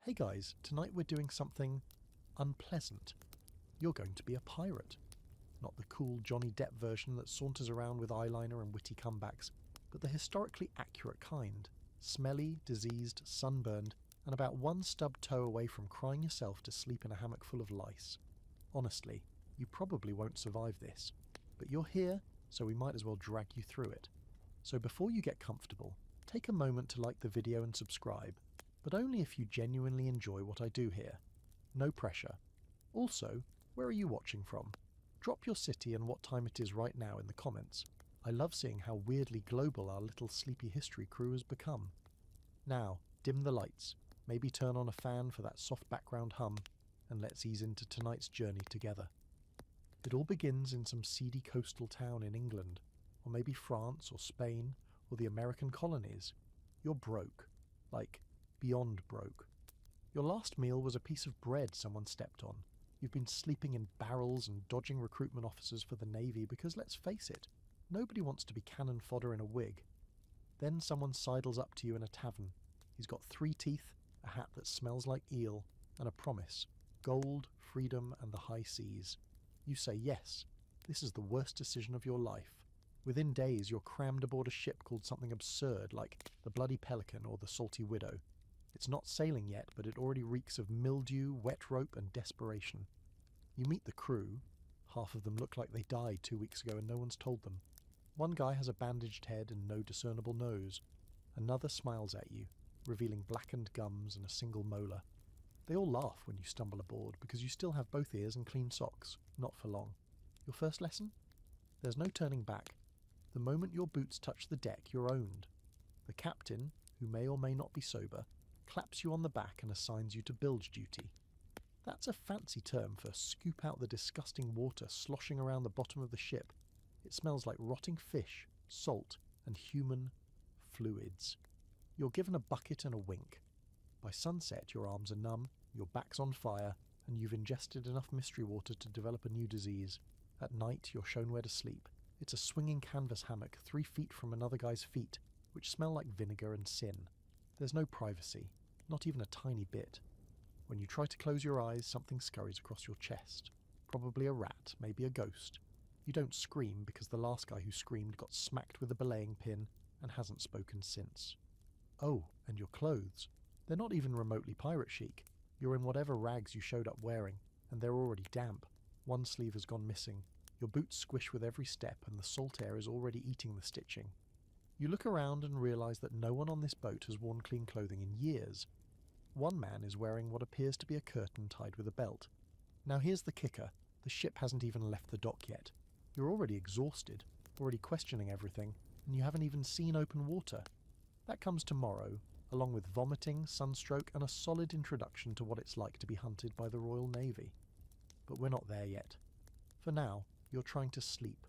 Hey guys, tonight we're doing something unpleasant. You're going to be a pirate. Not the cool Johnny Depp version that saunters around with eyeliner and witty comebacks, but the historically accurate kind. Smelly, diseased, sunburned, and about one stubbed toe away from crying yourself to sleep in a hammock full of lice. Honestly, you probably won't survive this. But you're here, so we might as well drag you through it. So before you get comfortable, take a moment to like the video and subscribe, but only if you genuinely enjoy what I do here. No pressure. Also, where are you watching from? Drop your city and what time it is right now in the comments. I love seeing how weirdly global our little sleepy history crew has become. Now, dim the lights, maybe turn on a fan for that soft background hum, and let's ease into tonight's journey together. It all begins in some seedy coastal town in England, or maybe France or Spain, or the American colonies. You're broke. Like, beyond broke. Your last meal was a piece of bread someone stepped on. You've been sleeping in barrels and dodging recruitment officers for the Navy because, let's face it, nobody wants to be cannon fodder in a wig. Then someone sidles up to you in a tavern. He's got 3 teeth, a hat that smells like eel, and a promise: gold, freedom, and the high seas. You say yes. This is the worst decision of your life. Within days, you're crammed aboard a ship called something absurd like the Bloody Pelican or the Salty Widow. It's not sailing yet, but it already reeks of mildew, wet rope, and desperation. You meet the crew. Half of them look like they died 2 weeks ago and no one's told them. One guy has a bandaged head and no discernible nose. Another smiles at you, revealing blackened gums and a single molar. They all laugh when you stumble aboard because you still have both ears and clean socks. Not for long. Your first lesson? There's no turning back. The moment your boots touch the deck, you're owned. The captain, who may or may not be sober, claps you on the back and assigns you to bilge duty. That's a fancy term for scoop out the disgusting water sloshing around the bottom of the ship. It smells like rotting fish, salt, and human fluids. You're given a bucket and a wink. By sunset, your arms are numb, your back's on fire, and you've ingested enough mystery water to develop a new disease. At night, you're shown where to sleep. It's a swinging canvas hammock 3 feet from another guy's feet, which smell like vinegar and sin. There's no privacy. Not even a tiny bit. When you try to close your eyes, something scurries across your chest. Probably a rat, maybe a ghost. You don't scream because the last guy who screamed got smacked with a belaying pin and hasn't spoken since. Oh, and your clothes. They're not even remotely pirate chic. You're in whatever rags you showed up wearing, and they're already damp. One sleeve has gone missing. Your boots squish with every step and the salt air is already eating the stitching. You look around and realise that no one on this boat has worn clean clothing in years. One man is wearing what appears to be a curtain tied with a belt. Now here's the kicker. The ship hasn't even left the dock yet. You're already exhausted, already questioning everything, and you haven't even seen open water. That comes tomorrow, along with vomiting, sunstroke, and a solid introduction to what it's like to be hunted by the Royal Navy. But we're not there yet. For now, you're trying to sleep,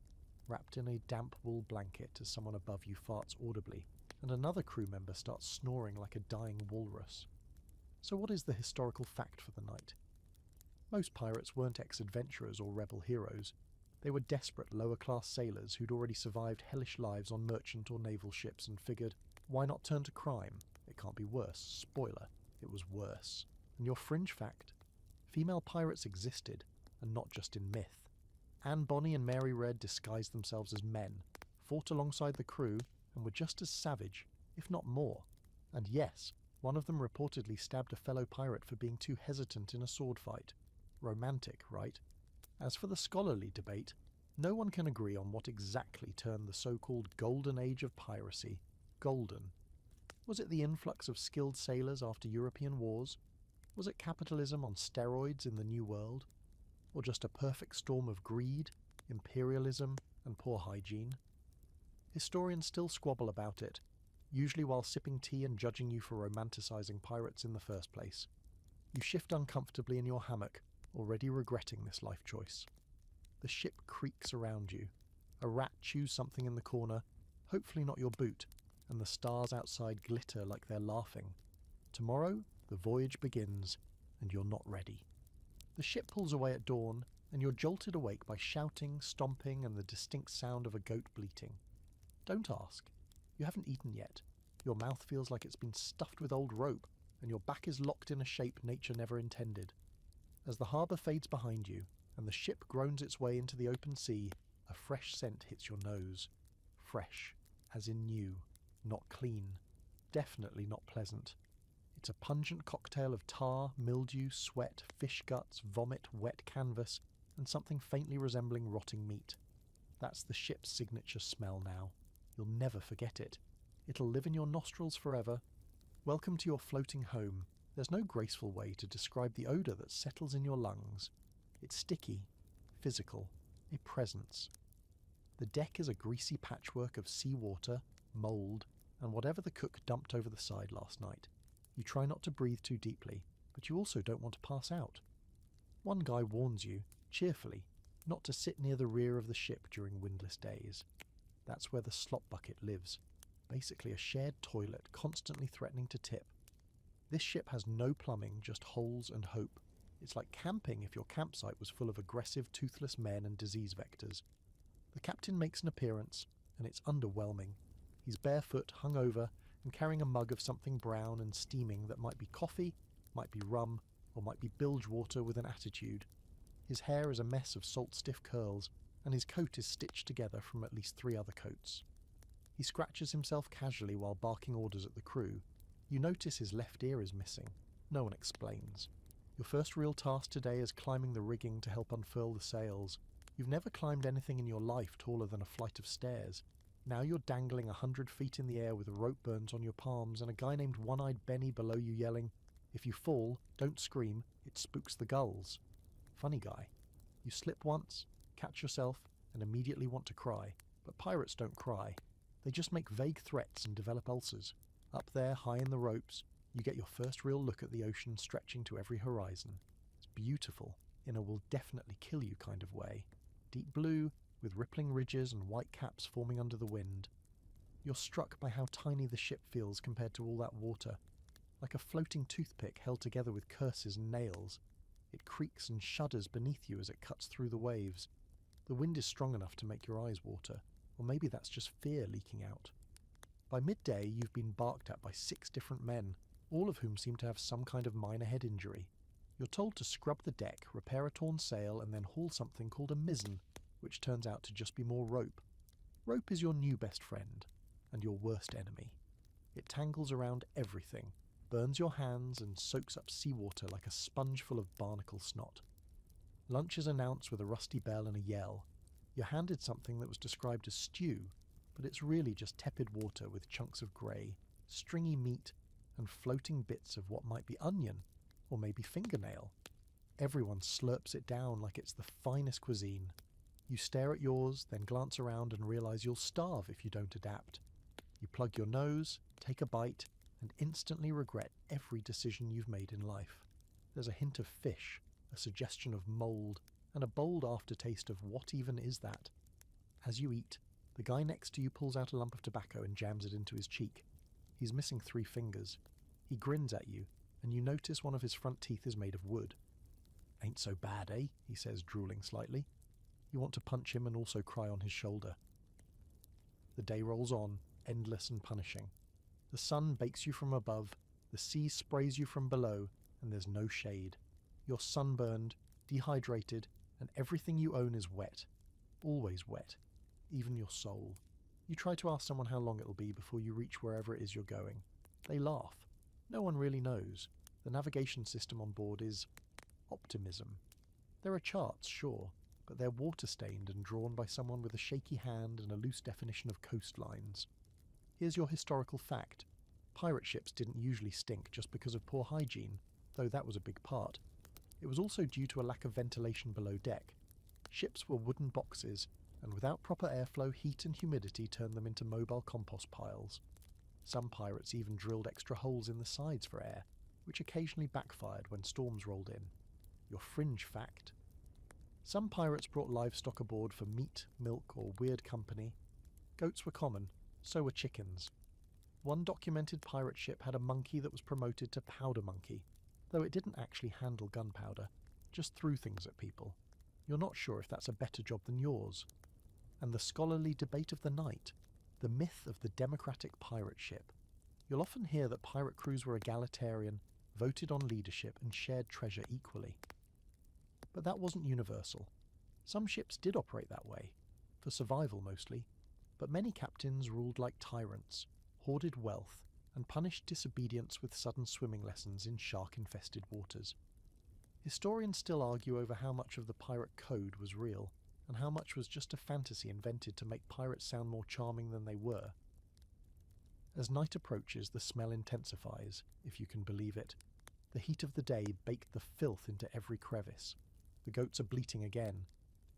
wrapped in a damp wool blanket as someone above you farts audibly, and another crew member starts snoring like a dying walrus. So what is the historical fact for the night? Most pirates weren't ex-adventurers or rebel heroes. They were desperate lower-class sailors who'd already survived hellish lives on merchant or naval ships and figured, why not turn to crime? It can't be worse. Spoiler, it was worse. And your fringe fact? Female pirates existed, and not just in myth. Anne Bonny and Mary Red disguised themselves as men, fought alongside the crew, and were just as savage, if not more. And yes, one of them reportedly stabbed a fellow pirate for being too hesitant in a sword fight. Romantic, right? As for the scholarly debate, no one can agree on what exactly turned the so-called golden age of piracy golden. Was it the influx of skilled sailors after European wars? Was it capitalism on steroids in the New World? Or just a perfect storm of greed, imperialism, and poor hygiene? Historians still squabble about it, usually while sipping tea and judging you for romanticising pirates in the first place. You shift uncomfortably in your hammock, already regretting this life choice. The ship creaks around you. A rat chews something in the corner, hopefully not your boot, and the stars outside glitter like they're laughing. Tomorrow, the voyage begins, and you're not ready. The ship pulls away at dawn, and you're jolted awake by shouting, stomping, and the distinct sound of a goat bleating. Don't ask. You haven't eaten yet. Your mouth feels like it's been stuffed with old rope, and your back is locked in a shape nature never intended. As the harbour fades behind you, and the ship groans its way into the open sea, a fresh scent hits your nose. Fresh, as in new, not clean, definitely not pleasant. It's a pungent cocktail of tar, mildew, sweat, fish guts, vomit, wet canvas, and something faintly resembling rotting meat. That's the ship's signature smell now. You'll never forget it. It'll live in your nostrils forever. Welcome to your floating home. There's no graceful way to describe the odour that settles in your lungs. It's sticky, physical, a presence. The deck is a greasy patchwork of seawater, mould, and whatever the cook dumped over the side last night. You try not to breathe too deeply, but you also don't want to pass out. One guy warns you, cheerfully, not to sit near the rear of the ship during windless days. That's where the slop bucket lives, basically a shared toilet constantly threatening to tip. This ship has no plumbing, just holes and hope. It's like camping if your campsite was full of aggressive, toothless men and disease vectors. The captain makes an appearance, and it's underwhelming. He's barefoot, hungover, and carrying a mug of something brown and steaming that might be coffee, might be rum, or might be bilge water with an attitude. His hair is a mess of salt-stiff curls, and his coat is stitched together from at least 3 other coats. He scratches himself casually while barking orders at the crew. You notice his left ear is missing. No one explains. Your first real task today is climbing the rigging to help unfurl the sails. You've never climbed anything in your life taller than a flight of stairs. Now you're dangling 100 feet in the air with rope burns on your palms and a guy named One-Eyed Benny below you yelling, "If you fall, don't scream, it spooks the gulls." Funny guy. You slip once, catch yourself, and immediately want to cry. But pirates don't cry. They just make vague threats and develop ulcers. Up there, high in the ropes, you get your first real look at the ocean stretching to every horizon. It's beautiful, in a will definitely kill you kind of way. Deep blue, with rippling ridges and white caps forming under the wind. You're struck by how tiny the ship feels compared to all that water, like a floating toothpick held together with curses and nails. It creaks and shudders beneath you as it cuts through the waves. The wind is strong enough to make your eyes water, or maybe that's just fear leaking out. By midday, you've been barked at by 6 different men, all of whom seem to have some kind of minor head injury. You're told to scrub the deck, repair a torn sail, and then haul something called a mizzen, which turns out to just be more rope. Rope is your new best friend, and your worst enemy. It tangles around everything, burns your hands, and soaks up seawater like a sponge full of barnacle snot. Lunch is announced with a rusty bell and a yell. You're handed something that was described as stew, but it's really just tepid water with chunks of grey, stringy meat, and floating bits of what might be onion, or maybe fingernail. Everyone slurps it down like it's the finest cuisine. You stare at yours, then glance around and realise you'll starve if you don't adapt. You plug your nose, take a bite, and instantly regret every decision you've made in life. There's a hint of fish, a suggestion of mould, and a bold aftertaste of what even is that. As you eat, the guy next to you pulls out a lump of tobacco and jams it into his cheek. He's missing 3 fingers. He grins at you, and you notice one of his front teeth is made of wood. "Ain't so bad, eh?" he says, drooling slightly. You want to punch him and also cry on his shoulder. The day rolls on, endless and punishing. The sun bakes you from above, the sea sprays you from below, and there's no shade. You're sunburned, dehydrated, and everything you own is wet. Always wet. Even your soul. You try to ask someone how long it'll be before you reach wherever it is you're going. They laugh. No one really knows. The navigation system on board is optimism. There are charts, sure, but they're water-stained and drawn by someone with a shaky hand and a loose definition of coastlines. Here's your historical fact. Pirate ships didn't usually stink just because of poor hygiene, though that was a big part. It was also due to a lack of ventilation below deck. Ships were wooden boxes, and without proper airflow, heat and humidity turned them into mobile compost piles. Some pirates even drilled extra holes in the sides for air, which occasionally backfired when storms rolled in. Your fringe fact. Some pirates brought livestock aboard for meat, milk, or weird company. Goats were common, so were chickens. One documented pirate ship had a monkey that was promoted to powder monkey, though it didn't actually handle gunpowder, just threw things at people. You're not sure if that's a better job than yours. And the scholarly debate of the night, the myth of the democratic pirate ship. You'll often hear that pirate crews were egalitarian, voted on leadership, and shared treasure equally. But that wasn't universal. Some ships did operate that way, for survival mostly, but many captains ruled like tyrants, hoarded wealth, and punished disobedience with sudden swimming lessons in shark-infested waters. Historians still argue over how much of the pirate code was real, and how much was just a fantasy invented to make pirates sound more charming than they were. As night approaches, the smell intensifies, if you can believe it. The heat of the day baked the filth into every crevice. The goats are bleating again.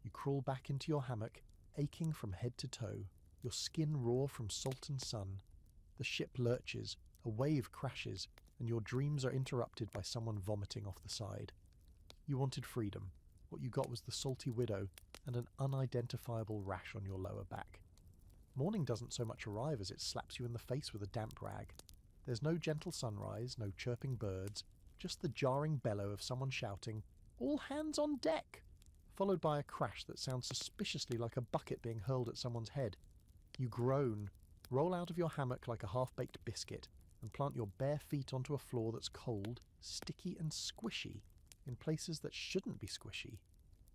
You crawl back into your hammock, aching from head to toe, your skin raw from salt and sun. The ship lurches, a wave crashes, and your dreams are interrupted by someone vomiting off the side. You wanted freedom. What you got was the salty widow and an unidentifiable rash on your lower back. Morning doesn't so much arrive as it slaps you in the face with a damp rag. There's no gentle sunrise, no chirping birds, just the jarring bellow of someone shouting, "All hands on deck!" followed by a crash that sounds suspiciously like a bucket being hurled at someone's head. You groan, roll out of your hammock like a half-baked biscuit, and plant your bare feet onto a floor that's cold, sticky and squishy, in places that shouldn't be squishy.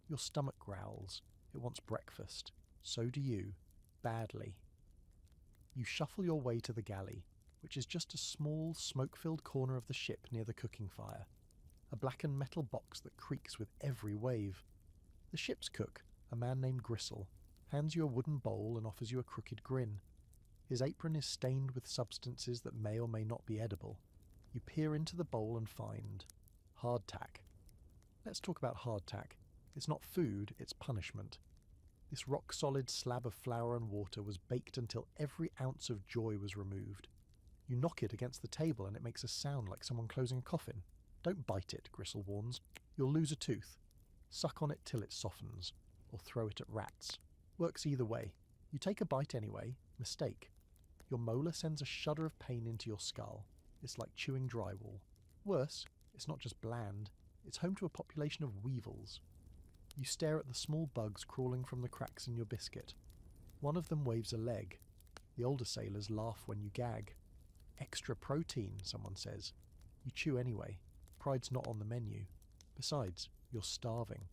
Your stomach growls. It wants breakfast. So do you. Badly. You shuffle your way to the galley, which is just a small, smoke-filled corner of the ship near the cooking fire. A blackened metal box that creaks with every wave. The ship's cook, a man named Gristle, hands you a wooden bowl and offers you a crooked grin. His apron is stained with substances that may or may not be edible. You peer into the bowl and find hardtack. Let's talk about hardtack. It's not food, it's punishment. This rock-solid slab of flour and water was baked until every ounce of joy was removed. You knock it against the table and it makes a sound like someone closing a coffin. Don't bite it, Gristle warns. You'll lose a tooth. Suck on it till it softens, or throw it at rats. Works either way. You take a bite anyway. Mistake. Your molar sends a shudder of pain into your skull. It's like chewing drywall. Worse, it's not just bland. It's home to a population of weevils. You stare at the small bugs crawling from the cracks in your biscuit. One of them waves a leg. The older sailors laugh when you gag. Extra protein, someone says. You chew anyway. Pride's not on the menu. Besides, you're starving.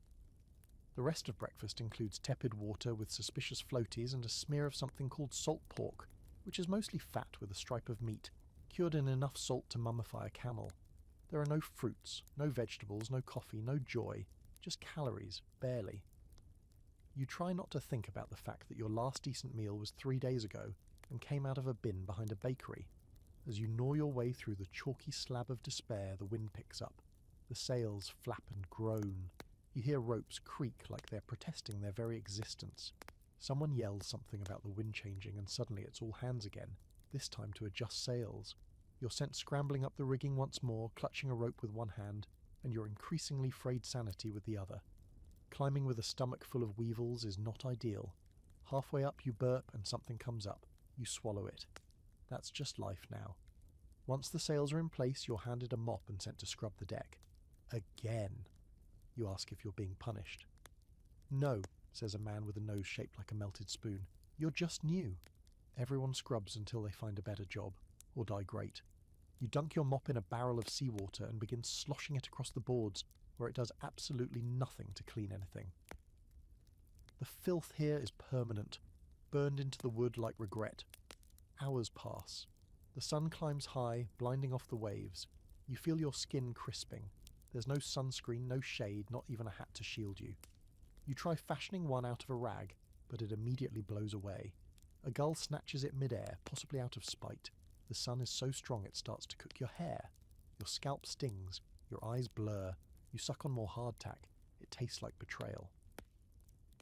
The rest of breakfast includes tepid water with suspicious floaties and a smear of something called salt pork, which is mostly fat with a stripe of meat, cured in enough salt to mummify a camel. There are no fruits, no vegetables, no coffee, no joy. Just calories, barely. You try not to think about the fact that your last decent meal was 3 days ago and came out of a bin behind a bakery. As you gnaw your way through the chalky slab of despair, the wind picks up. The sails flap and groan. You hear ropes creak like they're protesting their very existence. Someone yells something about the wind changing and suddenly it's all hands again, this time to adjust sails. You're sent scrambling up the rigging once more, clutching a rope with one hand, and your increasingly frayed sanity with the other. Climbing with a stomach full of weevils is not ideal. Halfway up you burp and something comes up. You swallow it. That's just life now. Once the sails are in place, you're handed a mop and sent to scrub the deck. Again. You ask if you're being punished. No, says a man with a nose shaped like a melted spoon. You're just new. Everyone scrubs until they find a better job, or die great. You dunk your mop in a barrel of seawater and begin sloshing it across the boards, where it does absolutely nothing to clean anything. The filth here is permanent, burned into the wood like regret. Hours pass. The sun climbs high, blinding off the waves. You feel your skin crisping. There's no sunscreen, no shade, not even a hat to shield you. You try fashioning one out of a rag, but it immediately blows away. A gull snatches it mid-air, possibly out of spite. The sun is so strong it starts to cook your hair. Your scalp stings. Your eyes blur. You suck on more hardtack. It tastes like betrayal.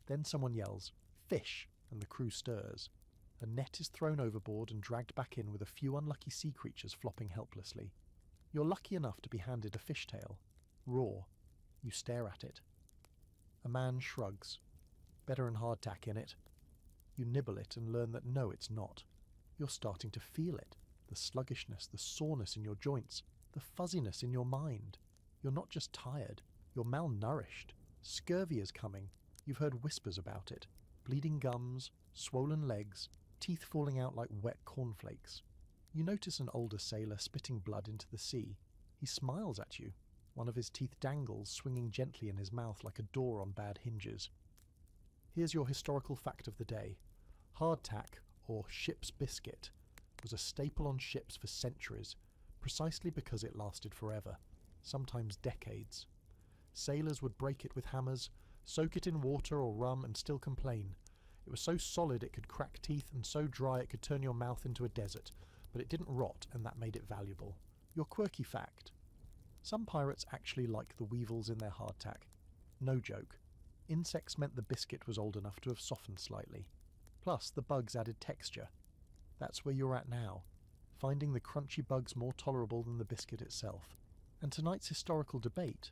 Then someone yells, "Fish!" and the crew stirs. A net is thrown overboard and dragged back in with a few unlucky sea creatures flopping helplessly. You're lucky enough to be handed a fishtail. Raw. You stare at it. A man shrugs. Better'n hardtack in it. You nibble it and learn that no, it's not. You're starting to feel it. The sluggishness, the soreness in your joints, the fuzziness in your mind. You're not just tired, you're malnourished. Scurvy is coming. You've heard whispers about it. Bleeding gums, swollen legs, teeth falling out like wet cornflakes. You notice an older sailor spitting blood into the sea. He smiles at you. One of his teeth dangles, swinging gently in his mouth like a door on bad hinges. Here's your historical fact of the day. Hardtack, or ship's biscuit, was a staple on ships for centuries, precisely because it lasted forever, sometimes decades. Sailors would break it with hammers, soak it in water or rum and still complain. It was so solid it could crack teeth and so dry it could turn your mouth into a desert, but it didn't rot and that made it valuable. Your quirky fact. Some pirates actually like the weevils in their hardtack. No joke. Insects meant the biscuit was old enough to have softened slightly. Plus, the bugs added texture. That's where you're at now, finding the crunchy bugs more tolerable than the biscuit itself. And tonight's historical debate,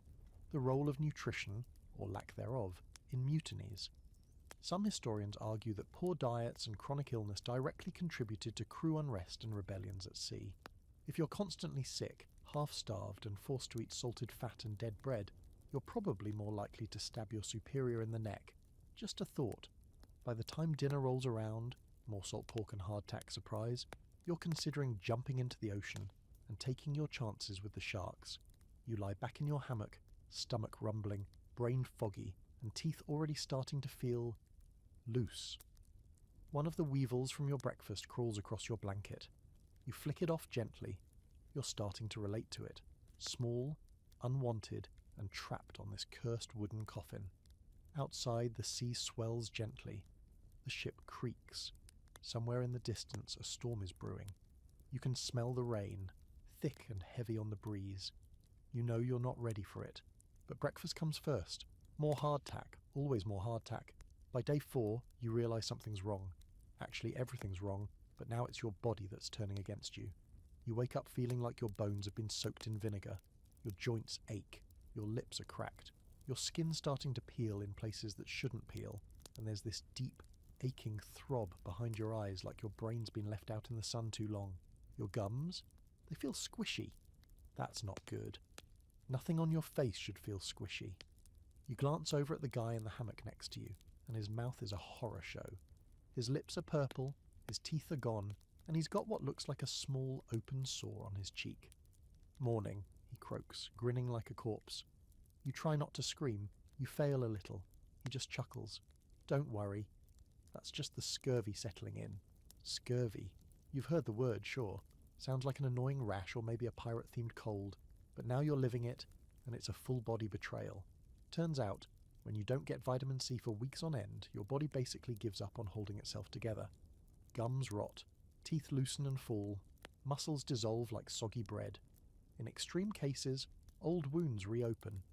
the role of nutrition, or lack thereof, in mutinies. Some historians argue that poor diets and chronic illness directly contributed to crew unrest and rebellions at sea. If you're constantly sick, half-starved and forced to eat salted fat and dead bread, you're probably more likely to stab your superior in the neck. Just a thought. By the time dinner rolls around, more salt pork and hardtack surprise, you're considering jumping into the ocean and taking your chances with the sharks. You lie back in your hammock, stomach rumbling, brain foggy, and teeth already starting to feel loose. One of the weevils from your breakfast crawls across your blanket. You flick it off gently. You're starting to relate to it. Small, unwanted, and trapped on this cursed wooden coffin. Outside, the sea swells gently. The ship creaks. Somewhere in the distance, a storm is brewing. You can smell the rain, thick and heavy on the breeze. You know you're not ready for it. But breakfast comes first. More hardtack, always more hardtack. By day 4, you realise something's wrong. Actually, everything's wrong, but now it's your body that's turning against you. You wake up feeling like your bones have been soaked in vinegar. Your joints ache. Your lips are cracked. Your skin's starting to peel in places that shouldn't peel, and there's this deep, aching throb behind your eyes like your brain's been left out in the sun too long. Your gums? They feel squishy. That's not good. Nothing on your face should feel squishy. You glance over at the guy in the hammock next to you, and his mouth is a horror show. His lips are purple, his teeth are gone, and he's got what looks like a small open sore on his cheek. "Morning," he croaks, grinning like a corpse. You try not to scream. You fail a little. He just chuckles. "Don't worry. That's just the scurvy settling in." Scurvy. You've heard the word, sure. Sounds like an annoying rash or maybe a pirate-themed cold. But now you're living it, and it's a full-body betrayal. Turns out, when you don't get vitamin C for weeks on end, your body basically gives up on holding itself together. Gums rot. Teeth loosen and fall. Muscles dissolve like soggy bread. In extreme cases, old wounds reopen.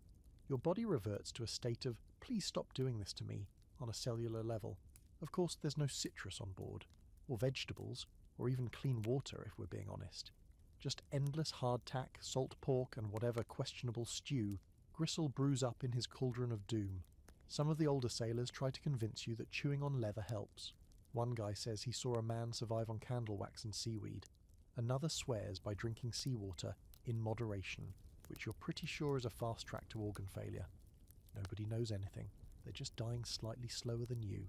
Your body reverts to a state of, "Please stop doing this to me," on a cellular level. Of course, there's no citrus on board, or vegetables, or even clean water if we're being honest. Just endless hardtack, salt pork, and whatever questionable stew Gristle brews up in his cauldron of doom. Some of the older sailors try to convince you that chewing on leather helps. One guy says he saw a man survive on candle wax and seaweed. Another swears by drinking seawater in moderation, which you're pretty sure is a fast track to organ failure. Nobody knows anything. They're just dying slightly slower than you.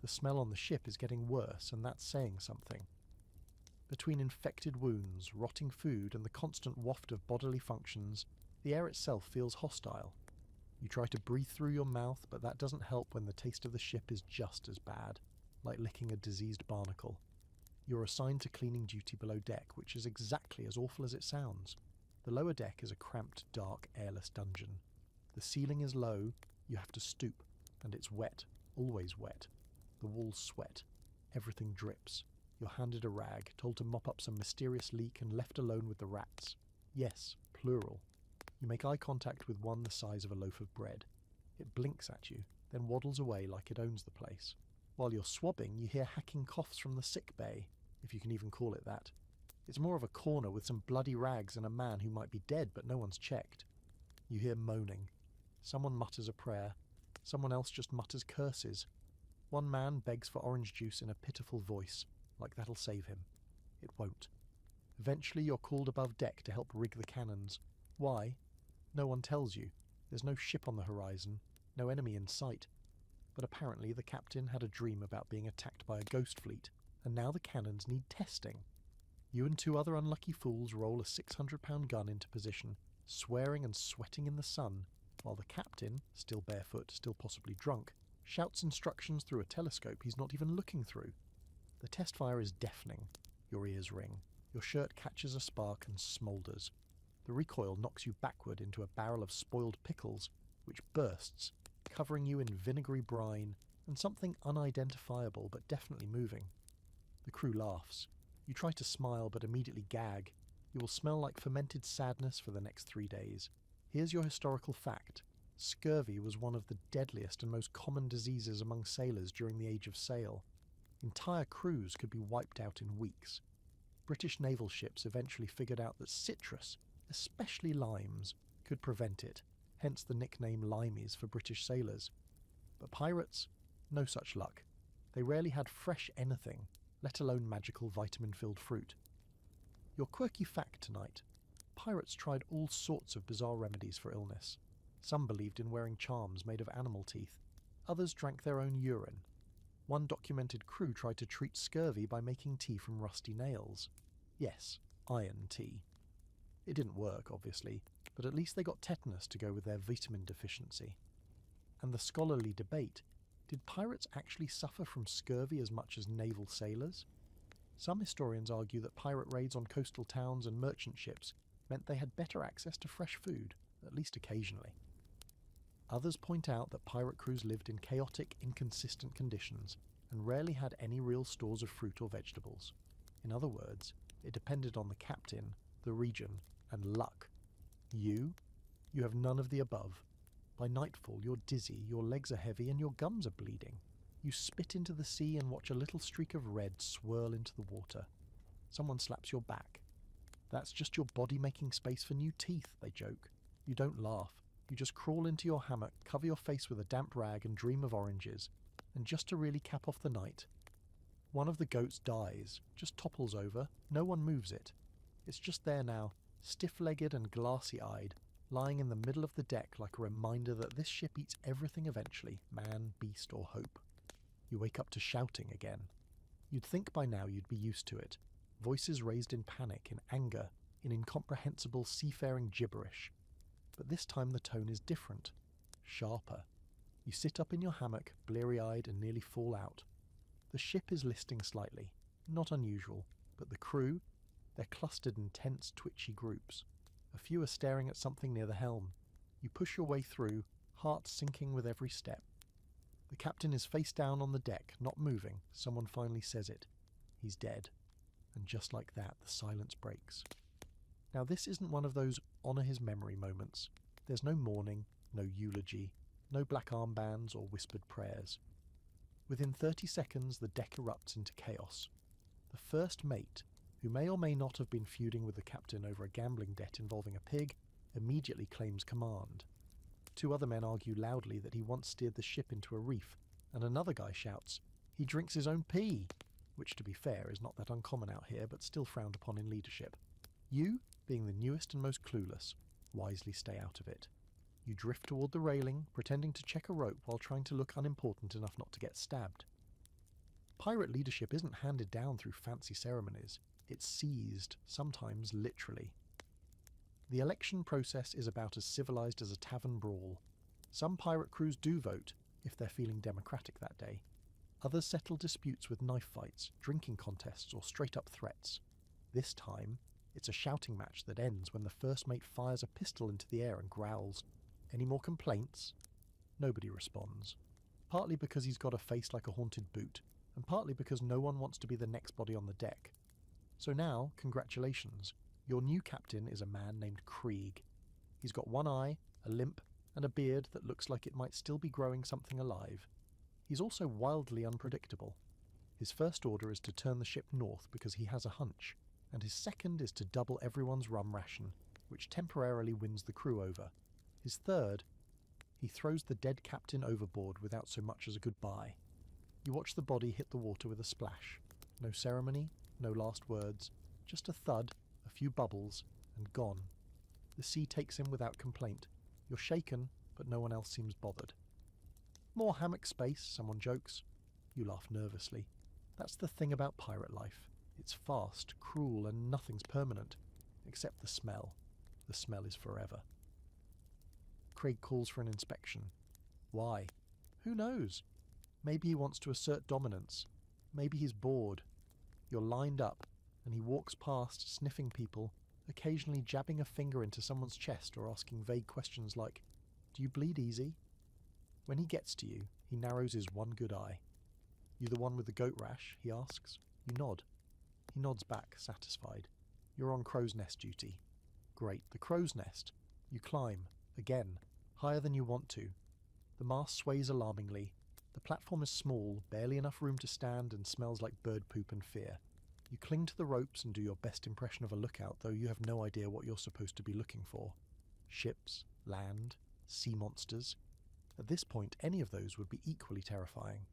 The smell on the ship is getting worse, and that's saying something. Between infected wounds, rotting food, and the constant waft of bodily functions, the air itself feels hostile. You try to breathe through your mouth, but that doesn't help when the taste of the ship is just as bad, like licking a diseased barnacle. You're assigned to cleaning duty below deck, which is exactly as awful as it sounds. The lower deck is a cramped, dark, airless dungeon. The ceiling is low, you have to stoop, and it's wet, always wet. The walls sweat. Everything drips. You're handed a rag, told to mop up some mysterious leak and left alone with the rats. Yes, plural. You make eye contact with one the size of a loaf of bread. It blinks at you, then waddles away like it owns the place. While you're swabbing, you hear hacking coughs from the sick bay, if you can even call it that. It's more of a corner with some bloody rags and a man who might be dead but no one's checked. You hear moaning. Someone mutters a prayer. Someone else just mutters curses. One man begs for orange juice in a pitiful voice, like that'll save him. It won't. Eventually you're called above deck to help rig the cannons. Why? No one tells you. There's no ship on the horizon, no enemy in sight. But apparently the captain had a dream about being attacked by a ghost fleet, and now the cannons need testing. You and two other unlucky fools roll a 600-pound gun into position, swearing and sweating in the sun, while the captain, still barefoot, still possibly drunk, shouts instructions through a telescope he's not even looking through. The test fire is deafening. Your ears ring. Your shirt catches a spark and smoulders. The recoil knocks you backward into a barrel of spoiled pickles, which bursts, covering you in vinegary brine and something unidentifiable but definitely moving. The crew laughs. You try to smile but immediately gag. You will smell like fermented sadness for the next 3 days. Here's your historical fact. Scurvy was one of the deadliest and most common diseases among sailors during the Age of Sail. Entire crews could be wiped out in weeks. British naval ships eventually figured out that citrus, especially limes, could prevent it, hence the nickname limeys for British sailors. But pirates? No such luck. They rarely had fresh anything, let alone magical vitamin-filled fruit. Your quirky fact tonight. Pirates tried all sorts of bizarre remedies for illness. Some believed in wearing charms made of animal teeth. Others drank their own urine. One documented crew tried to treat scurvy by making tea from rusty nails. Yes, iron tea. It didn't work, obviously, but at least they got tetanus to go with their vitamin deficiency. And the scholarly debate, did pirates actually suffer from scurvy as much as naval sailors? Some historians argue that pirate raids on coastal towns and merchant ships meant they had better access to fresh food, at least occasionally. Others point out that pirate crews lived in chaotic, inconsistent conditions and rarely had any real stores of fruit or vegetables. In other words, it depended on the captain, the region, and luck. You have none of the above. By nightfall you're dizzy, your legs are heavy, and your gums are bleeding. You spit into the sea and watch a little streak of red swirl into the water. Someone slaps your back. That's just your body making space for new teeth, they joke. You don't laugh. You just crawl into your hammock, cover your face with a damp rag and dream of oranges. And just to really cap off the night, one of the goats dies, just topples over, no one moves it. It's just there now, stiff-legged and glassy-eyed, lying in the middle of the deck like a reminder that this ship eats everything eventually, man, beast or hope. You wake up to shouting again. You'd think by now you'd be used to it. Voices raised in panic, in anger, in incomprehensible seafaring gibberish. But this time the tone is different, sharper. You sit up in your hammock, bleary-eyed, and nearly fall out. The ship is listing slightly, not unusual, but the crew, they're clustered in tense, twitchy groups. A few are staring at something near the helm. You push your way through, heart sinking with every step. The captain is face down on the deck, not moving. Someone finally says it. He's dead. And just like that, the silence breaks. Now this isn't one of those honour his memory moments. There's no mourning, no eulogy, no black armbands or whispered prayers. Within 30 seconds the deck erupts into chaos. The first mate, who may or may not have been feuding with the captain over a gambling debt involving a pig, immediately claims command. Two other men argue loudly that he once steered the ship into a reef, and another guy shouts, "He drinks his own pee," which to be fair is not that uncommon out here but still frowned upon in leadership. You, being the newest and most clueless, wisely stay out of it. You drift toward the railing, pretending to check a rope while trying to look unimportant enough not to get stabbed. Pirate leadership isn't handed down through fancy ceremonies. It's seized, sometimes literally. The election process is about as civilized as a tavern brawl. Some pirate crews do vote, if they're feeling democratic that day. Others settle disputes with knife fights, drinking contests, or straight-up threats. This time, it's a shouting match that ends when the first mate fires a pistol into the air and growls, "Any more complaints?" Nobody responds. Partly because he's got a face like a haunted boot, and partly because no one wants to be the next body on the deck. So now, congratulations. Your new captain is a man named Krieg. He's got one eye, a limp, and a beard that looks like it might still be growing something alive. He's also wildly unpredictable. His first order is to turn the ship north because he has a hunch, and his second is to double everyone's rum ration, which temporarily wins the crew over. His third, he throws the dead captain overboard without so much as a goodbye. You watch the body hit the water with a splash. No ceremony, no last words, just a thud, a few bubbles, and gone. The sea takes him without complaint. You're shaken, but no one else seems bothered. "More hammock space," someone jokes. You laugh nervously. That's the thing about pirate life. It's fast, cruel, and nothing's permanent, except the smell. The smell is forever. Craig calls for an inspection. Why? Who knows? Maybe he wants to assert dominance. Maybe he's bored. You're lined up, and he walks past, sniffing people, occasionally jabbing a finger into someone's chest or asking vague questions like, "Do you bleed easy?" When he gets to you, he narrows his one good eye. "You the one with the goat rash?" he asks. You nod. He nods back, satisfied. You're on crow's nest duty. Great, the crow's nest. You climb, again, higher than you want to. The mast sways alarmingly. The platform is small, barely enough room to stand, and smells like bird poop and fear. You cling to the ropes and do your best impression of a lookout, though you have no idea what you're supposed to be looking for. Ships, land, sea monsters. At this point, any of those would be equally terrifying.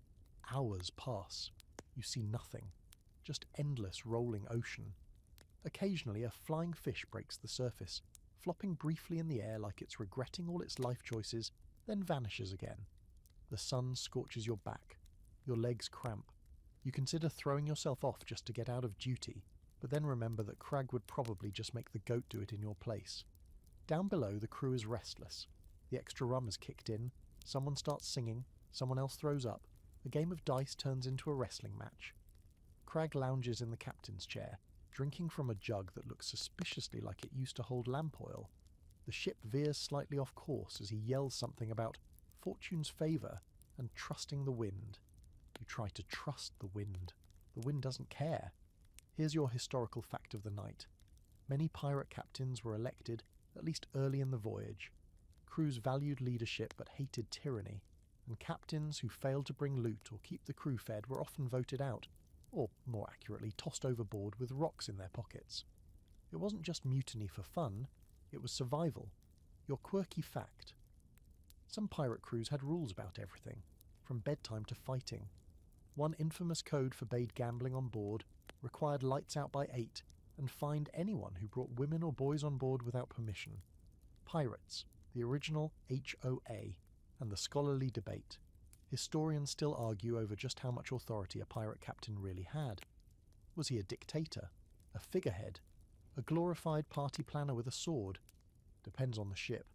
Hours pass. You see nothing. Just endless rolling ocean. Occasionally, a flying fish breaks the surface, flopping briefly in the air like it's regretting all its life choices, then vanishes again. The sun scorches your back. Your legs cramp. You consider throwing yourself off just to get out of duty, but then remember that Crag would probably just make the goat do it in your place. Down below, the crew is restless. The extra rum has kicked in, someone starts singing, someone else throws up, a game of dice turns into a wrestling match. Crag lounges in the captain's chair, drinking from a jug that looks suspiciously like it used to hold lamp oil. The ship veers slightly off course as he yells something about fortune's favour and trusting the wind. You try to trust the wind. The wind doesn't care. Here's your historical fact of the night. Many pirate captains were elected, at least early in the voyage. Crews valued leadership but hated tyranny, and captains who failed to bring loot or keep the crew fed were often voted out, or, more accurately, tossed overboard with rocks in their pockets. It wasn't just mutiny for fun, it was survival. Your quirky fact. Some pirate crews had rules about everything, from bedtime to fighting. One infamous code forbade gambling on board, required lights out by 8, and fined anyone who brought women or boys on board without permission. Pirates, the original HOA, and the scholarly debate. Historians still argue over just how much authority a pirate captain really had. Was he a dictator? A figurehead? A glorified party planner with a sword? Depends on the ship.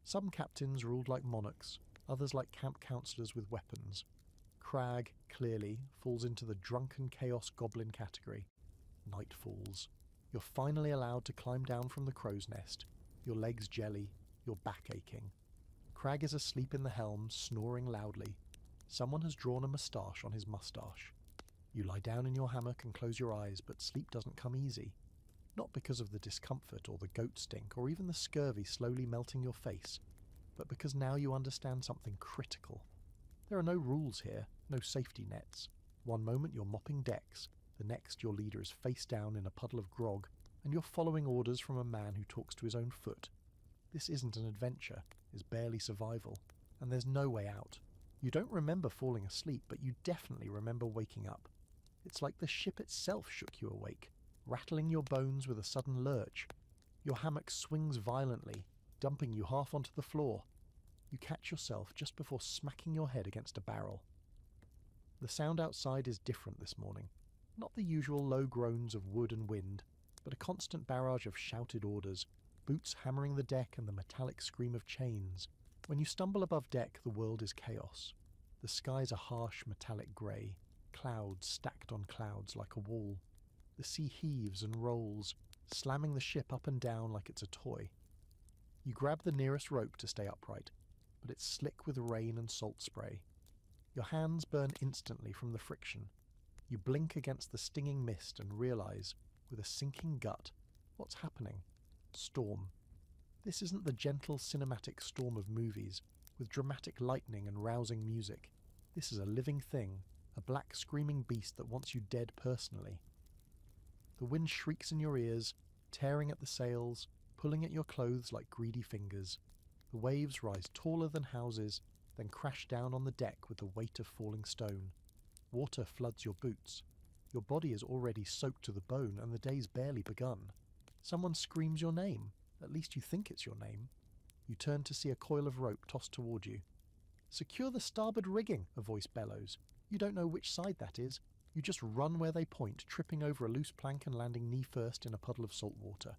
Some captains ruled like monarchs, others like camp counselors with weapons. Crag, clearly, falls into the drunken chaos goblin category. Night falls. You're finally allowed to climb down from the crow's nest. Your legs jelly, your back aching. Crag is asleep in the helm, snoring loudly. Someone has drawn a moustache on his moustache. You lie down in your hammock and close your eyes, but sleep doesn't come easy. Not because of the discomfort or the goat stink or even the scurvy slowly melting your face, but because now you understand something critical. There are no rules here, no safety nets. One moment you're mopping decks, the next your leader is face down in a puddle of grog, and you're following orders from a man who talks to his own foot. This isn't an adventure, it's barely survival, and there's no way out. You don't remember falling asleep, but you definitely remember waking up. It's like the ship itself shook you awake, rattling your bones with a sudden lurch. Your hammock swings violently, dumping you half onto the floor. You catch yourself just before smacking your head against a barrel. The sound outside is different this morning. Not the usual low groans of wood and wind, but a constant barrage of shouted orders, boots hammering the deck and the metallic scream of chains. When you stumble above deck, the world is chaos. The skies are harsh metallic grey, clouds stacked on clouds like a wall. The sea heaves and rolls, slamming the ship up and down like it's a toy. You grab the nearest rope to stay upright, but it's slick with rain and salt spray. Your hands burn instantly from the friction. You blink against the stinging mist and realize, with a sinking gut, what's happening. Storm. This isn't the gentle cinematic storm of movies, with dramatic lightning and rousing music. This is a living thing, a black screaming beast that wants you dead personally. The wind shrieks in your ears, tearing at the sails, pulling at your clothes like greedy fingers. The waves rise taller than houses, then crash down on the deck with the weight of falling stone. Water floods your boots. Your body is already soaked to the bone and the day's barely begun. Someone screams your name. At least you think it's your name. You turn to see a coil of rope tossed toward you. "Secure the starboard rigging," a voice bellows. You don't know which side that is. You just run where they point, tripping over a loose plank and landing knee first in a puddle of salt water.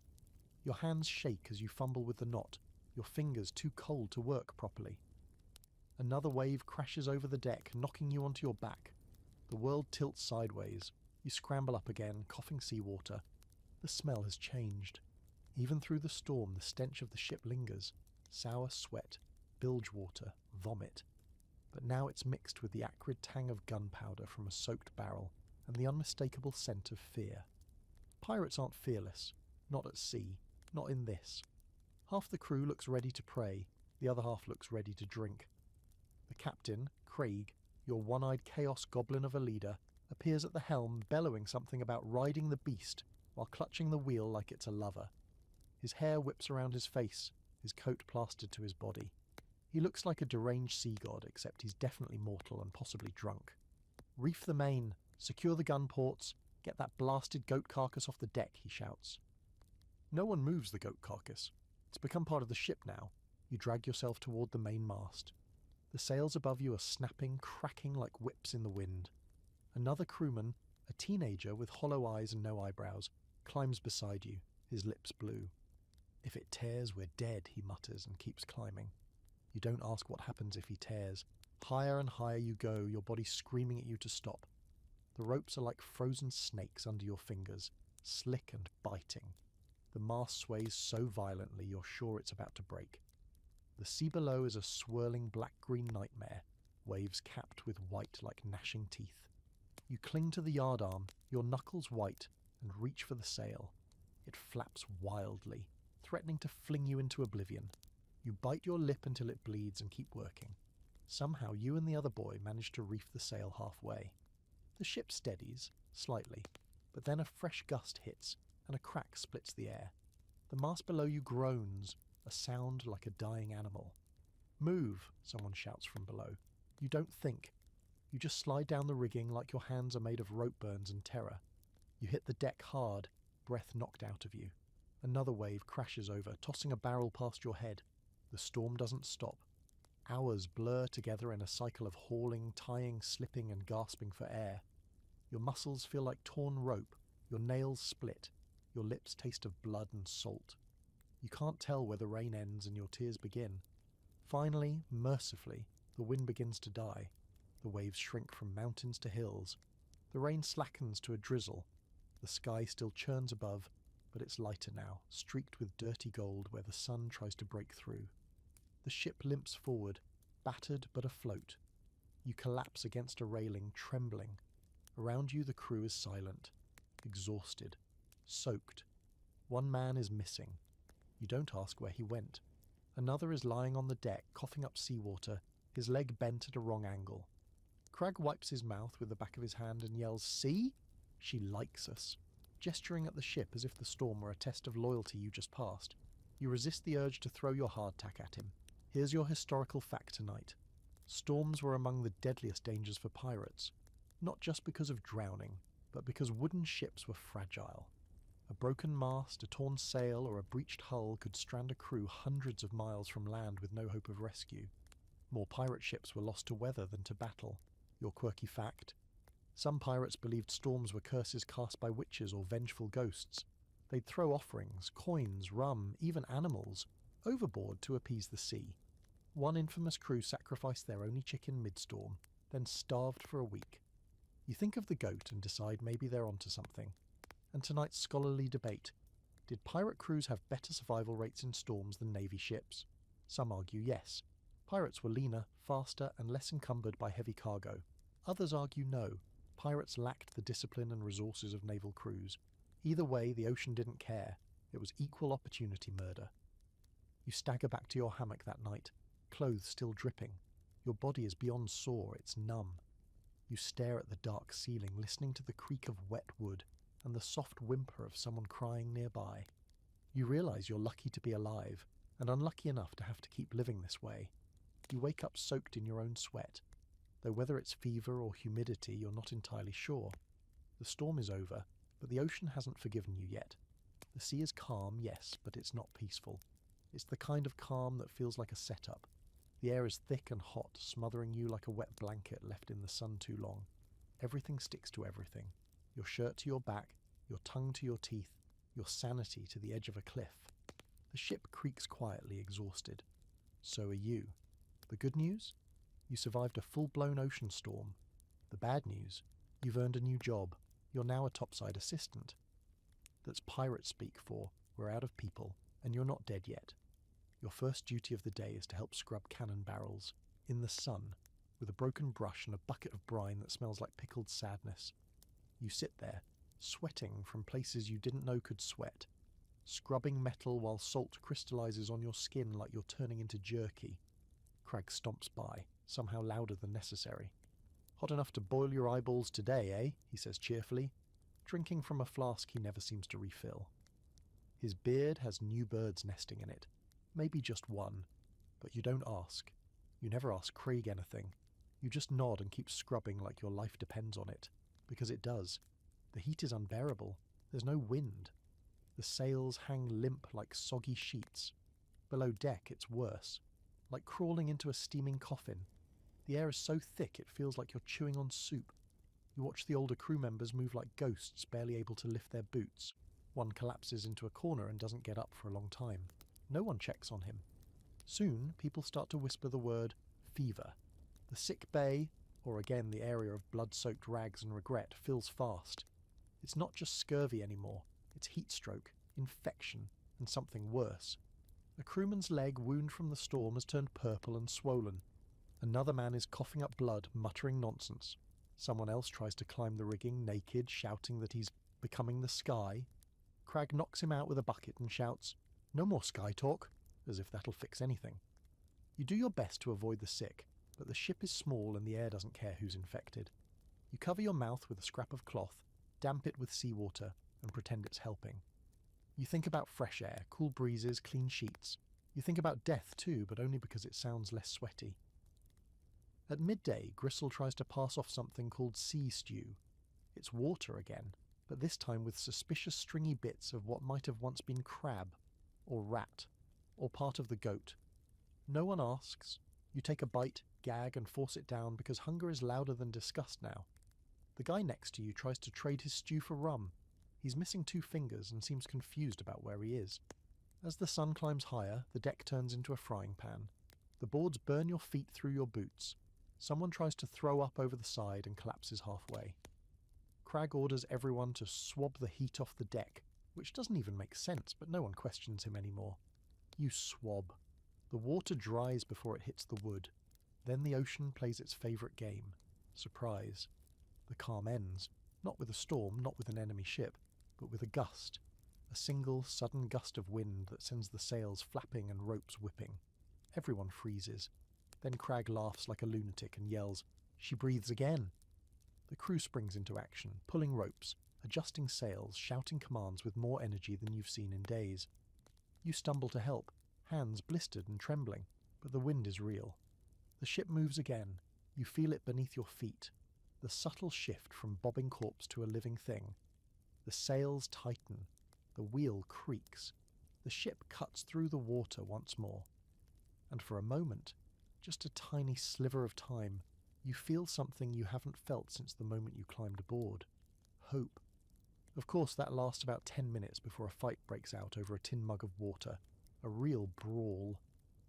Your hands shake as you fumble with the knot, your fingers too cold to work properly. Another wave crashes over the deck, knocking you onto your back. The world tilts sideways. You scramble up again, coughing seawater. The smell has changed. Even through the storm, the stench of the ship lingers. Sour sweat, bilge water, vomit. But now it's mixed with the acrid tang of gunpowder from a soaked barrel and the unmistakable scent of fear. Pirates aren't fearless. Not at sea. Not in this. Half the crew looks ready to pray. The other half looks ready to drink. The captain, Craig, your one-eyed chaos goblin of a leader, appears at the helm bellowing something about riding the beast while clutching the wheel like it's a lover. His hair whips around his face, his coat plastered to his body. He looks like a deranged sea god, except he's definitely mortal and possibly drunk. "Reef the main, secure the gun ports, get that blasted goat carcass off the deck," he shouts. No one moves the goat carcass. It's become part of the ship now. You drag yourself toward the main mast. The sails above you are snapping, cracking like whips in the wind. Another crewman, a teenager with hollow eyes and no eyebrows, climbs beside you, his lips blue. "If it tears, we're dead," he mutters and keeps climbing. You don't ask what happens if he tears. Higher and higher you go, your body screaming at you to stop. The ropes are like frozen snakes under your fingers, slick and biting. The mast sways so violently you're sure it's about to break. The sea below is a swirling black-green nightmare, waves capped with white like gnashing teeth. You cling to the yardarm, your knuckles white, and reach for the sail. It flaps wildly, threatening to fling you into oblivion. You bite your lip until it bleeds and keep working. Somehow you and the other boy manage to reef the sail halfway. The ship steadies, slightly, but then a fresh gust hits, and a crack splits the air. The mast below you groans, a sound like a dying animal. "Move," someone shouts from below. You don't think. You just slide down the rigging like your hands are made of rope burns and terror. You hit the deck hard, breath knocked out of you. Another wave crashes over, tossing a barrel past your head. The storm doesn't stop. Hours blur together in a cycle of hauling, tying, slipping, and gasping for air. Your muscles feel like torn rope, your nails split, your lips taste of blood and salt. You can't tell where the rain ends and your tears begin. Finally, mercifully, the wind begins to die. The waves shrink from mountains to hills. The rain slackens to a drizzle. The sky still churns above, but it's lighter now, streaked with dirty gold where the sun tries to break through. The ship limps forward, battered but afloat. You collapse against a railing, trembling. Around you the crew is silent, exhausted, soaked. One man is missing. You don't ask where he went. Another is lying on the deck, coughing up seawater, his leg bent at a wrong angle. Crag wipes his mouth with the back of his hand and yells, "See? She likes us," gesturing at the ship as if the storm were a test of loyalty you just passed. You resist the urge to throw your hardtack at him. Here's your historical fact tonight. Storms were among the deadliest dangers for pirates, not just because of drowning, but because wooden ships were fragile. A broken mast, a torn sail, or a breached hull could strand a crew hundreds of miles from land with no hope of rescue. More pirate ships were lost to weather than to battle. Your quirky fact. Some pirates believed storms were curses cast by witches or vengeful ghosts. They'd throw offerings, coins, rum, even animals, overboard to appease the sea. One infamous crew sacrificed their only chicken mid-storm, then starved for a week. You think of the goat and decide maybe they're onto something. And tonight's scholarly debate. Did pirate crews have better survival rates in storms than Navy ships? Some argue yes. Pirates were leaner, faster, and less encumbered by heavy cargo. Others argue no. Pirates lacked the discipline and resources of naval crews. Either way, the ocean didn't care. It was equal opportunity murder. You stagger back to your hammock that night, clothes still dripping. Your body is beyond sore, it's numb. You stare at the dark ceiling, listening to the creak of wet wood and the soft whimper of someone crying nearby. You realize you're lucky to be alive, and unlucky enough to have to keep living this way. You wake up soaked in your own sweat, though whether it's fever or humidity you're not entirely sure. The storm is over, but the ocean hasn't forgiven you yet. The sea is calm, yes, but it's not peaceful. It's the kind of calm that feels like a setup. The air is thick and hot, smothering you like a wet blanket left in the sun too long. Everything sticks to everything. Your shirt to your back, your tongue to your teeth, your sanity to the edge of a cliff. The ship creaks quietly, exhausted. So are you. The good news? You survived a full-blown ocean storm. The bad news? You've earned a new job. You're now a topside assistant. That's pirate speak for, we're out of people, and you're not dead yet. Your first duty of the day is to help scrub cannon barrels, in the sun, with a broken brush and a bucket of brine that smells like pickled sadness. You sit there, sweating from places you didn't know could sweat, scrubbing metal while salt crystallizes on your skin like you're turning into jerky. Crag stomps by, somehow louder than necessary. Hot enough to boil your eyeballs today, eh? He says cheerfully, drinking from a flask he never seems to refill. His beard has new birds nesting in it. Maybe just one. But you don't ask. You never ask Craig anything. You just nod and keep scrubbing like your life depends on it. Because it does. The heat is unbearable. There's no wind. The sails hang limp like soggy sheets. Below deck it's worse. Like crawling into a steaming coffin. The air is so thick it feels like you're chewing on soup. You watch the older crew members move like ghosts, barely able to lift their boots. One collapses into a corner and doesn't get up for a long time. No one checks on him. Soon, people start to whisper the word fever. The sick bay, or again the area of blood-soaked rags and regret, fills fast. It's not just scurvy anymore. It's heat stroke, infection, and something worse. A crewman's leg, wound from the storm, has turned purple and swollen. Another man is coughing up blood, muttering nonsense. Someone else tries to climb the rigging, naked, shouting that he's becoming the sky. Crag knocks him out with a bucket and shouts, "No more sky talk," as if that'll fix anything. You do your best to avoid the sick, but the ship is small and the air doesn't care who's infected. You cover your mouth with a scrap of cloth, damp it with seawater, and pretend it's helping. You think about fresh air, cool breezes, clean sheets. You think about death too, but only because it sounds less sweaty. At midday, Gristle tries to pass off something called sea stew. It's water again, but this time with suspicious stringy bits of what might have once been crab, or rat, or part of the goat. No one asks. You take a bite, gag, and force it down because hunger is louder than disgust now. The guy next to you tries to trade his stew for rum. He's missing 2 fingers and seems confused about where he is. As the sun climbs higher, the deck turns into a frying pan. The boards burn your feet through your boots. Someone tries to throw up over the side and collapses halfway. Crag orders everyone to swab the heat off the deck, which doesn't even make sense, but no one questions him anymore. You swab. The water dries before it hits the wood. Then the ocean plays its favourite game. Surprise. The calm ends, not with a storm, not with an enemy ship, but with a gust. A single, sudden gust of wind that sends the sails flapping and ropes whipping. Everyone freezes. Then Crag laughs like a lunatic and yells, "She breathes again!" The crew springs into action, pulling ropes, adjusting sails, shouting commands with more energy than you've seen in days. You stumble to help, hands blistered and trembling, but the wind is real. The ship moves again. You feel it beneath your feet. The subtle shift from bobbing corpse to a living thing. The sails tighten. The wheel creaks. The ship cuts through the water once more. And for a moment, just a tiny sliver of time, you feel something you haven't felt since the moment you climbed aboard. Hope. Of course, that lasts about 10 minutes before a fight breaks out over a tin mug of water. A real brawl.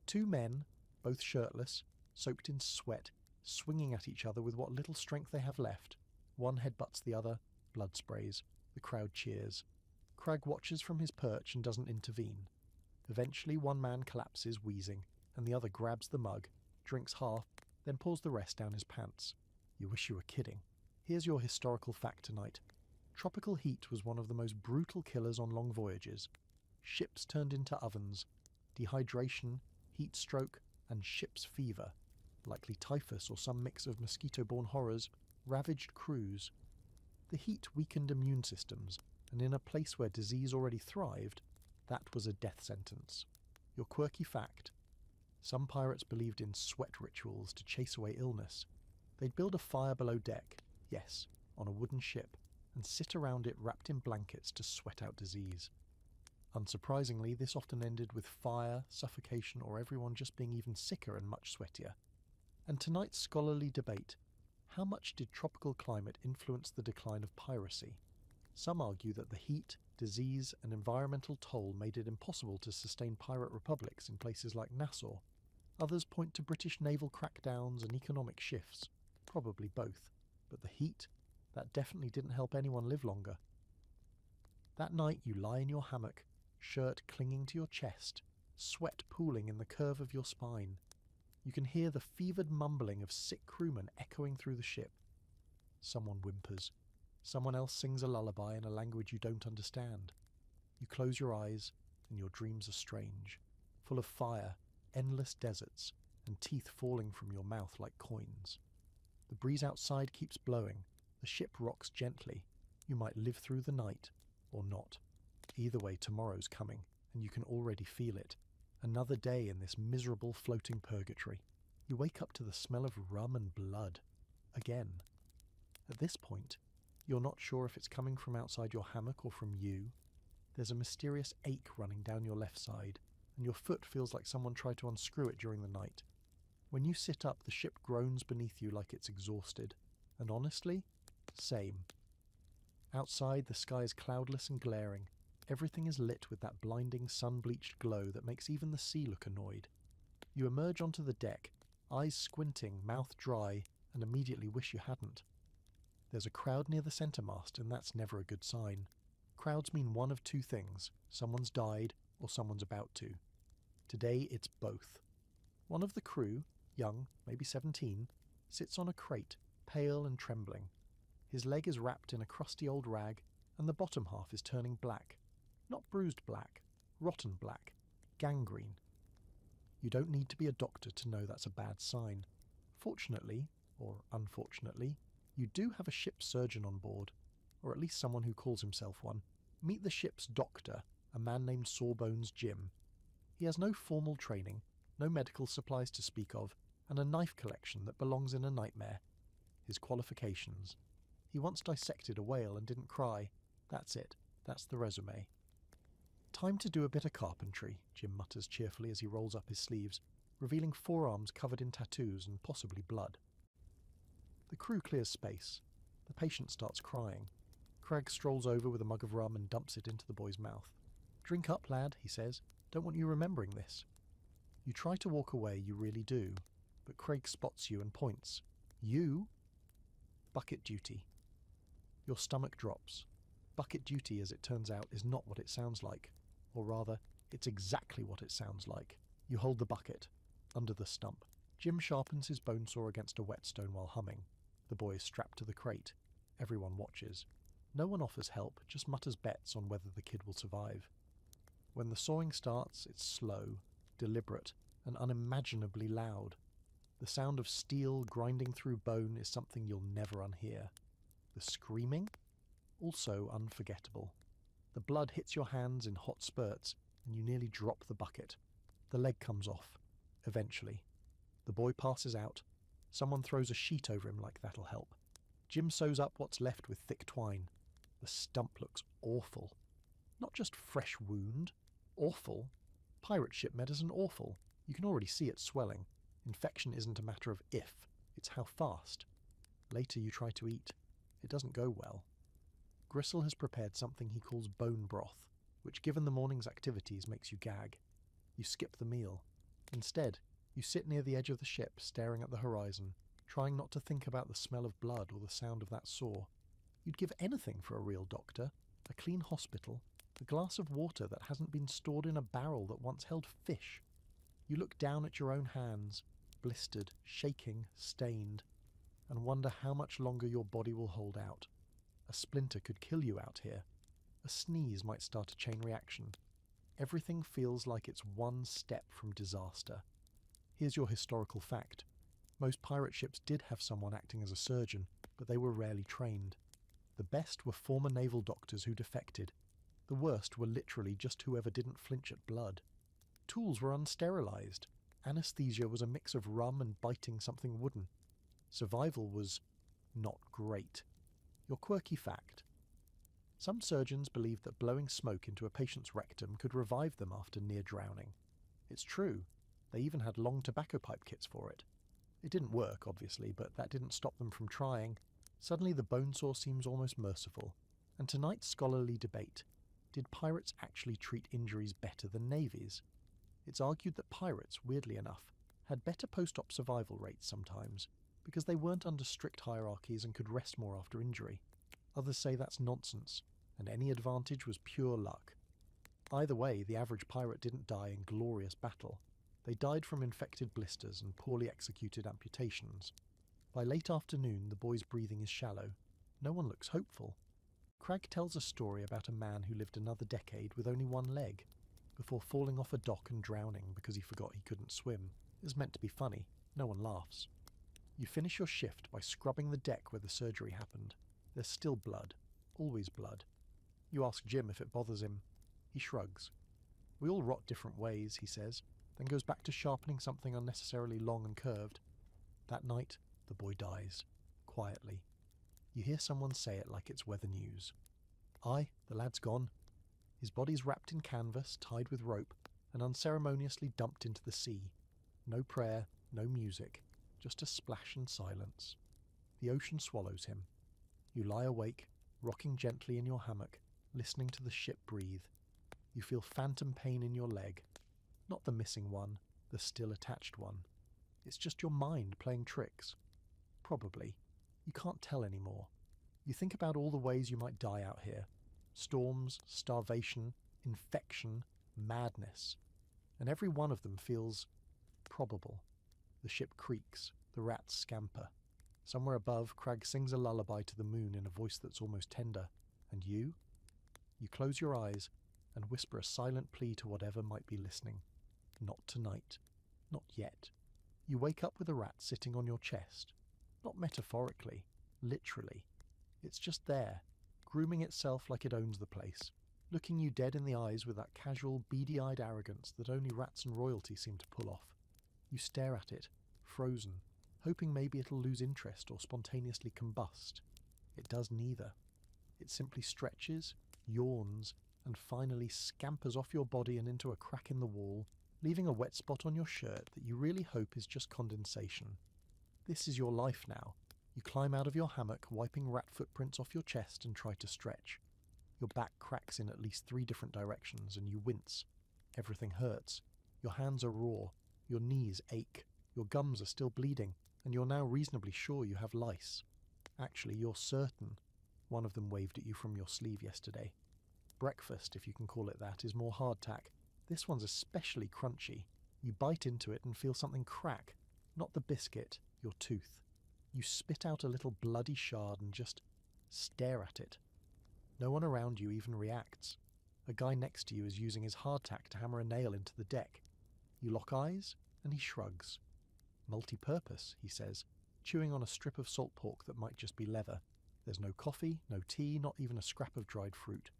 2 men, both shirtless, soaked in sweat, swinging at each other with what little strength they have left. One headbutts the other, blood sprays. The crowd cheers. Crag watches from his perch and doesn't intervene. Eventually one man collapses wheezing, and the other grabs the mug, drinks half, then pours the rest down his pants. You wish you were kidding. Here's your historical fact tonight. Tropical heat was one of the most brutal killers on long voyages. Ships turned into ovens. Dehydration, heat stroke, and ship's fever, likely typhus or some mix of mosquito-borne horrors, ravaged crews. The heat weakened immune systems, and in a place where disease already thrived, that was a death sentence. Your quirky fact. Some pirates believed in sweat rituals to chase away illness. They'd build a fire below deck, yes, on a wooden ship, and sit around it wrapped in blankets to sweat out disease. Unsurprisingly, this often ended with fire, suffocation, or everyone just being even sicker and much sweatier. And tonight's scholarly debate. How much did tropical climate influence the decline of piracy? Some argue that the heat, disease, and environmental toll made it impossible to sustain pirate republics in places like Nassau. Others point to British naval crackdowns and economic shifts, probably both. But the heat, that definitely didn't help anyone live longer. That night you lie in your hammock, shirt clinging to your chest, sweat pooling in the curve of your spine. You can hear the fevered mumbling of sick crewmen echoing through the ship. Someone whimpers. Someone else sings a lullaby in a language you don't understand. You close your eyes, and your dreams are strange, full of fire, endless deserts, and teeth falling from your mouth like coins. The breeze outside keeps blowing. The ship rocks gently. You might live through the night, or not. Either way, tomorrow's coming, and you can already feel it. Another day in this miserable floating purgatory. You wake up to the smell of rum and blood. Again. At this point, you're not sure if it's coming from outside your hammock or from you. There's a mysterious ache running down your left side, and your foot feels like someone tried to unscrew it during the night. When you sit up, the ship groans beneath you like it's exhausted. And honestly, same. Outside, the sky is cloudless and glaring. Everything is lit with that blinding sun-bleached glow that makes even the sea look annoyed. You emerge onto the deck, eyes squinting, mouth dry, and immediately wish you hadn't. There's a crowd near the centre-mast, and that's never a good sign. Crowds mean one of two things: someone's died, or someone's about to. Today it's both. One of the crew, young, maybe 17, sits on a crate, pale and trembling. His leg is wrapped in a crusty old rag, and the bottom half is turning black. Not bruised black, rotten black, gangrene. You don't need to be a doctor to know that's a bad sign. Fortunately, or unfortunately, you do have a ship's surgeon on board, or at least someone who calls himself one. Meet the ship's doctor, a man named Sawbones Jim. He has no formal training, no medical supplies to speak of, and a knife collection that belongs in a nightmare. His qualifications: he once dissected a whale and didn't cry. That's it. That's the resume. Time to do a bit of carpentry, Jim mutters cheerfully as he rolls up his sleeves, revealing forearms covered in tattoos and possibly blood. The crew clears space. The patient starts crying. Craig strolls over with a mug of rum and dumps it into the boy's mouth. "Drink up, lad," he says. "Don't want you remembering this." You try to walk away, you really do, but Craig spots you and points. "You?" Bucket duty. Your stomach drops. Bucket duty, as it turns out, is not what it sounds like. Or rather, it's exactly what it sounds like. You hold the bucket, under the stump. Jim sharpens his bone saw against a whetstone while humming. The boy is strapped to the crate. Everyone watches. No one offers help, just mutters bets on whether the kid will survive. When the sawing starts, it's slow, deliberate, and unimaginably loud. The sound of steel grinding through bone is something you'll never unhear. The screaming? Also unforgettable. The blood hits your hands in hot spurts, and you nearly drop the bucket. The leg comes off, eventually. The boy passes out. Someone throws a sheet over him like that'll help. Jim sews up what's left with thick twine. The stump looks awful. Not just fresh wound. Awful. Pirate ship medicine awful. You can already see it swelling. Infection isn't a matter of if, it's how fast. Later you try to eat. It doesn't go well. Gristle has prepared something he calls bone broth, which given the morning's activities makes you gag. You skip the meal. Instead, you sit near the edge of the ship, staring at the horizon, trying not to think about the smell of blood or the sound of that saw. You'd give anything for a real doctor, a clean hospital, a glass of water that hasn't been stored in a barrel that once held fish. You look down at your own hands, blistered, shaking, stained, and wonder how much longer your body will hold out. A splinter could kill you out here. A sneeze might start a chain reaction. Everything feels like it's one step from disaster. Here's your historical fact. Most pirate ships did have someone acting as a surgeon, but they were rarely trained. The best were former naval doctors who defected. The worst were literally just whoever didn't flinch at blood. Tools were unsterilised. Anesthesia was a mix of rum and biting something wooden. Survival was not great. Your quirky fact. Some surgeons believed that blowing smoke into a patient's rectum could revive them after near drowning. It's true. They even had long tobacco pipe kits for it. It didn't work, obviously, but that didn't stop them from trying. Suddenly the bonesaw seems almost merciful. And tonight's scholarly debate: did pirates actually treat injuries better than navies? It's argued that pirates, weirdly enough, had better post-op survival rates sometimes, because they weren't under strict hierarchies and could rest more after injury. Others say that's nonsense, and any advantage was pure luck. Either way, the average pirate didn't die in glorious battle. They died from infected blisters and poorly executed amputations. By late afternoon, the boy's breathing is shallow. No one looks hopeful. Cragg tells a story about a man who lived another decade with only one leg, before falling off a dock and drowning because he forgot he couldn't swim. It's meant to be funny. No one laughs. You finish your shift by scrubbing the deck where the surgery happened. There's still blood. Always blood. You ask Jim if it bothers him. He shrugs. We all rot different ways, he says, then goes back to sharpening something unnecessarily long and curved. That night, the boy dies. Quietly. You hear someone say it like it's weather news. Aye, the lad's gone. His body's wrapped in canvas, tied with rope, and unceremoniously dumped into the sea. No prayer, no music, just a splash and silence. The ocean swallows him. You lie awake, rocking gently in your hammock, listening to the ship breathe. You feel phantom pain in your leg. Not the missing one, the still attached one. It's just your mind playing tricks. Probably. You can't tell anymore. You think about all the ways you might die out here. Storms, starvation, infection, madness. And every one of them feels probable. The ship creaks, the rats scamper. Somewhere above, Cragg sings a lullaby to the moon in a voice that's almost tender. And you? You close your eyes and whisper a silent plea to whatever might be listening. Not tonight. Not yet. You wake up with a rat sitting on your chest. Not metaphorically, literally. It's just there, grooming itself like it owns the place, looking you dead in the eyes with that casual, beady-eyed arrogance that only rats and royalty seem to pull off. You stare at it, frozen, hoping maybe it'll lose interest or spontaneously combust. It does neither. It simply stretches, yawns, and finally scampers off your body and into a crack in the wall, leaving a wet spot on your shirt that you really hope is just condensation. This is your life now. You climb out of your hammock, wiping rat footprints off your chest and try to stretch. Your back cracks in at least 3 different directions and you wince. Everything hurts. Your hands are raw. Your knees ache. Your gums are still bleeding, and you're now reasonably sure you have lice. Actually, you're certain. One of them waved at you from your sleeve yesterday. Breakfast, if you can call it that, is more hardtack. This one's especially crunchy. You bite into it and feel something crack. Not the biscuit, your tooth. You spit out a little bloody shard and just stare at it. No one around you even reacts. A guy next to you is using his hardtack to hammer a nail into the deck. You lock eyes, and he shrugs. Multi-purpose, he says, chewing on a strip of salt pork that might just be leather. There's no coffee, no tea, not even a scrap of dried fruit.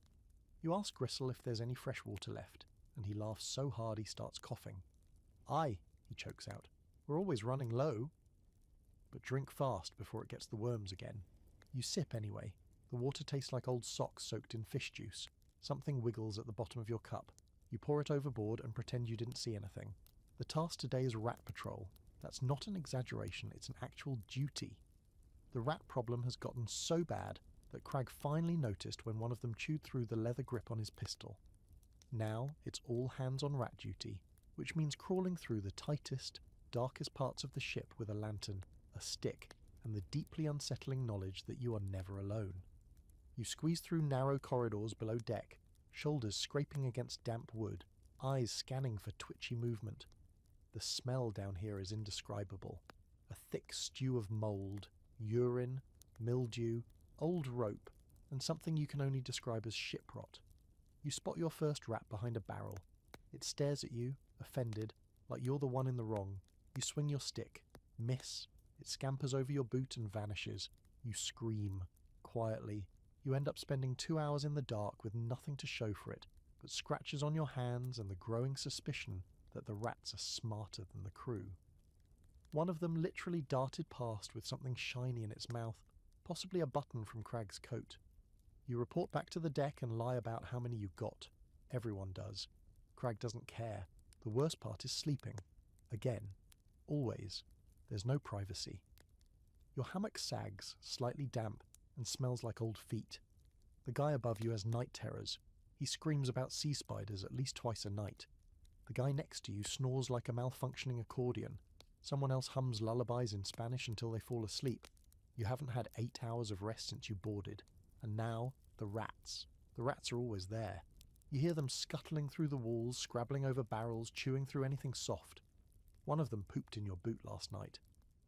You ask Gristle if there's any fresh water left, and he laughs so hard he starts coughing. Aye, he chokes out. We're always running low. But drink fast before it gets the worms again. You sip anyway. The water tastes like old socks soaked in fish juice. Something wiggles at the bottom of your cup. You pour it overboard and pretend you didn't see anything. The task today is rat patrol. That's not an exaggeration, it's an actual duty. The rat problem has gotten so bad that Cragg finally noticed when one of them chewed through the leather grip on his pistol. Now it's all hands on rat duty, which means crawling through the tightest, darkest parts of the ship with a lantern, a stick, and the deeply unsettling knowledge that you are never alone. You squeeze through narrow corridors below deck, shoulders scraping against damp wood, eyes scanning for twitchy movement. The smell down here is indescribable. A thick stew of mould, urine, mildew, old rope, and something you can only describe as ship rot. You spot your first rat behind a barrel. It stares at you, offended, like you're the one in the wrong. You swing your stick, miss. It scampers over your boot and vanishes. You scream. Quietly. You end up spending 2 hours in the dark with nothing to show for it, but scratches on your hands and the growing suspicion that the rats are smarter than the crew. One of them literally darted past with something shiny in its mouth, possibly a button from Cragg's coat. You report back to the deck and lie about how many you got. Everyone does. Cragg doesn't care. The worst part is sleeping. Again. Always. There's no privacy. Your hammock sags, slightly damp, and smells like old feet. The guy above you has night terrors. He screams about sea spiders at least twice a night. The guy next to you snores like a malfunctioning accordion. Someone else hums lullabies in Spanish until they fall asleep. You haven't had 8 hours of rest since you boarded. And now, the rats. The rats are always there. You hear them scuttling through the walls, scrabbling over barrels, chewing through anything soft. One of them pooped in your boot last night.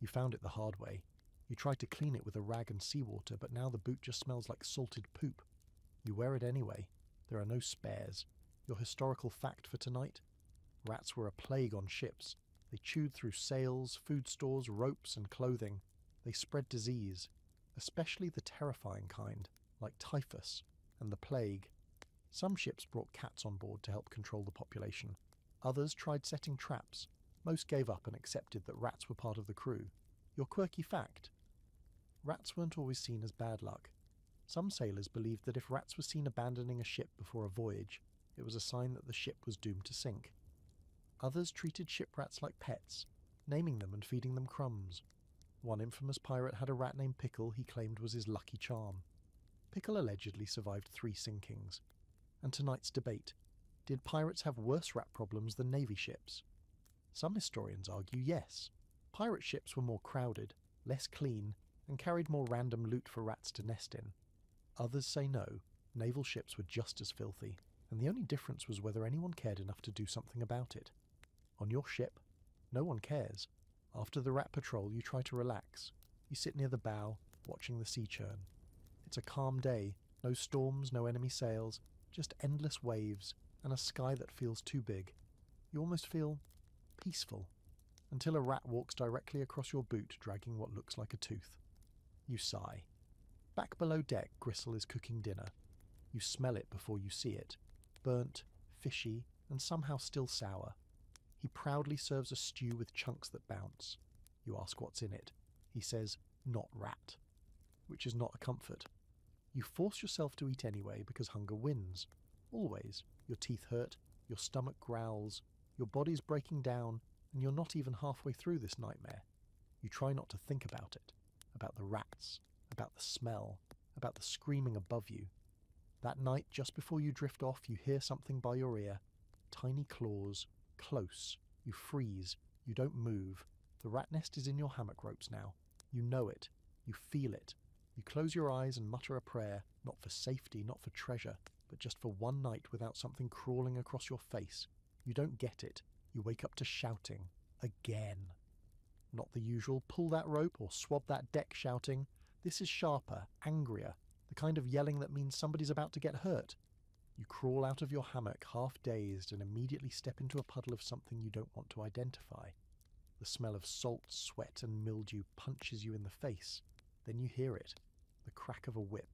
You found it the hard way. You tried to clean it with a rag and seawater, but now the boot just smells like salted poop. You wear it anyway. There are no spares. Your historical fact for tonight? Rats were a plague on ships. They chewed through sails, food stores, ropes, and clothing. They spread disease, especially the terrifying kind, like typhus and the plague. Some ships brought cats on board to help control the population. Others tried setting traps. Most gave up and accepted that rats were part of the crew. Your quirky fact? Rats weren't always seen as bad luck. Some sailors believed that if rats were seen abandoning a ship before a voyage, it was a sign that the ship was doomed to sink. Others treated ship-rats like pets, naming them and feeding them crumbs. One infamous pirate had a rat named Pickle he claimed was his lucky charm. Pickle allegedly survived 3 sinkings. And tonight's debate: did pirates have worse rat problems than navy ships? Some historians argue yes. Pirate ships were more crowded, less clean, and carried more random loot for rats to nest in. Others say no, naval ships were just as filthy, and the only difference was whether anyone cared enough to do something about it. On your ship, no one cares. After the rat patrol, you try to relax. You sit near the bow, watching the sea churn. It's a calm day, no storms, no enemy sails, just endless waves, and a sky that feels too big. You almost feel peaceful, until a rat walks directly across your boot, dragging what looks like a tooth. You sigh. Back below deck, Gristle is cooking dinner. You smell it before you see it. Burnt, fishy, and somehow still sour. He proudly serves a stew with chunks that bounce. You ask what's in it. He says, "Not rat," which is not a comfort. You force yourself to eat anyway because hunger wins. Always. Your teeth hurt, your stomach growls, your body's breaking down, and you're not even halfway through this nightmare. You try not to think about it, about the rats, about the smell, about the screaming above you. That night, just before you drift off, you hear something by your ear. Tiny claws, close. You freeze. You don't move. The rat nest is in your hammock ropes now. You know it. You feel it. You close your eyes and mutter a prayer, not for safety, not for treasure, but just for one night without something crawling across your face. You don't get it. You wake up to shouting. Again. Not the usual pull that rope or swab that deck shouting. This is sharper, angrier, the kind of yelling that means somebody's about to get hurt. You crawl out of your hammock half dazed and immediately step into a puddle of something you don't want to identify. The smell of salt, sweat, and mildew punches you in the face. Then you hear it, the crack of a whip.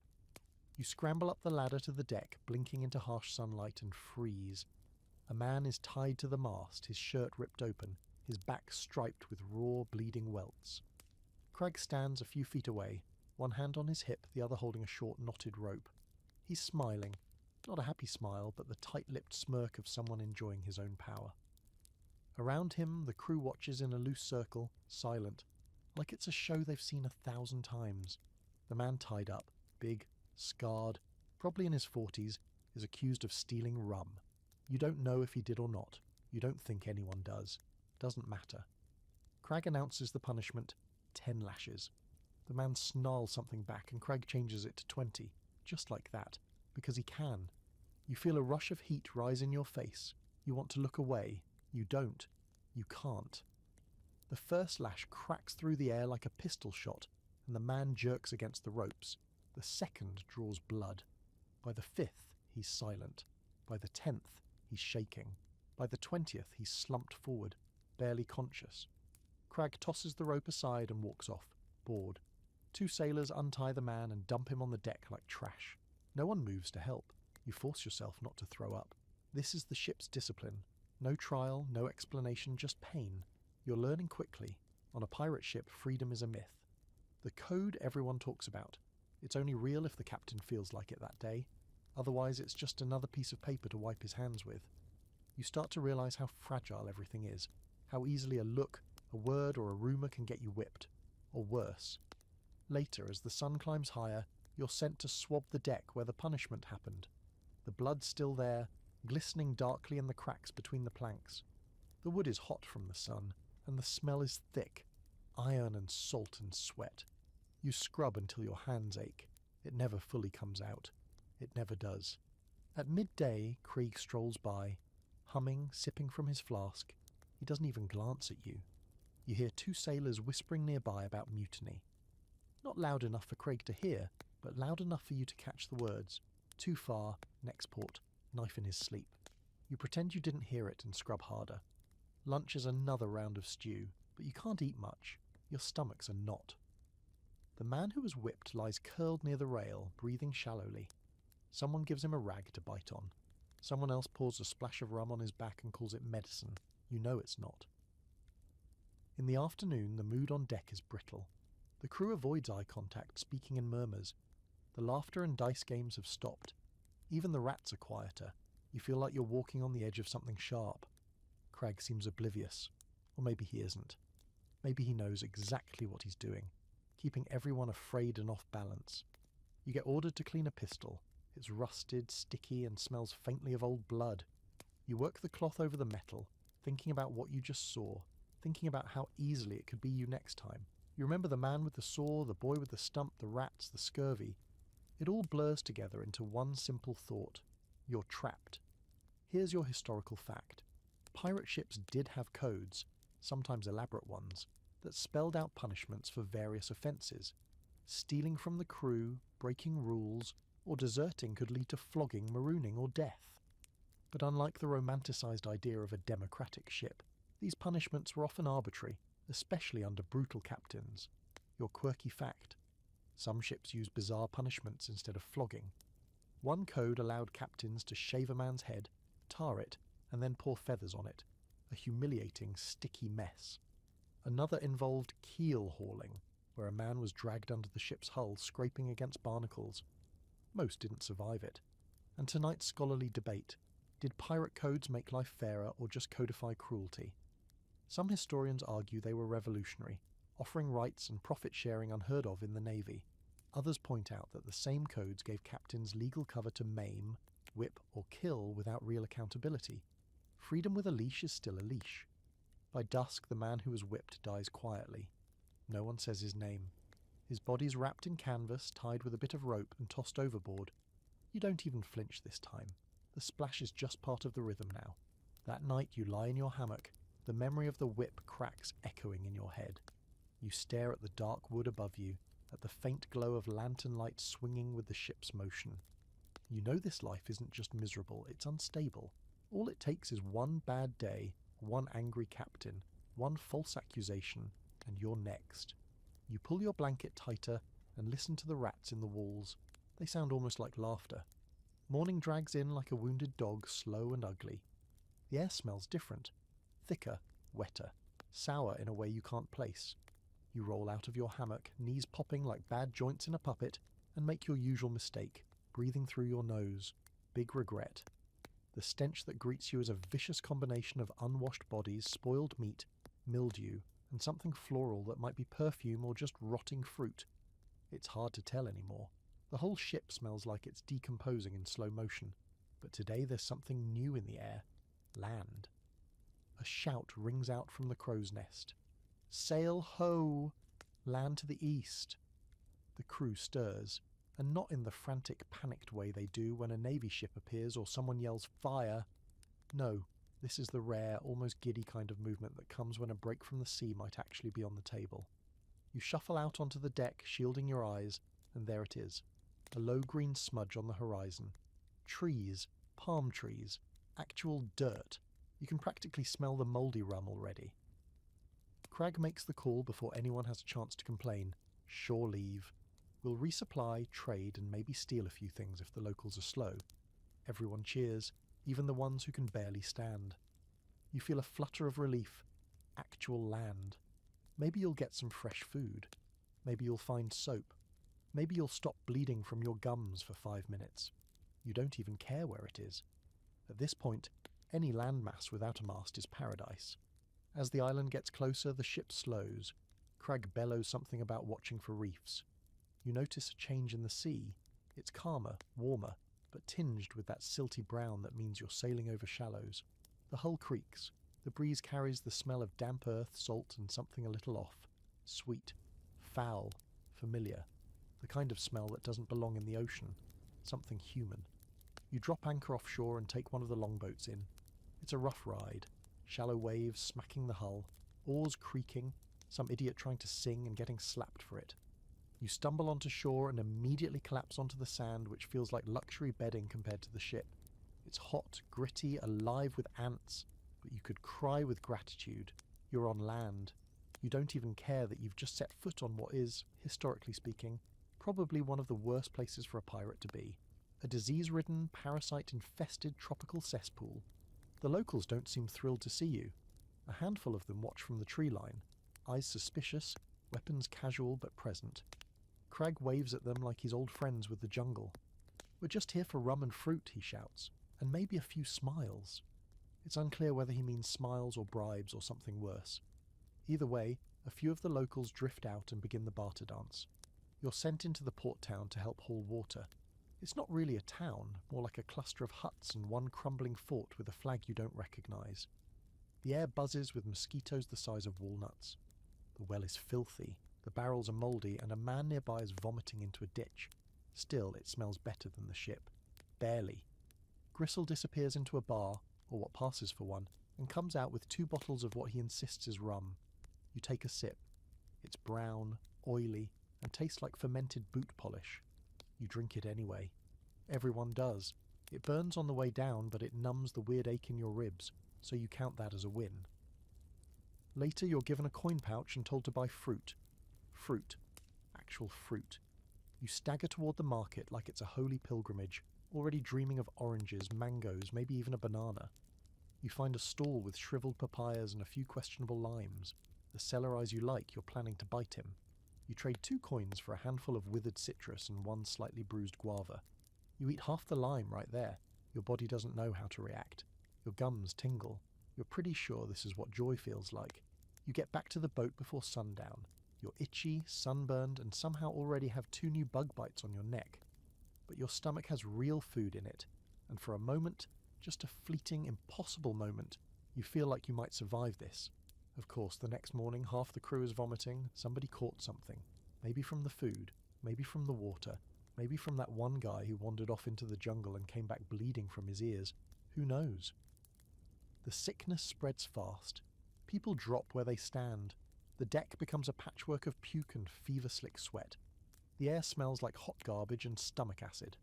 You scramble up the ladder to the deck, blinking into harsh sunlight, and freeze. A man is tied to the mast, his shirt ripped open, his back striped with raw, bleeding welts. Craig stands a few feet away, one hand on his hip, the other holding a short, knotted rope. He's smiling. Not a happy smile, but the tight-lipped smirk of someone enjoying his own power. Around him, the crew watches in a loose circle, silent, like it's a show they've seen 1,000 times. The man tied up, big, scarred, probably in his 40s, is accused of stealing rum. You don't know if he did or not. You don't think anyone does. Doesn't matter. Crag announces the punishment, 10 lashes. The man snarls something back and Crag changes it to 20, just like that, because he can. You feel a rush of heat rise in your face. You want to look away. You don't. You can't. The first lash cracks through the air like a pistol shot, and the man jerks against the ropes. The second draws blood. By the 5th, he's silent. By the 10th, he's shaking. By the 20th, he's slumped forward, barely conscious. Crag tosses the rope aside and walks off, bored. 2 sailors untie the man and dump him on the deck like trash. No one moves to help. You force yourself not to throw up. This is the ship's discipline. No trial, no explanation, just pain. You're learning quickly. On a pirate ship, freedom is a myth. The code everyone talks about. It's only real if the captain feels like it that day. Otherwise, it's just another piece of paper to wipe his hands with. You start to realize how fragile everything is, how easily a look, A word or a rumour can get you whipped, or worse. Later, as the sun climbs higher, you're sent to swab the deck where the punishment happened. The blood's still there, glistening darkly in the cracks between the planks. The wood is hot from the sun, and the smell is thick, iron and salt and sweat. You scrub until your hands ache. It never fully comes out. It never does. At midday, Krieg strolls by, humming, sipping from his flask. He doesn't even glance at you. You hear two sailors whispering nearby about mutiny. Not loud enough for Craig to hear, but loud enough for you to catch the words. Too far, next port, knife in his sleep. You pretend you didn't hear it and scrub harder. Lunch is another round of stew, but you can't eat much. Your stomach's a knot. The man who was whipped lies curled near the rail, breathing shallowly. Someone gives him a rag to bite on. Someone else pours a splash of rum on his back and calls it medicine. You know it's not. In the afternoon, the mood on deck is brittle. The crew avoids eye contact, speaking in murmurs. The laughter and dice games have stopped. Even the rats are quieter. You feel like you're walking on the edge of something sharp. Crag seems oblivious. Or maybe he isn't. Maybe he knows exactly what he's doing, keeping everyone afraid and off balance. You get ordered to clean a pistol. It's rusted, sticky, and smells faintly of old blood. You work the cloth over the metal, thinking about what you just saw, thinking about how easily it could be you next time. You remember the man with the saw, the boy with the stump, the rats, the scurvy. It all blurs together into one simple thought. You're trapped. Here's your historical fact. Pirate ships did have codes, sometimes elaborate ones, that spelled out punishments for various offences. Stealing from the crew, breaking rules, or deserting could lead to flogging, marooning, or death. But unlike the romanticised idea of a democratic ship, these punishments were often arbitrary, especially under brutal captains. Your quirky fact. Some ships use bizarre punishments instead of flogging. One code allowed captains to shave a man's head, tar it, and then pour feathers on it. A humiliating, sticky mess. Another involved keel hauling, where a man was dragged under the ship's hull scraping against barnacles. Most didn't survive it. And tonight's scholarly debate. Did pirate codes make life fairer or just codify cruelty? Some historians argue they were revolutionary, offering rights and profit-sharing unheard of in the Navy. Others point out that the same codes gave captains legal cover to maim, whip, or kill without real accountability. Freedom with a leash is still a leash. By dusk, the man who was whipped dies quietly. No one says his name. His body's wrapped in canvas, tied with a bit of rope and tossed overboard. You don't even flinch this time. The splash is just part of the rhythm now. That night you lie in your hammock, the memory of the whip cracks echoing in your head. You stare at the dark wood above you, at the faint glow of lantern lights swinging with the ship's motion. You know this life isn't just miserable, it's unstable. All it takes is one bad day, one angry captain, one false accusation, and you're next. You pull your blanket tighter and listen to the rats in the walls. They sound almost like laughter. Morning drags in like a wounded dog, slow and ugly. The air smells different. Thicker, wetter, sour in a way you can't place. You roll out of your hammock, knees popping like bad joints in a puppet, and make your usual mistake, breathing through your nose. Big regret. The stench that greets you is a vicious combination of unwashed bodies, spoiled meat, mildew, and something floral that might be perfume or just rotting fruit. It's hard to tell anymore. The whole ship smells like it's decomposing in slow motion. But today there's something new in the air. Land. A shout rings out from the crow's nest. Sail ho! Land to the east. The crew stirs, and not in the frantic, panicked way they do when a navy ship appears or someone yells fire. No, this is the rare, almost giddy kind of movement that comes when a break from the sea might actually be on the table. You shuffle out onto the deck, shielding your eyes, and there it is. A low green smudge on the horizon. Trees, palm trees, actual dirt. You can practically smell the mouldy rum already. Crag makes the call before anyone has a chance to complain. Shore leave. We'll resupply, trade, and maybe steal a few things if the locals are slow. Everyone cheers, even the ones who can barely stand. You feel a flutter of relief. Actual land. Maybe you'll get some fresh food. Maybe you'll find soap. Maybe you'll stop bleeding from your gums for 5 minutes. You don't even care where it is. At this point, any landmass without a mast is paradise. As the island gets closer, the ship slows. Crag bellows something about watching for reefs. You notice a change in the sea. It's calmer, warmer, but tinged with that silty brown that means you're sailing over shallows. The hull creaks. The breeze carries the smell of damp earth, salt, and something a little off. Sweet, foul, familiar. The kind of smell that doesn't belong in the ocean. Something human. You drop anchor offshore and take one of the longboats in. It's a rough ride. Shallow waves smacking the hull, oars creaking, some idiot trying to sing and getting slapped for it. You stumble onto shore and immediately collapse onto the sand, which feels like luxury bedding compared to the ship. It's hot, gritty, alive with ants, but you could cry with gratitude. You're on land. You don't even care that you've just set foot on what is, historically speaking, probably one of the worst places for a pirate to be. A disease-ridden, parasite-infested tropical cesspool. The locals don't seem thrilled to see you. A handful of them watch from the tree line, eyes suspicious, weapons casual but present. Crag waves at them like he's old friends with the jungle. "We're just here for rum and fruit," he shouts, "and maybe a few smiles." It's unclear whether he means smiles or bribes or something worse. Either way, a few of the locals drift out and begin the barter dance. You're sent into the port town to help haul water. It's not really a town, more like a cluster of huts and one crumbling fort with a flag you don't recognize. The air buzzes with mosquitoes the size of walnuts. The well is filthy, the barrels are mouldy, and a man nearby is vomiting into a ditch. Still, it smells better than the ship. Barely. Gristle disappears into a bar, or what passes for one, and comes out with 2 bottles of what he insists is rum. You take a sip. It's brown, oily, and tastes like fermented boot polish. You drink it anyway. Everyone does. It burns on the way down, but it numbs the weird ache in your ribs, so you count that as a win. Later you're given a coin pouch and told to buy fruit. Fruit. Actual fruit. You stagger toward the market like it's a holy pilgrimage, already dreaming of oranges, mangoes, maybe even a banana. You find a stall with shriveled papayas and a few questionable limes. The seller eyes you like, you're planning to bite him. You trade 2 coins for a handful of withered citrus and 1 slightly bruised guava. You eat half the lime right there. Your body doesn't know how to react. Your gums tingle. You're pretty sure this is what joy feels like. You get back to the boat before sundown. You're itchy, sunburned, and somehow already have 2 new bug bites on your neck. But your stomach has real food in it, and for a moment, just a fleeting, impossible moment, you feel like you might survive this. Of course, the next morning half the crew is vomiting. Somebody caught something. Maybe from the food, maybe from the water, maybe from that one guy who wandered off into the jungle and came back bleeding from his ears. Who knows? The sickness spreads fast. People drop where they stand. The deck becomes a patchwork of puke and fever-slick sweat. The air smells like hot garbage and stomach acid.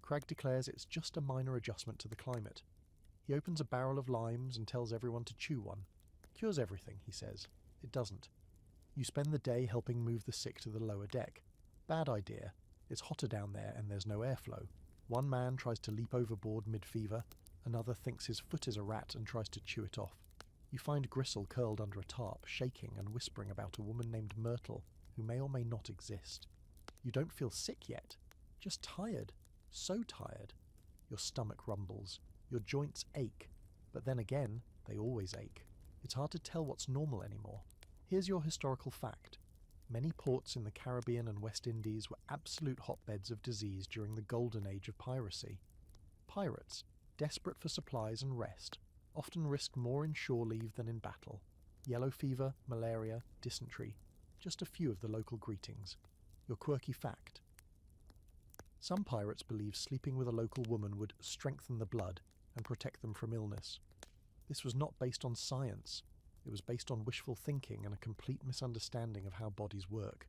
Crag declares it's just a minor adjustment to the climate. He opens a barrel of limes and tells everyone to chew one. Cures everything, he says. It doesn't. You spend the day helping move the sick to the lower deck. Bad idea. It's hotter down there and there's no airflow. One man tries to leap overboard mid-fever. Another thinks his foot is a rat and tries to chew it off. You find Gristle curled under a tarp, shaking and whispering about a woman named Myrtle, who may or may not exist. You don't feel sick yet. Just tired. So tired. Your stomach rumbles. Your joints ache. But then again, they always ache. It's hard to tell what's normal anymore. Here's your historical fact. Many ports in the Caribbean and West Indies were absolute hotbeds of disease during the golden age of piracy. Pirates, desperate for supplies and rest, often risked more in shore leave than in battle. Yellow fever, malaria, dysentery. Just a few of the local greetings. Your quirky fact. Some pirates believed sleeping with a local woman would strengthen the blood and protect them from illness. This was not based on science. It was based on wishful thinking and a complete misunderstanding of how bodies work.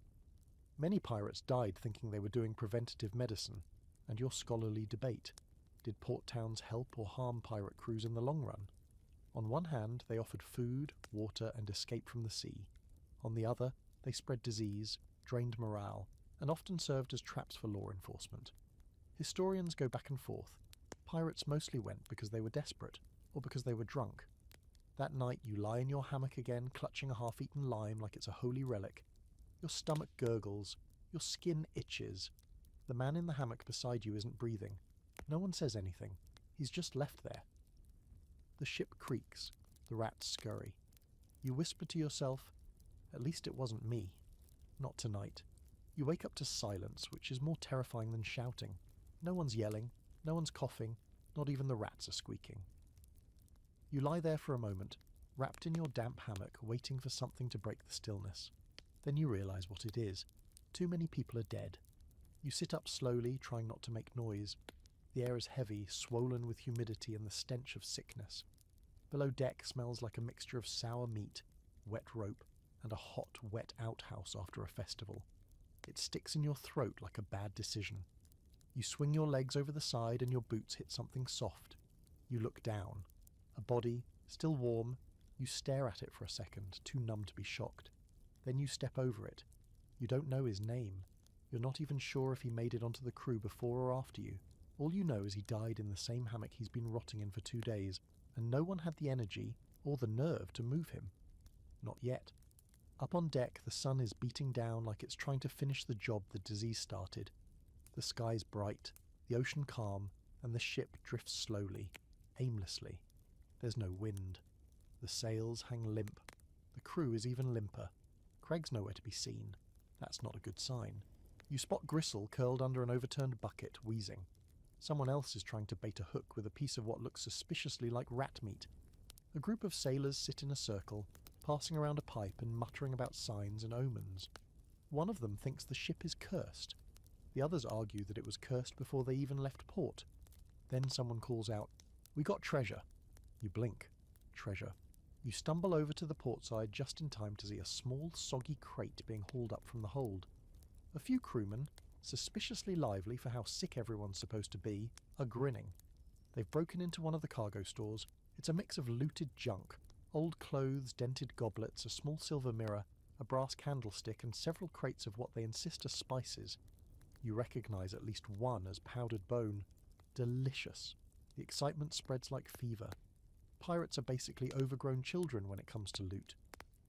Many pirates died thinking they were doing preventative medicine, and your scholarly debate. Did port towns help or harm pirate crews in the long run? On one hand, they offered food, water, and escape from the sea. On the other, they spread disease, drained morale, and often served as traps for law enforcement. Historians go back and forth. Pirates mostly went because they were desperate, or because they were drunk. That night you lie in your hammock again, clutching a half-eaten lime like it's a holy relic. Your stomach gurgles, your skin itches. The man in the hammock beside you isn't breathing. No one says anything. He's just left there. The ship creaks. The rats scurry. You whisper to yourself, "At least it wasn't me. Not tonight." You wake up to silence, which is more terrifying than shouting. No one's yelling, no one's coughing, not even the rats are squeaking. You lie there for a moment, wrapped in your damp hammock, waiting for something to break the stillness. Then you realise what it is. Too many people are dead. You sit up slowly, trying not to make noise. The air is heavy, swollen with humidity and the stench of sickness. Below deck smells like a mixture of sour meat, wet rope, and a hot, wet outhouse after a festival. It sticks in your throat like a bad decision. You swing your legs over the side and your boots hit something soft. You look down. A body, still warm. You stare at it for a second, too numb to be shocked. Then you step over it. You don't know his name. You're not even sure if he made it onto the crew before or after you. All you know is he died in the same hammock he's been rotting in for 2 days, and no one had the energy or the nerve to move him. Not yet. Up on deck, the sun is beating down like it's trying to finish the job the disease started. The sky's bright, the ocean calm, and the ship drifts slowly, aimlessly. There's no wind. The sails hang limp. The crew is even limper. Craig's nowhere to be seen. That's not a good sign. You spot Gristle curled under an overturned bucket, wheezing. Someone else is trying to bait a hook with a piece of what looks suspiciously like rat meat. A group of sailors sit in a circle, passing around a pipe and muttering about signs and omens. One of them thinks the ship is cursed. The others argue that it was cursed before they even left port. Then someone calls out, "We got treasure." You blink. Treasure. You stumble over to the port side just in time to see a small, soggy crate being hauled up from the hold. A few crewmen, suspiciously lively for how sick everyone's supposed to be, are grinning. They've broken into one of the cargo stores. It's a mix of looted junk. Old clothes, dented goblets, a small silver mirror, a brass candlestick, and several crates of what they insist are spices. You recognise at least one as powdered bone. Delicious. The excitement spreads like fever. Pirates are basically overgrown children when it comes to loot.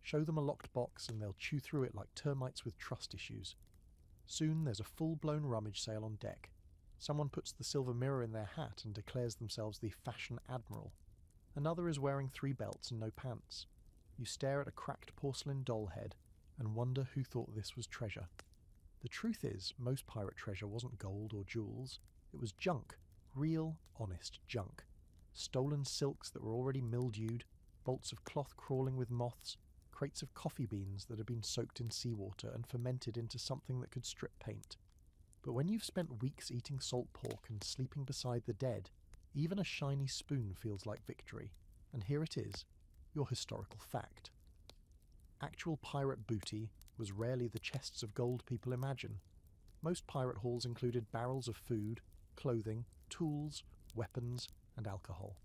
Show them a locked box and they'll chew through it like termites with trust issues. Soon there's a full-blown rummage sale on deck. Someone puts the silver mirror in their hat and declares themselves the Fashion Admiral. Another is wearing 3 belts and no pants. You stare at a cracked porcelain doll head and wonder who thought this was treasure. The truth is, most pirate treasure wasn't gold or jewels. It was junk. Real, honest junk. Stolen silks that were already mildewed, bolts of cloth crawling with moths, crates of coffee beans that had been soaked in seawater and fermented into something that could strip paint. But when you've spent weeks eating salt pork and sleeping beside the dead, even a shiny spoon feels like victory, and here it is, your historical fact. Actual pirate booty was rarely the chests of gold people imagine. Most pirate hauls included barrels of food, clothing, tools, weapons, and alcohol.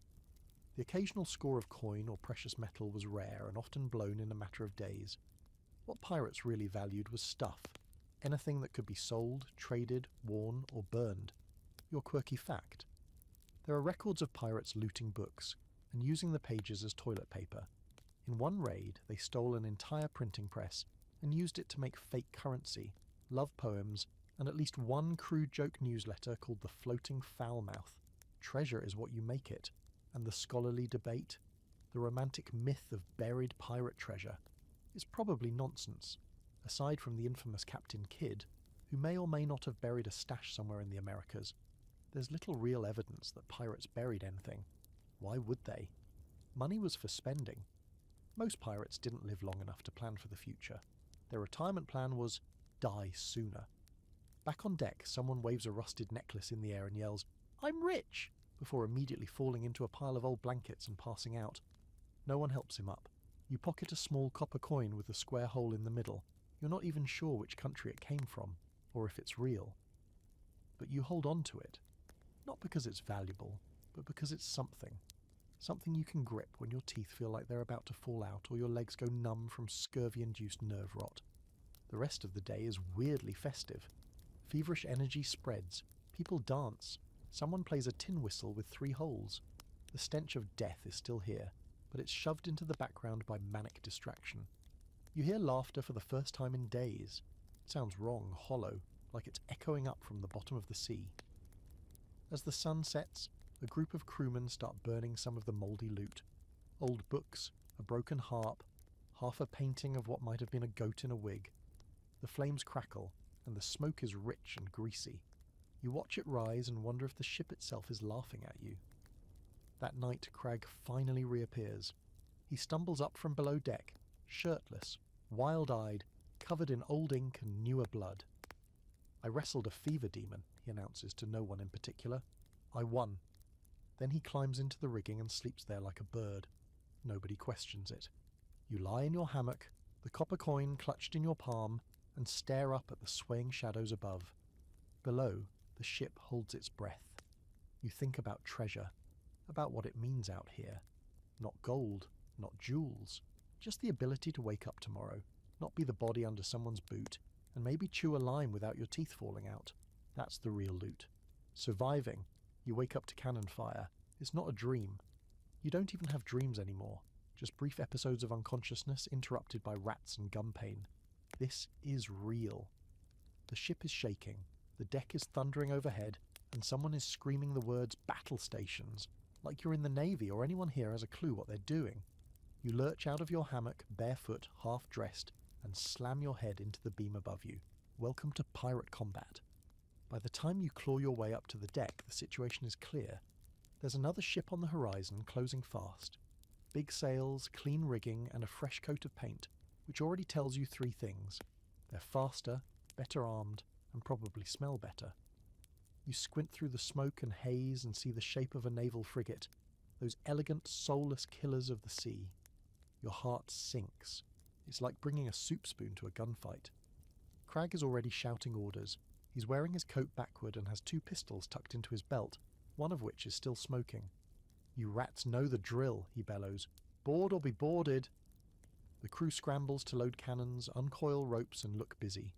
The occasional score of coin or precious metal was rare and often blown in a matter of days. What pirates really valued was stuff, anything that could be sold, traded, worn, or burned. Your quirky fact. There are records of pirates looting books and using the pages as toilet paper. In one raid, they stole an entire printing press and used it to make fake currency, love poems, and at least one crude joke newsletter called the Floating Foulmouth. Treasure is what you make it, and the scholarly debate, the romantic myth of buried pirate treasure, is probably nonsense, aside from the infamous Captain Kidd, who may or may not have buried a stash somewhere in the Americas. There's little real evidence that pirates buried anything. Why would they? Money was for spending. Most pirates didn't live long enough to plan for the future. Their retirement plan was die sooner. Back on deck, someone waves a rusted necklace in the air and yells, "I'm rich!" before immediately falling into a pile of old blankets and passing out. No one helps him up. You pocket a small copper coin with a square hole in the middle. You're not even sure which country it came from, or if it's real. But you hold on to it. Not because it's valuable, but because it's something. Something you can grip when your teeth feel like they're about to fall out or your legs go numb from scurvy-induced nerve rot. The rest of the day is weirdly festive. Feverish energy spreads. People dance. Someone plays a tin whistle with 3 holes. The stench of death is still here, but it's shoved into the background by manic distraction. You hear laughter for the first time in days. It sounds wrong, hollow, like it's echoing up from the bottom of the sea. As the sun sets, a group of crewmen start burning some of the mouldy loot. Old books, a broken harp, half a painting of what might have been a goat in a wig. The flames crackle, and the smoke is rich and greasy. You watch it rise and wonder if the ship itself is laughing at you. That night, Crag finally reappears. He stumbles up from below deck, shirtless, wild-eyed, covered in old ink and newer blood. "I wrestled a fever demon," he announces to no one in particular. "I won." Then he climbs into the rigging and sleeps there like a bird. Nobody questions it. You lie in your hammock, the copper coin clutched in your palm, and stare up at the swaying shadows above. Below, the ship holds its breath. You think about treasure, about what it means out here. Not gold, not jewels, just the ability to wake up tomorrow, not be the body under someone's boot, and maybe chew a lime without your teeth falling out. That's the real loot. Surviving, you wake up to cannon fire. It's not a dream. You don't even have dreams anymore, just brief episodes of unconsciousness interrupted by rats and gun pain. This is real. The ship is shaking, the deck is thundering overhead, and someone is screaming the words "battle stations," like you're in the Navy or anyone here has a clue what they're doing. You lurch out of your hammock, barefoot, half-dressed, and slam your head into the beam above you. Welcome to pirate combat. By the time you claw your way up to the deck, the situation is clear. There's another ship on the horizon, closing fast. Big sails, clean rigging, and a fresh coat of paint, which already tells you three things. They're faster, better armed, and probably smell better. You squint through the smoke and haze and see the shape of a naval frigate, those elegant, soulless killers of the sea. Your heart sinks. It's like bringing a soup spoon to a gunfight. Crag is already shouting orders. He's wearing his coat backward and has two pistols tucked into his belt, one of which is still smoking. "You rats know the drill," he bellows. "Board or be boarded." The crew scrambles to load cannons, uncoil ropes, and look busy.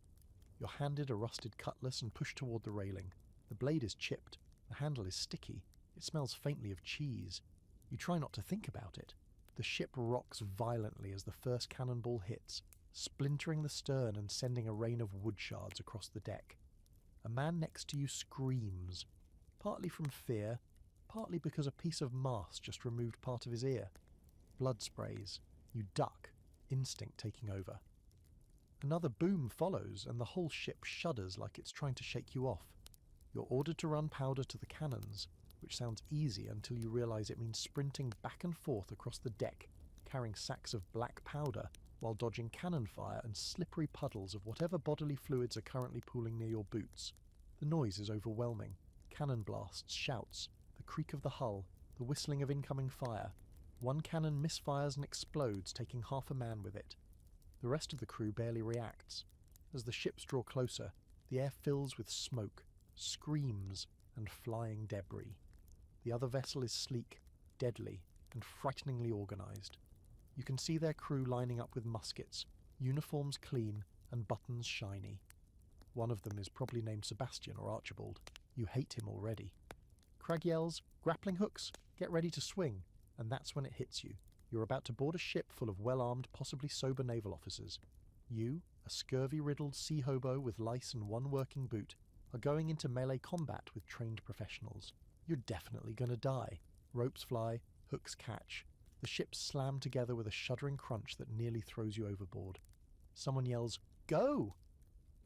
You're handed a rusted cutlass and pushed toward the railing. The blade is chipped. The handle is sticky. It smells faintly of cheese. You try not to think about it. The ship rocks violently as the first cannonball hits, splintering the stern and sending a rain of wood shards across the deck. A man next to you screams, partly from fear, partly because a piece of mast just removed part of his ear. Blood sprays. You duck, instinct taking over. Another boom follows, and the whole ship shudders like it's trying to shake you off. You're ordered to run powder to the cannons, which sounds easy until you realise it means sprinting back and forth across the deck, carrying sacks of black powder while dodging cannon fire and slippery puddles of whatever bodily fluids are currently pooling near your boots. The noise is overwhelming. Cannon blasts, shouts, the creak of the hull, the whistling of incoming fire. One cannon misfires and explodes, taking half a man with it. The rest of the crew barely reacts. As the ships draw closer, the air fills with smoke, screams, and flying debris. The other vessel is sleek, deadly, and frighteningly organised. You can see their crew lining up with muskets, uniforms clean, and buttons shiny. One of them is probably named Sebastian or Archibald. You hate him already. Crag yells, "Grappling hooks! Get ready to swing!" And that's when it hits you. You're about to board a ship full of well-armed, possibly sober naval officers. You, a scurvy-riddled sea hobo with lice and one working boot, are going into melee combat with trained professionals. You're definitely going to die. Ropes fly, hooks catch. The ships slam together with a shuddering crunch that nearly throws you overboard. Someone yells, "Go!"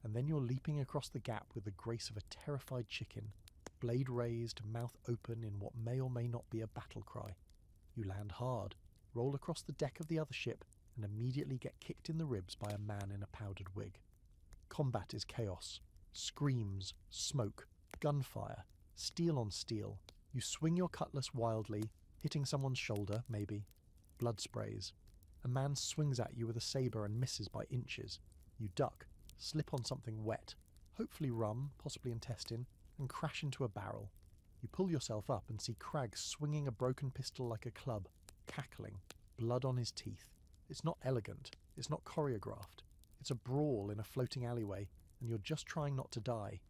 And then you're leaping across the gap with the grace of a terrified chicken, blade raised, mouth open in what may or may not be a battle cry. You land hard, roll across the deck of the other ship, and immediately get kicked in the ribs by a man in a powdered wig. Combat is chaos. Screams, smoke, gunfire, steel on steel. You swing your cutlass wildly, hitting someone's shoulder, maybe. Blood sprays. A man swings at you with a saber and misses by inches. You duck, slip on something wet, hopefully rum, possibly intestine, and crash into a barrel. You pull yourself up and see Crag swinging a broken pistol like a club, cackling, blood on his teeth. It's not elegant. It's not choreographed. It's a brawl in a floating alleyway, and you're just trying not to die.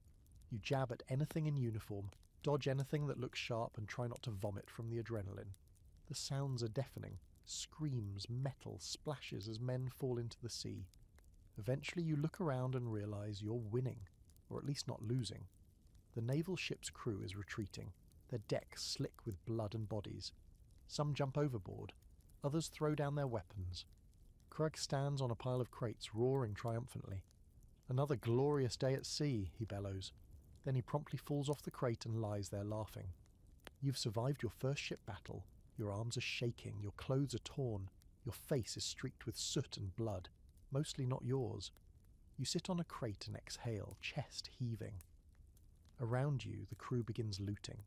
You jab at anything in uniform, dodge anything that looks sharp, and try not to vomit from the adrenaline. The sounds are deafening. Screams, metal, splashes as men fall into the sea. Eventually you look around and realise you're winning, or at least not losing. The naval ship's crew is retreating, their decks slick with blood and bodies. Some jump overboard, others throw down their weapons. Crag stands on a pile of crates, roaring triumphantly. "Another glorious day at sea," he bellows. Then he promptly falls off the crate and lies there laughing. You've survived your first ship battle. Your arms are shaking, your clothes are torn, your face is streaked with soot and blood, mostly not yours. You sit on a crate and exhale, chest heaving. Around you, the crew begins looting.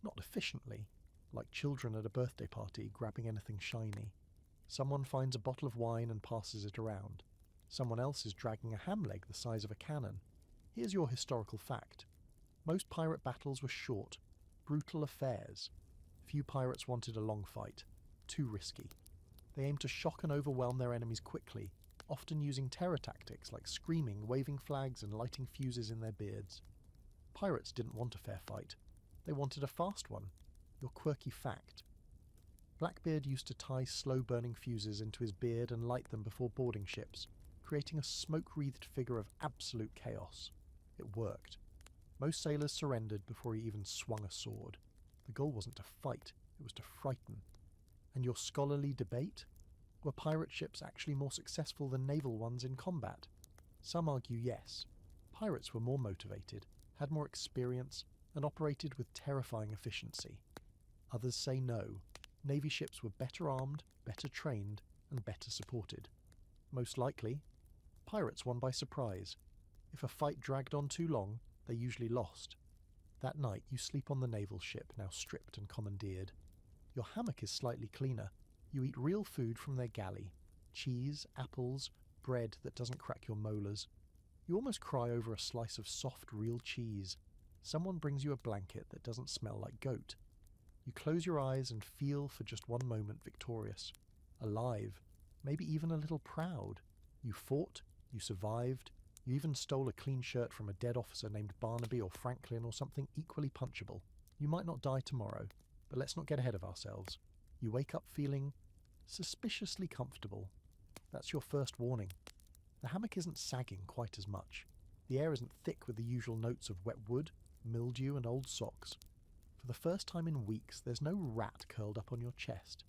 Not efficiently, like children at a birthday party grabbing anything shiny. Someone finds a bottle of wine and passes it around. Someone else is dragging a ham leg the size of a cannon. Here's your historical fact. Most pirate battles were short, brutal affairs. Few pirates wanted a long fight. Too risky. They aimed to shock and overwhelm their enemies quickly, often using terror tactics like screaming, waving flags and lighting fuses in their beards. Pirates didn't want a fair fight. They wanted a fast one. Your quirky fact. Blackbeard used to tie slow-burning fuses into his beard and light them before boarding ships, creating a smoke-wreathed figure of absolute chaos. It worked. Most sailors surrendered before he even swung a sword. The goal wasn't to fight, it was to frighten. And your scholarly debate? Were pirate ships actually more successful than naval ones in combat? Some argue yes. Pirates were more motivated, had more experience, and operated with terrifying efficiency. Others say no. Navy ships were better armed, better trained, and better supported. Most likely, pirates won by surprise. If a fight dragged on too long, they usually lost. That night you sleep on the naval ship, now stripped and commandeered. Your hammock is slightly cleaner. You eat real food from their galley. Cheese, apples, bread that doesn't crack your molars. You almost cry over a slice of soft real cheese. Someone brings you a blanket that doesn't smell like goat. You close your eyes and feel for just one moment victorious. Alive. Maybe even a little proud. You fought. You survived. You even stole a clean shirt from a dead officer named Barnaby or Franklin or something equally punchable. You might not die tomorrow, but let's not get ahead of ourselves. You wake up feeling suspiciously comfortable. That's your first warning. The hammock isn't sagging quite as much. The air isn't thick with the usual notes of wet wood, mildew and old socks. For the first time in weeks, there's no rat curled up on your chest.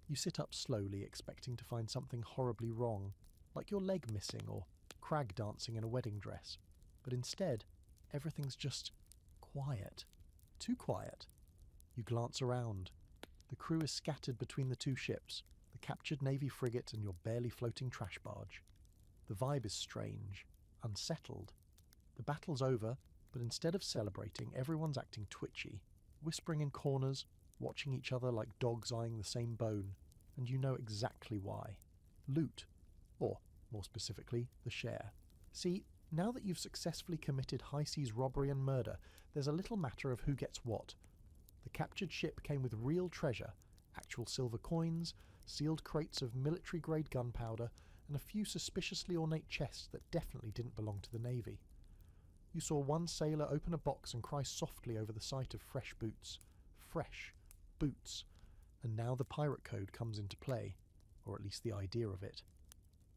You sit up slowly, expecting to find something horribly wrong, like your leg missing or Crag dancing in a wedding dress. But instead, everything's just quiet. Too quiet. You glance around. The crew is scattered between the two ships, the captured Navy frigate and your barely floating trash barge. The vibe is strange, unsettled. The battle's over, but instead of celebrating, everyone's acting twitchy, whispering in corners, watching each other like dogs eyeing the same bone, and you know exactly why. Loot. Or, more specifically, the share. See, now that you've successfully committed high seas robbery and murder, there's a little matter of who gets what. The captured ship came with real treasure, actual silver coins, sealed crates of military-grade gunpowder, and a few suspiciously ornate chests that definitely didn't belong to the Navy. You saw one sailor open a box and cry softly over the sight of fresh boots. Fresh boots. And now the pirate code comes into play, or at least the idea of it.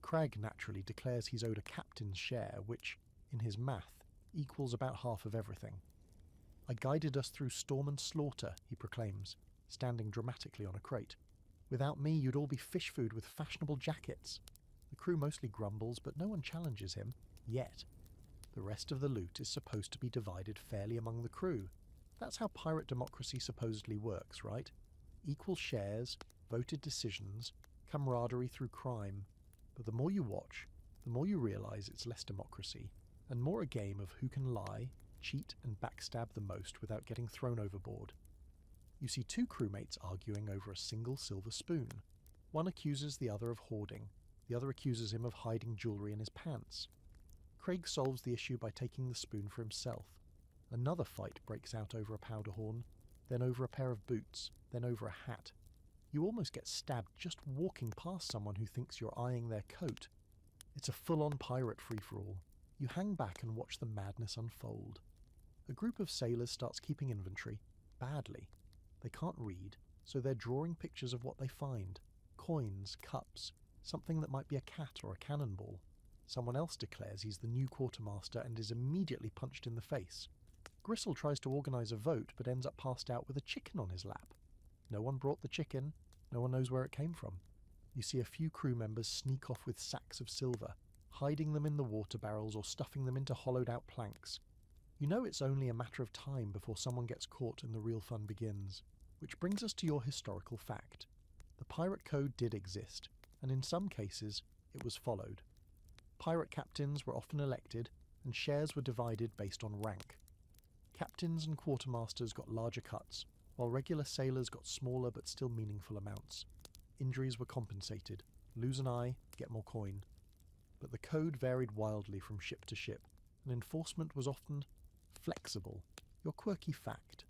Crag naturally declares he's owed a captain's share, which, in his math, equals about half of everything. "I guided us through storm and slaughter," he proclaims, standing dramatically on a crate. "Without me, you'd all be fish food with fashionable jackets." The crew mostly grumbles, but no one challenges him, yet. The rest of the loot is supposed to be divided fairly among the crew. That's how pirate democracy supposedly works, right? Equal shares, voted decisions, camaraderie through crime. But the more you watch, the more you realise it's less democracy, and more a game of who can lie, cheat and backstab the most without getting thrown overboard. You see two crewmates arguing over a single silver spoon. One accuses the other of hoarding, the other accuses him of hiding jewellery in his pants. Craig solves the issue by taking the spoon for himself. Another fight breaks out over a powder horn, then over a pair of boots, then over a hat. You almost get stabbed just walking past someone who thinks you're eyeing their coat. It's a full-on pirate free-for-all. You hang back and watch the madness unfold. A group of sailors starts keeping inventory, badly. They can't read, so they're drawing pictures of what they find. Coins, cups, something that might be a cat or a cannonball. Someone else declares he's the new quartermaster and is immediately punched in the face. Gristle tries to organise a vote but ends up passed out with a chicken on his lap. No one brought the chicken, no one knows where it came from. You see a few crew members sneak off with sacks of silver, hiding them in the water barrels or stuffing them into hollowed-out planks. You know it's only a matter of time before someone gets caught and the real fun begins. Which brings us to your historical fact. The pirate code did exist, and in some cases, it was followed. Pirate captains were often elected, and shares were divided based on rank. Captains and quartermasters got larger cuts, while regular sailors got smaller but still meaningful amounts. Injuries were compensated. Lose an eye, get more coin. But the code varied wildly from ship to ship, and enforcement was often flexible, your quirky fact.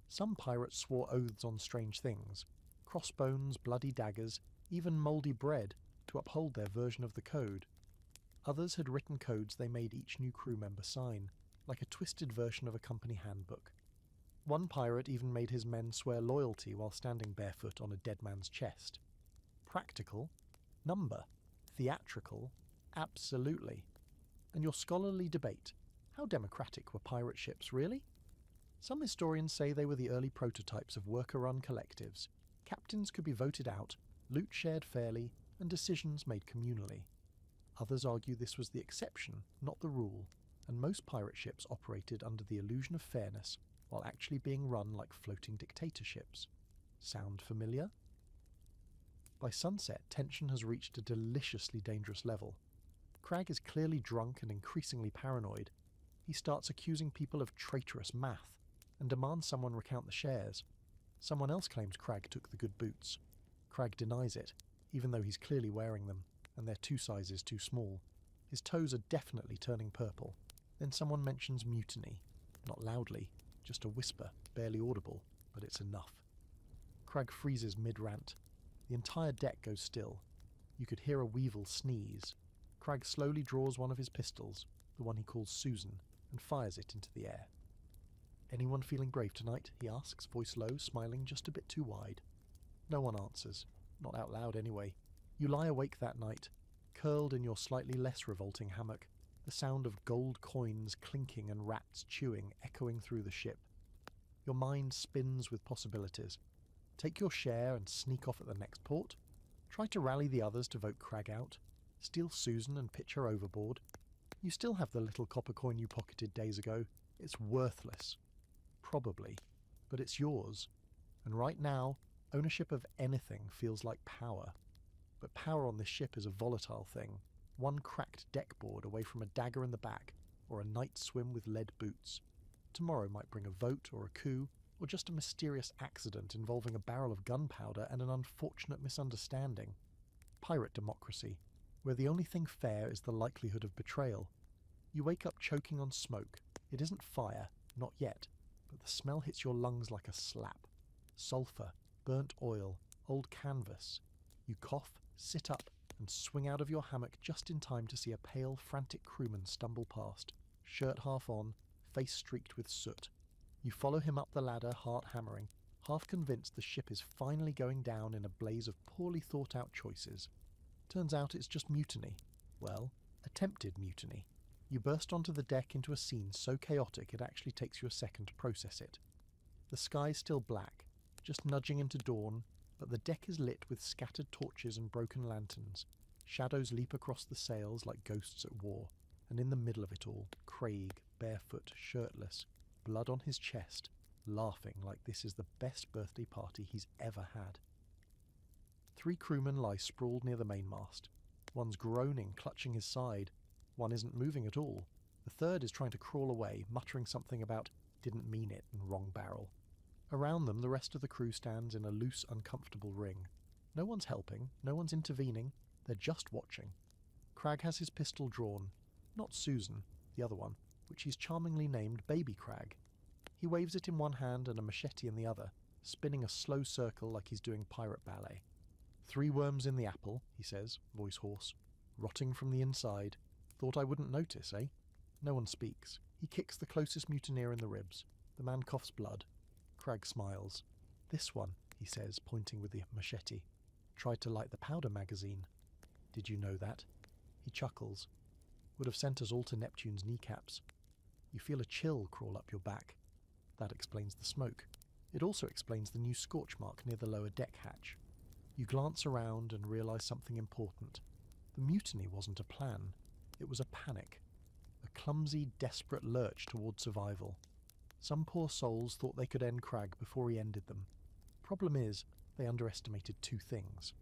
Some pirates swore oaths on strange things, crossbones, bloody daggers, even mouldy bread, to uphold their version of the code. Others had written codes they made each new crew member sign, like a twisted version of a company handbook. One pirate even made his men swear loyalty while standing barefoot on a dead man's chest. Practical? Number. Theatrical? Absolutely. And your scholarly debate. How democratic were pirate ships, really? Some historians say they were the early prototypes of worker-run collectives. Captains could be voted out, loot shared fairly, and decisions made communally. Others argue this was the exception, not the rule, and most pirate ships operated under the illusion of fairness, while actually being run like floating dictatorships. Sound familiar? By sunset, tension has reached a deliciously dangerous level. Crag is clearly drunk and increasingly paranoid. He starts accusing people of traitorous math, and demands someone recount the shares. Someone else claims Crag took the good boots. Crag denies it, even though he's clearly wearing them, and they're 2 sizes too small. His toes are definitely turning purple. Then someone mentions mutiny. Not loudly, just a whisper, barely audible, but it's enough. Crag freezes mid-rant. The entire deck goes still. You could hear a weevil sneeze. Crag slowly draws one of his pistols, the one he calls Susan, and fires it into the air. "Anyone feeling brave tonight?" he asks, voice low, smiling just a bit too wide. No one answers. Not out loud, anyway. You lie awake that night, curled in your slightly less revolting hammock, the sound of gold coins clinking and rats chewing echoing through the ship. Your mind spins with possibilities. Take your share and sneak off at the next port. Try to rally the others to vote Crag out. Steal Susan and pitch her overboard. You still have the little copper coin you pocketed days ago. It's worthless. Probably. But it's yours. And right now, ownership of anything feels like power. But power on this ship is a volatile thing. One cracked deckboard away from a dagger in the back, or a night swim with lead boots. Tomorrow might bring a vote or a coup, or just a mysterious accident involving a barrel of gunpowder and an unfortunate misunderstanding. Pirate democracy, where the only thing fair is the likelihood of betrayal. You wake up choking on smoke. It isn't fire, not yet, but the smell hits your lungs like a slap. Sulphur, burnt oil, old canvas. You cough, sit up, and swing out of your hammock just in time to see a pale, frantic crewman stumble past, shirt half on, face streaked with soot. You follow him up the ladder, heart hammering, half convinced the ship is finally going down in a blaze of poorly thought out choices. Turns out it's just mutiny. Well, attempted mutiny. You burst onto the deck into a scene so chaotic it actually takes you a second to process it. The sky's still black, just nudging into dawn, but the deck is lit with scattered torches and broken lanterns. Shadows leap across the sails like ghosts at war, and in the middle of it all, Craig, barefoot, shirtless, blood on his chest, laughing like this is the best birthday party he's ever had. 3 crewmen lie sprawled near the mainmast. One's groaning, clutching his side. One isn't moving at all. The third is trying to crawl away, muttering something about "didn't mean it" and "wrong barrel." Around them, the rest of the crew stands in a loose, uncomfortable ring. No one's helping, no one's intervening, they're just watching. Crag has his pistol drawn. Not Susan, the other one, which he's charmingly named Baby Crag. He waves it in one hand and a machete in the other, spinning a slow circle like he's doing pirate ballet. 3 worms in the apple, he says, voice hoarse. Rotting from the inside. Thought I wouldn't notice, eh? No one speaks. He kicks the closest mutineer in the ribs. The man coughs blood. Crag smiles. This one, he says, pointing with the machete. Tried to light the powder magazine. Did you know that? He chuckles. Would have sent us all to Neptune's kneecaps. You feel a chill crawl up your back. That explains the smoke. It also explains the new scorch mark near the lower deck hatch. You glance around and realise something important. The mutiny wasn't a plan, it was a panic. A clumsy, desperate lurch toward survival. Some poor souls thought they could end Crag before he ended them. Problem is, they underestimated two things.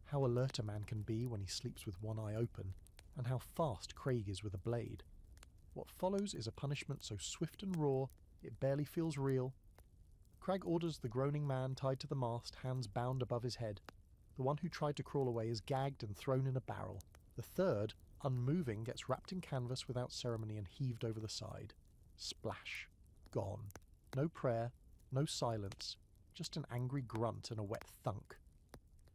How alert a man can be when he sleeps with one eye open, and how fast Craig is with a blade. What follows is a punishment so swift and raw, it barely feels real. Crag orders the groaning man tied to the mast, hands bound above his head. The one who tried to crawl away is gagged and thrown in a barrel. The third, unmoving, gets wrapped in canvas without ceremony and heaved over the side. Splash. Gone. No prayer, no silence, just an angry grunt and a wet thunk.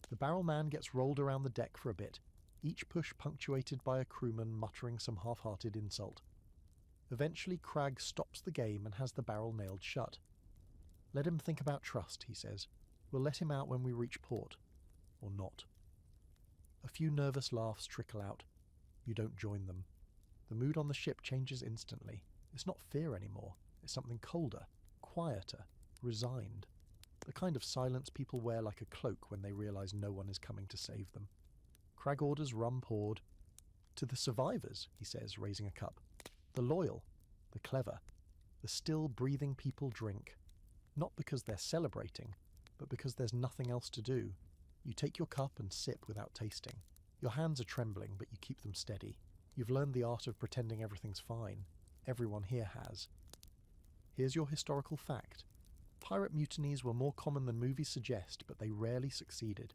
The barrel man gets rolled around the deck for a bit, each push punctuated by a crewman muttering some half-hearted insult. Eventually Crag stops the game and has the barrel nailed shut. Let him think about trust, he says. We'll let him out when we reach port. Or not. A few nervous laughs trickle out. You don't join them. The mood on the ship changes instantly. It's not fear anymore. It's something colder, quieter, resigned. The kind of silence people wear like a cloak when they realise no one is coming to save them. Crag orders rum poured. To the survivors, he says, raising a cup. The loyal, the clever, the still breathing people drink. Not because they're celebrating, but because there's nothing else to do. You take your cup and sip without tasting. Your hands are trembling, but you keep them steady. You've learned the art of pretending everything's fine. Everyone here has. Here's your historical fact. Pirate mutinies were more common than movies suggest, but they rarely succeeded.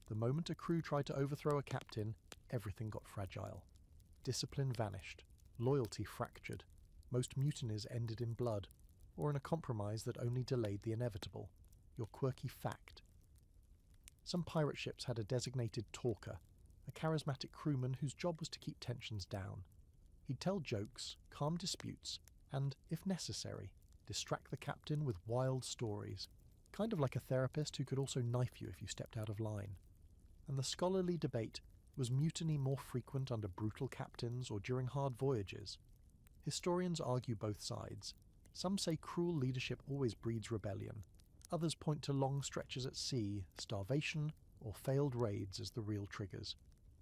The moment a crew tried to overthrow a captain, everything got fragile. Discipline vanished. Loyalty fractured. Most mutinies ended in blood, or in a compromise that only delayed the inevitable. Your quirky fact. Some pirate ships had a designated talker, a charismatic crewman whose job was to keep tensions down. He'd tell jokes, calm disputes, and, if necessary, distract the captain with wild stories, kind of like a therapist who could also knife you if you stepped out of line. And the scholarly debate, was mutiny more frequent under brutal captains or during hard voyages? Historians argue both sides. Some say cruel leadership always breeds rebellion. Others point to long stretches at sea, starvation, or failed raids as the real triggers.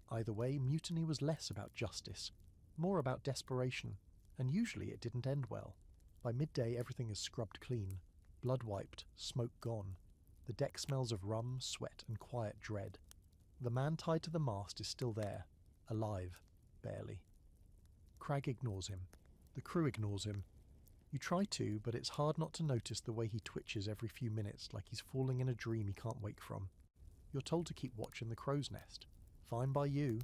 Either way, mutiny was less about justice, more about desperation, and usually it didn't end well. By midday everything is scrubbed clean, blood wiped, smoke gone. The deck smells of rum, sweat, and quiet dread. The man tied to the mast is still there, alive, barely. Crag ignores him. The crew ignores him. You try to, but it's hard not to notice the way he twitches every few minutes like he's falling in a dream he can't wake from. You're told to keep watch in the crow's nest. Fine by you.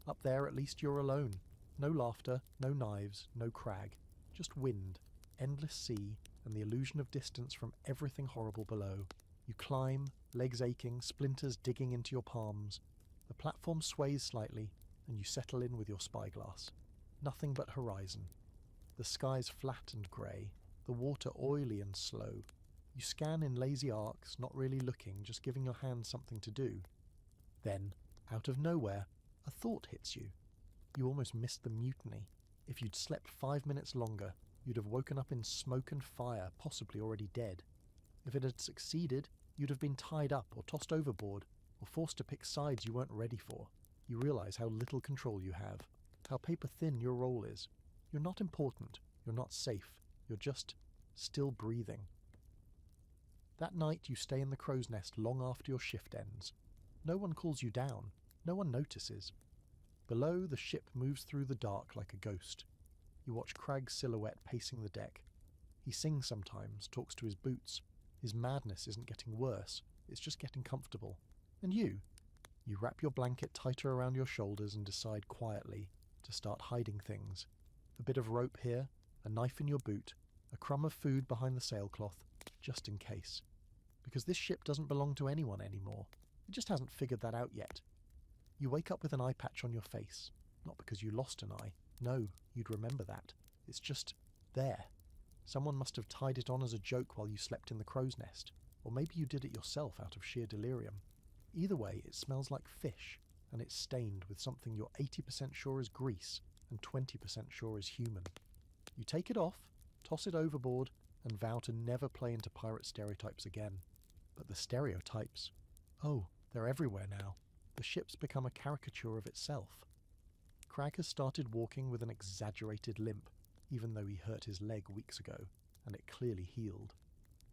Up there at least you're alone. No laughter, no knives, no Crag. Just wind, endless sea, and the illusion of distance from everything horrible below. You climb, legs aching, splinters digging into your palms. The platform sways slightly, and you settle in with your spyglass. Nothing but horizon. The sky's flat and grey, the water oily and slow. You scan in lazy arcs, not really looking, just giving your hands something to do. Then, out of nowhere, a thought hits you. You almost missed the mutiny. If you'd slept 5 minutes longer, you'd have woken up in smoke and fire, possibly already dead. If it had succeeded, you'd have been tied up or tossed overboard, or forced to pick sides you weren't ready for. You realise how little control you have, how paper-thin your role is. You're not important, you're not safe, you're just still breathing. That night you stay in the crow's nest long after your shift ends. No one calls you down, no one notices. Below, the ship moves through the dark like a ghost. You watch Crag's silhouette pacing the deck. He sings sometimes, talks to his boots. His madness isn't getting worse, it's just getting comfortable. And you wrap your blanket tighter around your shoulders and decide quietly to start hiding things. A bit of rope here, a knife in your boot, a crumb of food behind the sailcloth, just in case. Because this ship doesn't belong to anyone anymore. It just hasn't figured that out yet. You wake up with an eye patch on your face, not because you lost an eye. No, you'd remember that. It's just there. Someone must have tied it on as a joke while you slept in the crow's nest, or maybe you did it yourself out of sheer delirium. Either way, it smells like fish, and it's stained with something you're 80% sure is grease and 20% sure is human. You take it off, toss it overboard, and vow to never play into pirate stereotypes again. But the stereotypes, oh, They're everywhere now. The ship's become a caricature of itself. Crag has started walking with an exaggerated limp, even though he hurt his leg weeks ago, and it clearly healed.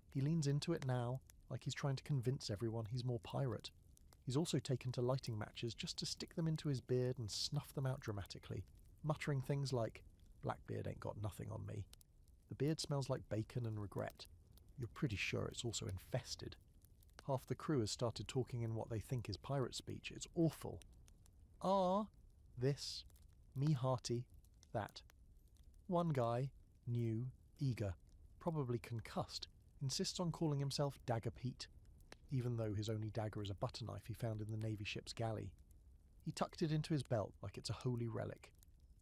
He leans into it now, like he's trying to convince everyone he's more pirate. He's also taken to lighting matches just to stick them into his beard and snuff them out dramatically, muttering things like, "Blackbeard ain't got nothing on me." The beard smells like bacon and regret. You're pretty sure it's also infested. Half the crew has started talking in what they think is pirate speech. It's awful. Ah, this, me hearty, that. One guy, new, eager, probably concussed, insists on calling himself Dagger Pete, even though his only dagger is a butter knife he found in the Navy ship's galley. He tucked it into his belt like it's a holy relic.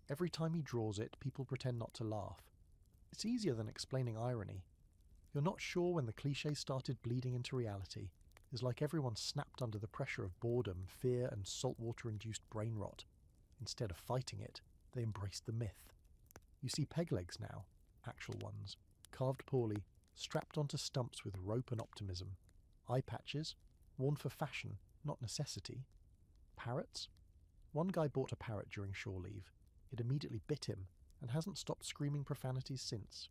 Every time he draws it, people pretend not to laugh. It's easier than explaining irony. You're not sure when the cliché started bleeding into reality. It's like everyone snapped under the pressure of boredom, fear, and saltwater-induced brain rot. Instead of fighting it, they embraced the myth. You see peg legs now, actual ones, carved poorly, strapped onto stumps with rope and optimism. Eye patches, worn for fashion, not necessity. Parrots? One guy bought a parrot during shore leave. It immediately bit him, and hasn't stopped screaming profanities since.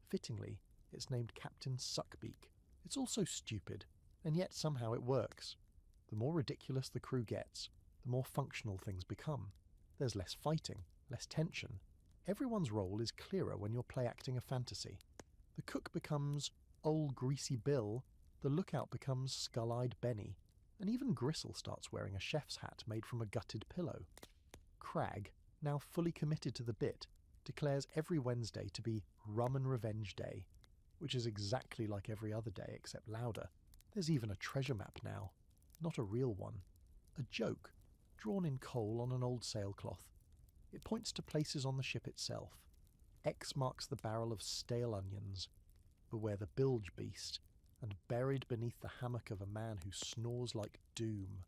Fittingly, it's named Captain Suckbeak. It's also stupid, and yet somehow it works. The more ridiculous the crew gets, the more functional things become. There's less fighting, less tension. Everyone's role is clearer when you're play-acting a fantasy. The cook becomes Old Greasy Bill, the lookout becomes Skull-Eyed Benny, and even Gristle starts wearing a chef's hat made from a gutted pillow. Crag, now fully committed to the bit, declares every Wednesday to be Rum and Revenge Day, which is exactly like every other day except louder. There's even a treasure map now. Not a real one. A joke, drawn in coal on an old sailcloth. It points to places on the ship itself. X marks the barrel of stale onions. Beware the bilge beast, and buried beneath the hammock of a man who snores like doom.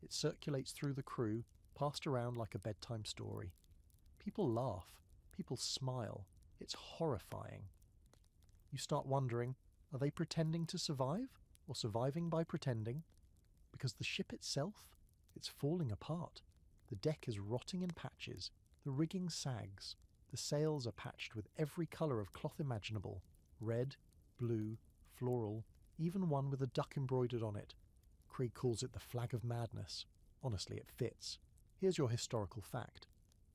It circulates through the crew, passed around like a bedtime story. People laugh. People smile. It's horrifying. You start wondering, are they pretending to survive, or surviving by pretending? Because the ship itself, it's falling apart. The deck is rotting in patches. The rigging sags. The sails are patched with every colour of cloth imaginable. Red, blue, floral, even one with a duck embroidered on it. Craig calls it the flag of madness. Honestly, it fits. Here's your historical fact.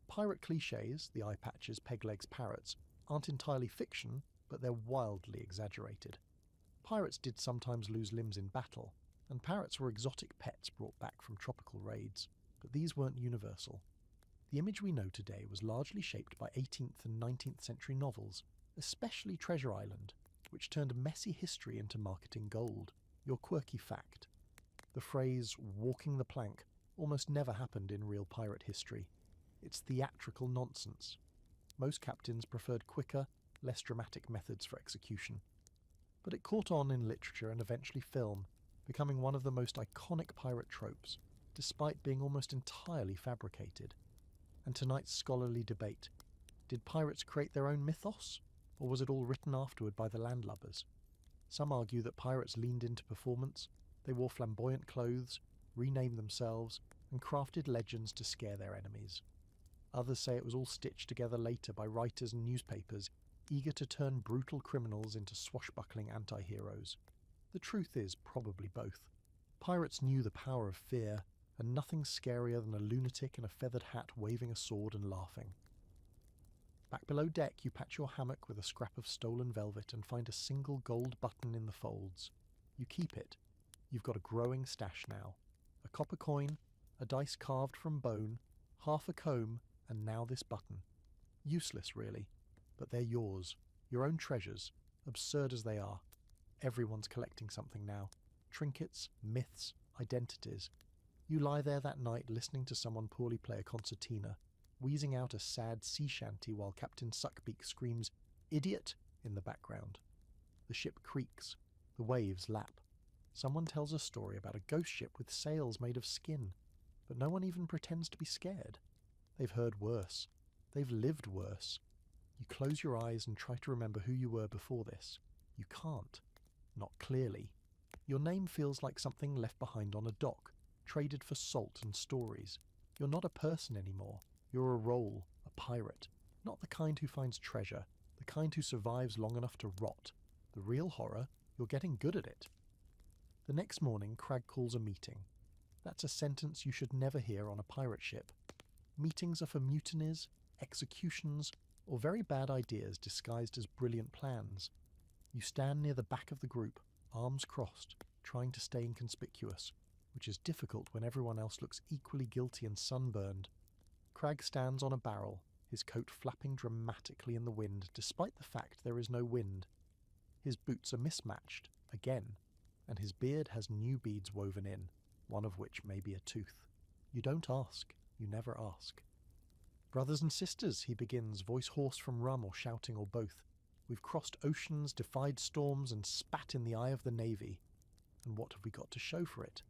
Pirate clichés, the eye patches, peg legs, parrots, aren't entirely fiction, but they're wildly exaggerated. Pirates did sometimes lose limbs in battle, and parrots were exotic pets brought back from tropical raids, but these weren't universal. The image we know today was largely shaped by 18th and 19th century novels, especially Treasure Island, which turned messy history into marketing gold. Your quirky fact. The phrase "walking the plank" almost never happened in real pirate history. It's theatrical nonsense. Most captains preferred quicker, less dramatic methods for execution. But it caught on in literature and eventually film, becoming one of the most iconic pirate tropes, despite being almost entirely fabricated. And tonight's scholarly debate. Did pirates create their own mythos, or was it all written afterward by the landlubbers? Some argue that pirates leaned into performance, they wore flamboyant clothes, renamed themselves, and crafted legends to scare their enemies. Others say it was all stitched together later by writers and newspapers, eager to turn brutal criminals into swashbuckling anti-heroes. The truth is probably both. Pirates knew the power of fear, and nothing's scarier than a lunatic in a feathered hat waving a sword and laughing. Back below deck, you patch your hammock with a scrap of stolen velvet and find a single gold button in the folds. You keep it. You've got a growing stash now. A copper coin, a dice carved from bone, half a comb, and now this button. Useless, really, but they're yours, your own treasures, absurd as they are. Everyone's collecting something now. Trinkets, myths, identities. You lie there that night listening to someone poorly play a concertina, wheezing out a sad sea shanty while Captain Suckbeak screams, "Idiot!" in the background. The ship creaks. The waves lap. Someone tells a story about a ghost ship with sails made of skin, but no one even pretends to be scared. They've heard worse. They've lived worse. You close your eyes and try to remember who you were before this. You can't. Not clearly. Your name feels like something left behind on a dock, traded for salt and stories. You're not a person anymore. You're a role, a pirate. Not the kind who finds treasure, the kind who survives long enough to rot. The real horror, you're getting good at it. The next morning, Crag calls a meeting. That's a sentence you should never hear on a pirate ship. Meetings are for mutinies, executions, or very bad ideas disguised as brilliant plans. You stand near the back of the group, arms crossed, trying to stay inconspicuous, which is difficult when everyone else looks equally guilty and sunburned. Crag stands on a barrel, his coat flapping dramatically in the wind, despite the fact there is no wind. His boots are mismatched, again, and his beard has new beads woven in, one of which may be a tooth. You don't ask, you never ask. "Brothers and sisters," he begins, voice hoarse from rum or shouting or both. "We've crossed oceans, defied storms, and spat in the eye of the Navy. And what have we got to show for it?"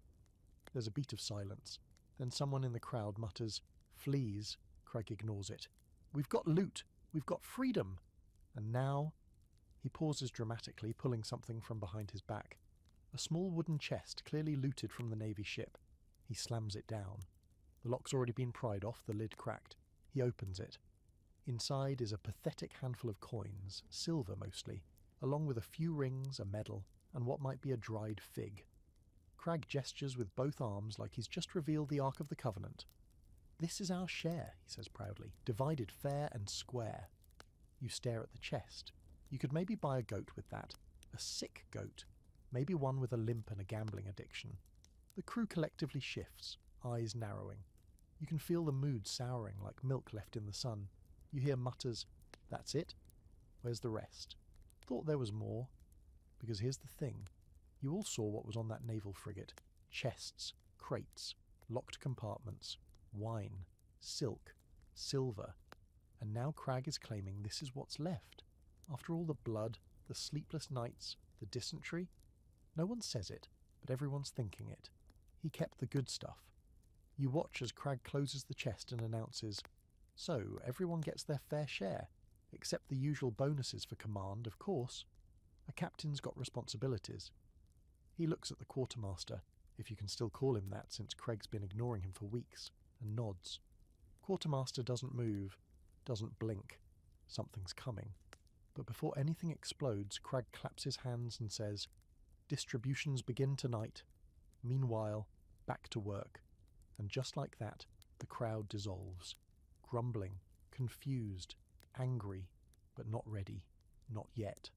There's a beat of silence. Then someone in the crowd mutters, "Fleas." Craig ignores it. "We've got loot. We've got freedom. And now..." He pauses dramatically, pulling something from behind his back. A small wooden chest, clearly looted from the Navy ship. He slams it down. The lock's already been pried off, the lid cracked. He opens it. Inside is a pathetic handful of coins, silver mostly, along with a few rings, a medal, and what might be a dried fig. Crag gestures with both arms like he's just revealed the Ark of the Covenant. "This is our share," he says proudly, "divided fair and square." You stare at the chest. You could maybe buy a goat with that. A sick goat. Maybe one with a limp and a gambling addiction. The crew collectively shifts, eyes narrowing. You can feel the mood souring like milk left in the sun. You hear mutters, "That's it? Where's the rest? Thought there was more." Because here's the thing. You all saw what was on that naval frigate. Chests, crates, locked compartments, wine, silk, silver. And now Crag is claiming this is what's left. After all the blood, the sleepless nights, the dysentery. No one says it, but everyone's thinking it. He kept the good stuff. You watch as Crag closes the chest and announces, "So, everyone gets their fair share, except the usual bonuses for command, of course. A captain's got responsibilities." He looks at the quartermaster, if you can still call him that since Craig's been ignoring him for weeks, and nods. Quartermaster doesn't move, doesn't blink. Something's coming. But before anything explodes, Crag claps his hands and says, "Distributions begin tonight. Meanwhile, back to work." And just like that, the crowd dissolves. Grumbling, confused, angry, but not ready. Not yet.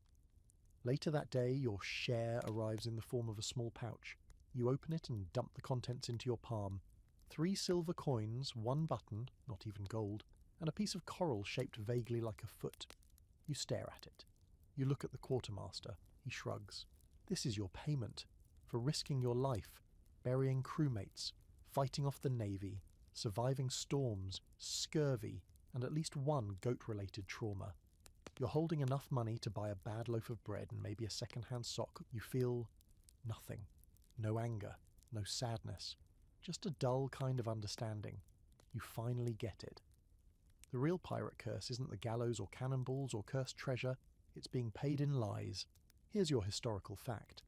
Later that day, your share arrives in the form of a small pouch. You open it and dump the contents into your palm. 3 silver coins, 1 button, not even gold, and a piece of coral shaped vaguely like a foot. You stare at it. You look at the quartermaster. He shrugs. "This is your payment for risking your life, burying crewmates, fighting off the Navy, surviving storms, scurvy, and at least one goat-related trauma. You're holding enough money to buy a bad loaf of bread and maybe a second-hand sock. You feel nothing. No anger, no sadness. Just a dull kind of understanding. You finally get it. The real pirate curse isn't the gallows or cannonballs or cursed treasure. It's being paid in lies. Here's your historical fact.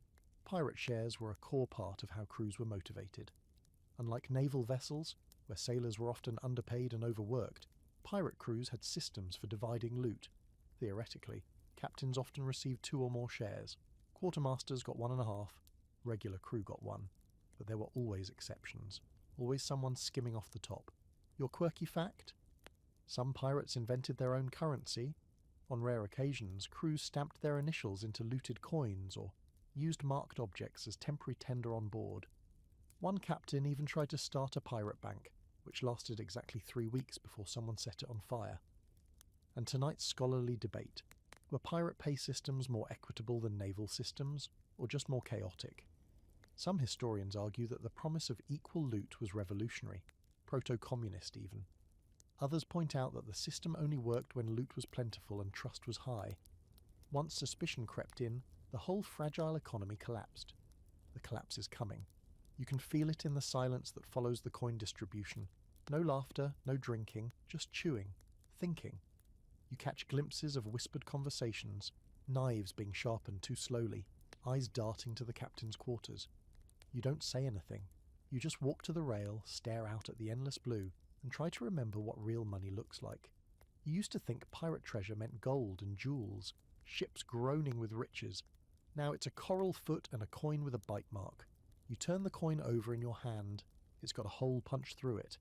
Pirate shares were a core part of how crews were motivated. Unlike naval vessels, where sailors were often underpaid and overworked, pirate crews had systems for dividing loot. Theoretically, captains often received 2 or more shares. Quartermasters got 1.5, regular crew got 1. But there were always exceptions. Always someone skimming off the top. Your quirky fact? Some pirates invented their own currency. On rare occasions, crews stamped their initials into looted coins or used marked objects as temporary tender on board. One captain even tried to start a pirate bank, which lasted exactly 3 weeks before someone set it on fire. And tonight's scholarly debate. Were pirate pay systems more equitable than naval systems, or just more chaotic? Some historians argue that the promise of equal loot was revolutionary, proto-communist even. Others point out that the system only worked when loot was plentiful and trust was high. Once suspicion crept in, the whole fragile economy collapsed. The collapse is coming. You can feel it in the silence that follows the coin distribution. No laughter, no drinking, just chewing, thinking. You catch glimpses of whispered conversations, knives being sharpened too slowly, eyes darting to the captain's quarters. You don't say anything. You just walk to the rail, stare out at the endless blue, and try to remember what real money looks like. You used to think pirate treasure meant gold and jewels, ships groaning with riches. Now it's a coral foot and a coin with a bite mark. You turn the coin over in your hand. It's got a hole punched through it.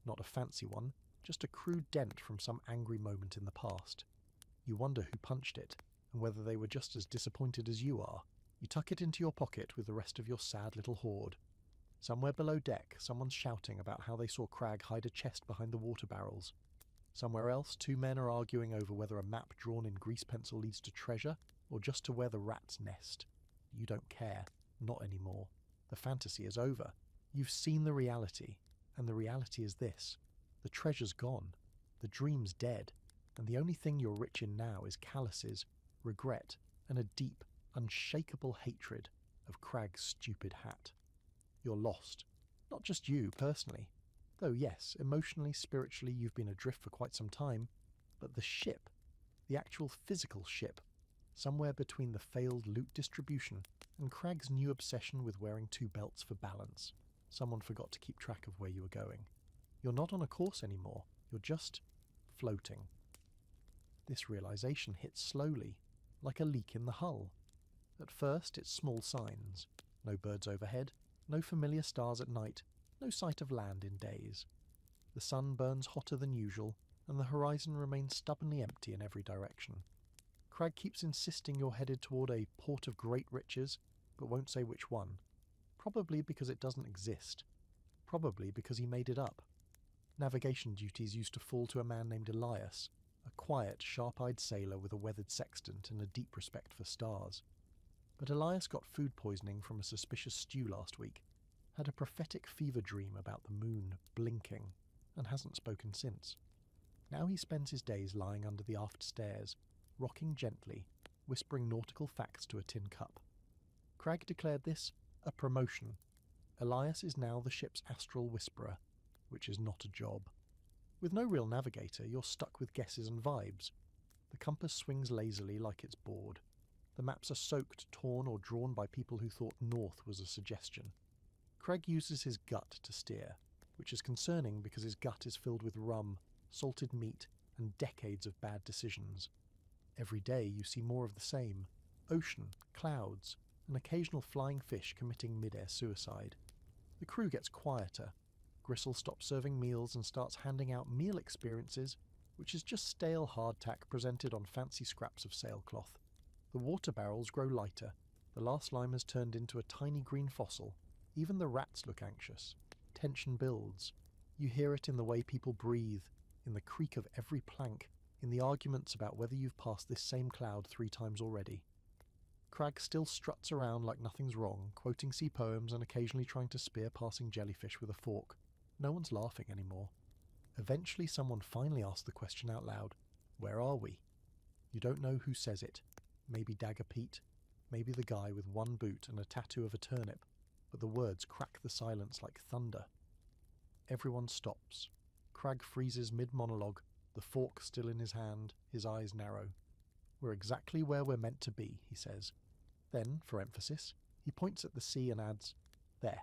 Not a fancy one, just a crude dent from some angry moment in the past. You wonder who punched it, and whether they were just as disappointed as you are. You tuck it into your pocket with the rest of your sad little hoard. Somewhere below deck, someone's shouting about how they saw Crag hide a chest behind the water barrels. Somewhere else, two men are arguing over whether a map drawn in grease pencil leads to treasure, or just to where the rats nest. You don't care. Not anymore. The fantasy is over. You've seen the reality, and the reality is this. The treasure's gone. The dream's dead, and the only thing you're rich in now is calluses, regret, and a deep, unshakable hatred of Crag's stupid hat. You're lost. Not just you, personally. Though yes, emotionally, spiritually, you've been adrift for quite some time. But the ship, the actual physical ship, somewhere between the failed loot distribution and Crag's new obsession with wearing two belts for balance. Someone forgot to keep track of where you were going. You're not on a course anymore. You're just floating. This realization hits slowly, like a leak in the hull. At first, it's small signs. No birds overhead, no familiar stars at night, no sight of land in days. The sun burns hotter than usual, and the horizon remains stubbornly empty in every direction. Crag keeps insisting you're headed toward a port of great riches, but won't say which one. Probably because it doesn't exist. Probably because he made it up. Navigation duties used to fall to a man named Elias, a quiet, sharp-eyed sailor with a weathered sextant and a deep respect for stars. But Elias got food poisoning from a suspicious stew last week, had a prophetic fever dream about the moon blinking, and hasn't spoken since. Now he spends his days lying under the aft stairs, rocking gently, whispering nautical facts to a tin cup. Crag declared this a promotion. Elias is now the ship's astral whisperer, which is not a job. With no real navigator, you're stuck with guesses and vibes. The compass swings lazily like it's bored. The maps are soaked, torn, or drawn by people who thought north was a suggestion. Crag uses his gut to steer, which is concerning because his gut is filled with rum, salted meat, and decades of bad decisions. Every day you see more of the same. Ocean, clouds, an occasional flying fish committing mid-air suicide. The crew gets quieter. Gristle stops serving meals and starts handing out meal experiences, which is just stale hardtack presented on fancy scraps of sailcloth. The water barrels grow lighter. The last lime has turned into a tiny green fossil. Even the rats look anxious. Tension builds. You hear it in the way people breathe, in the creak of every plank, in the arguments about whether you've passed this same cloud 3 times already. Crag still struts around like nothing's wrong, quoting sea poems and occasionally trying to spear passing jellyfish with a fork. No one's laughing anymore. Eventually someone finally asks the question out loud. Where are we? You don't know who says it. Maybe Dagger Pete. Maybe the guy with one boot and a tattoo of a turnip. But the words crack the silence like thunder. Everyone stops. Crag freezes mid-monologue, the fork still in his hand, his eyes narrow. We're exactly where we're meant to be, he says. Then, for emphasis, he points at the sea and adds, there.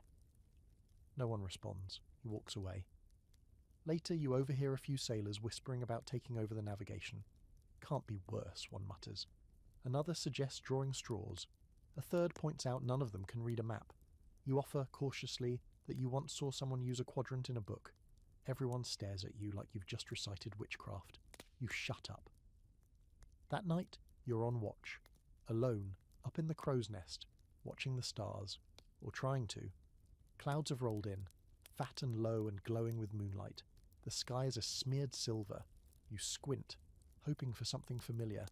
No one responds. He walks away. Later you overhear a few sailors whispering about taking over the navigation. Can't be worse, one mutters. Another suggests drawing straws. A third points out none of them can read a map. You offer, cautiously, that you once saw someone use a quadrant in a book. Everyone stares at you like you've just recited witchcraft. You shut up. That night, you're on watch. Alone, up in the crow's nest, watching the stars. Or trying to. Clouds have rolled in, fat and low and glowing with moonlight. The sky is a smeared silver. You squint, hoping for something familiar.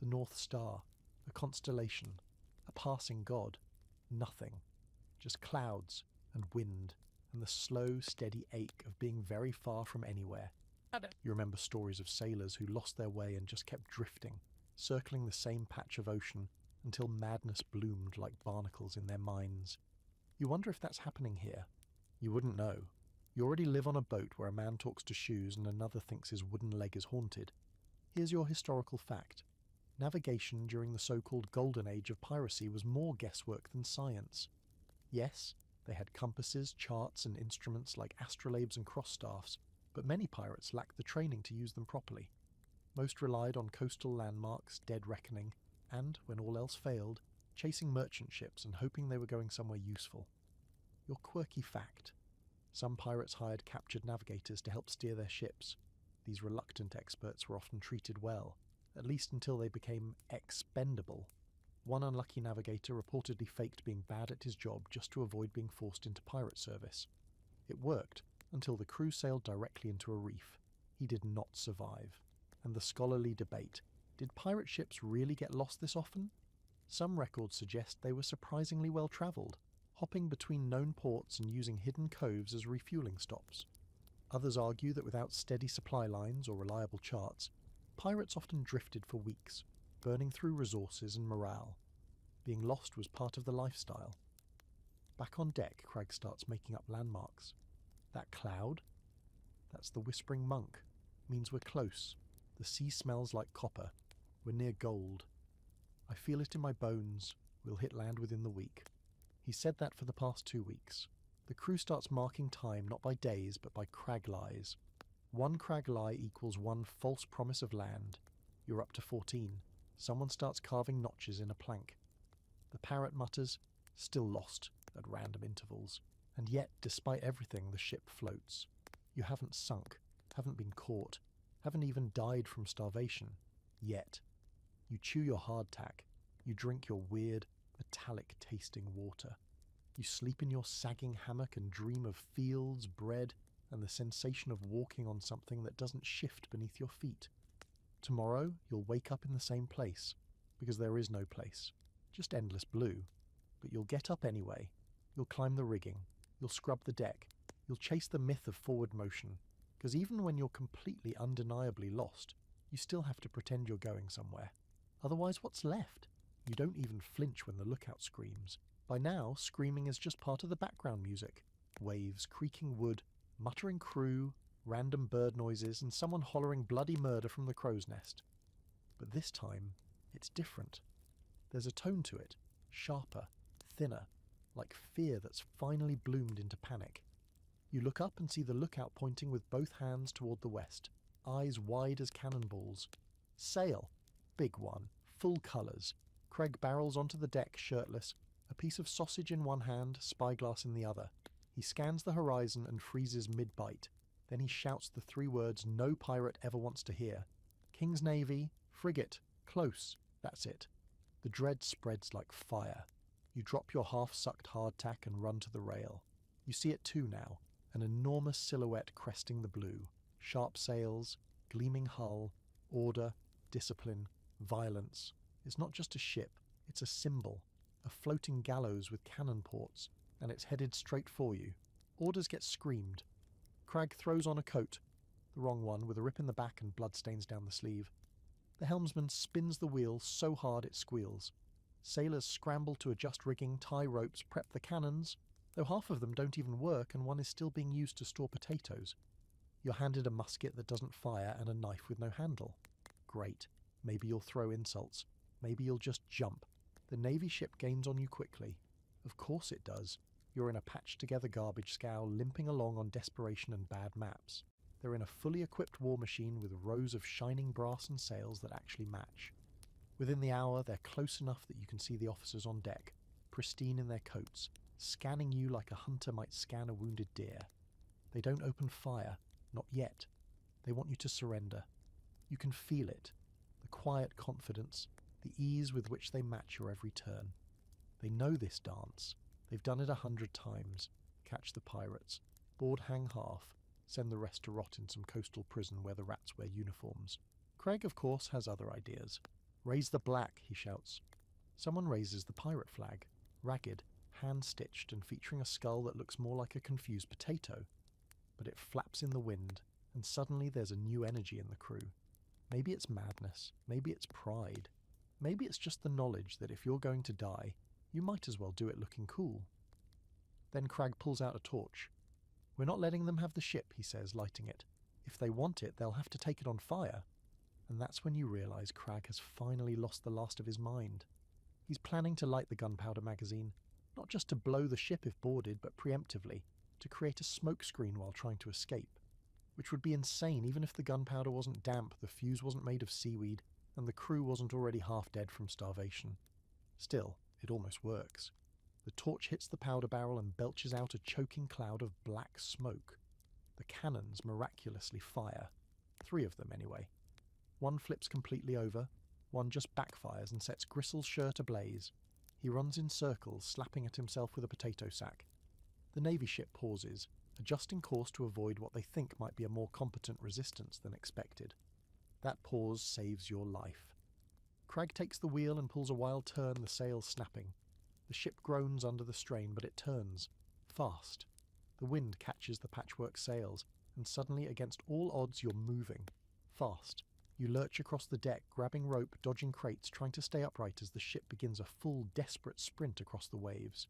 The North Star, a constellation, a passing god. Nothing. Just clouds and wind and the slow, steady ache of being very far from anywhere. You remember stories of sailors who lost their way and just kept drifting, circling the same patch of ocean until madness bloomed like barnacles in their minds. You wonder if that's happening here. You wouldn't know. You already live on a boat where a man talks to shoes and another thinks his wooden leg is haunted. Here's your historical fact. Navigation during the so-called golden age of piracy was more guesswork than science. Yes, they had compasses, charts and instruments like astrolabes and cross-staffs, but many pirates lacked the training to use them properly. Most relied on coastal landmarks, dead reckoning, and, when all else failed, chasing merchant ships and hoping they were going somewhere useful. Your quirky fact. Some pirates hired captured navigators to help steer their ships. These reluctant experts were often treated well, at least until they became expendable. One unlucky navigator reportedly faked being bad at his job just to avoid being forced into pirate service. It worked until the crew sailed directly into a reef. He did not survive. And the scholarly debate, did pirate ships really get lost this often? Some records suggest they were surprisingly well travelled, hopping between known ports and using hidden coves as refueling stops. Others argue that without steady supply lines or reliable charts, pirates often drifted for weeks, burning through resources and morale. Being lost was part of the lifestyle. Back on deck, Crag starts making up landmarks. That cloud? That's the Whispering Monk. Means we're close. The sea smells like copper. We're near gold. I feel it in my bones. We'll hit land within the week. He said that for the past 2 weeks. The crew starts marking time not by days but by crag lies. 1 crag lie equals 1 false promise of land. You're up to 14. Someone starts carving notches in a plank. The parrot mutters, still lost, at random intervals. And yet, despite everything, the ship floats. You haven't sunk, haven't been caught, haven't even died from starvation. Yet. You chew your hardtack. You drink your weird, metallic-tasting water. You sleep in your sagging hammock and dream of fields, bread, and the sensation of walking on something that doesn't shift beneath your feet. Tomorrow, you'll wake up in the same place, because there is no place, just endless blue. But you'll get up anyway. You'll climb the rigging. You'll scrub the deck. You'll chase the myth of forward motion, because even when you're completely undeniably lost, you still have to pretend you're going somewhere. Otherwise, what's left? You don't even flinch when the lookout screams. By now, screaming is just part of the background music. Waves, creaking wood, muttering crew, random bird noises, and someone hollering bloody murder from the crow's nest. But this time, it's different. There's a tone to it, sharper, thinner, like fear that's finally bloomed into panic. You look up and see the lookout pointing with both hands toward the west, eyes wide as cannonballs. Sail! Big one, full colours. Craig barrels onto the deck shirtless, a piece of sausage in one hand, spyglass in the other. He scans the horizon and freezes mid-bite. Then he shouts the 3 words no pirate ever wants to hear. King's Navy, frigate, close, that's it. The dread spreads like fire. You drop your half-sucked hardtack and run to the rail. You see it too now, an enormous silhouette cresting the blue. Sharp sails, gleaming hull, order, discipline, violence. It's not just a ship, it's a symbol, a floating gallows with cannon ports, and it's headed straight for you. Orders get screamed. Crag throws on a coat, the wrong one, with a rip in the back and bloodstains down the sleeve. The helmsman spins the wheel so hard it squeals. Sailors scramble to adjust rigging, tie ropes, prep the cannons, though half of them don't even work and one is still being used to store potatoes. You're handed a musket that doesn't fire and a knife with no handle. Great. Maybe you'll throw insults. Maybe you'll just jump. The Navy ship gains on you quickly. Of course it does. You're in a patched-together garbage scow limping along on desperation and bad maps. They're in a fully equipped war machine with rows of shining brass and sails that actually match. Within the hour, they're close enough that you can see the officers on deck, pristine in their coats, scanning you like a hunter might scan a wounded deer. They don't open fire, not yet. They want you to surrender. You can feel it, the quiet confidence, the ease with which they match your every turn. They know this dance. They've done it 100 times. Catch the pirates, board hang half, send the rest to rot in some coastal prison where the rats wear uniforms. Craig, of course, has other ideas. Raise the black, he shouts. Someone raises the pirate flag, ragged, hand-stitched and featuring a skull that looks more like a confused potato. But it flaps in the wind, and suddenly there's a new energy in the crew. Maybe it's madness, maybe it's pride. Maybe it's just the knowledge that if you're going to die, you might as well do it looking cool. Then Crag pulls out a torch. We're not letting them have the ship, he says, lighting it. If they want it, they'll have to take it on fire. And that's when you realise Crag has finally lost the last of his mind. He's planning to light the gunpowder magazine, not just to blow the ship if boarded, but preemptively, to create a smokescreen while trying to escape. Which would be insane even if the gunpowder wasn't damp, the fuse wasn't made of seaweed, and the crew wasn't already half dead from starvation. Still, it almost works. The torch hits the powder barrel and belches out a choking cloud of black smoke. The cannons miraculously fire. 3 of them, anyway. One flips completely over, one just backfires and sets Gristle's shirt ablaze. He runs in circles, slapping at himself with a potato sack. The Navy ship pauses, adjusting course to avoid what they think might be a more competent resistance than expected. That pause saves your life. Crag takes the wheel and pulls a wild turn, the sails snapping. The ship groans under the strain, but it turns. Fast. The wind catches the patchwork sails, and suddenly, against all odds, you're moving. Fast. You lurch across the deck, grabbing rope, dodging crates, trying to stay upright as the ship begins a full, desperate sprint across the waves.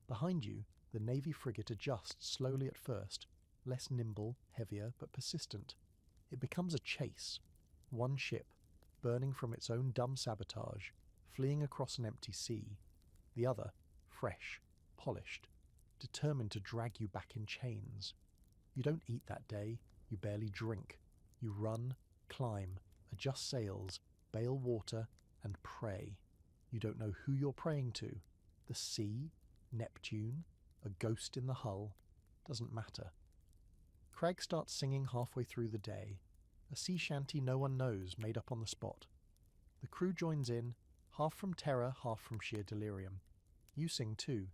Behind you, the Navy frigate adjusts slowly at first, less nimble, heavier, but persistent. It becomes a chase. One ship, burning from its own dumb sabotage, fleeing across an empty sea. The other, fresh, polished, determined to drag you back in chains. You don't eat that day, you barely drink. You run, climb, adjust sails, bail water, and pray. You don't know who you're praying to. The sea, Neptune, a ghost in the hull, doesn't matter. Crag starts singing halfway through the day, a sea shanty no one knows made up on the spot. The crew joins in, half from terror, half from sheer delirium. You sing too.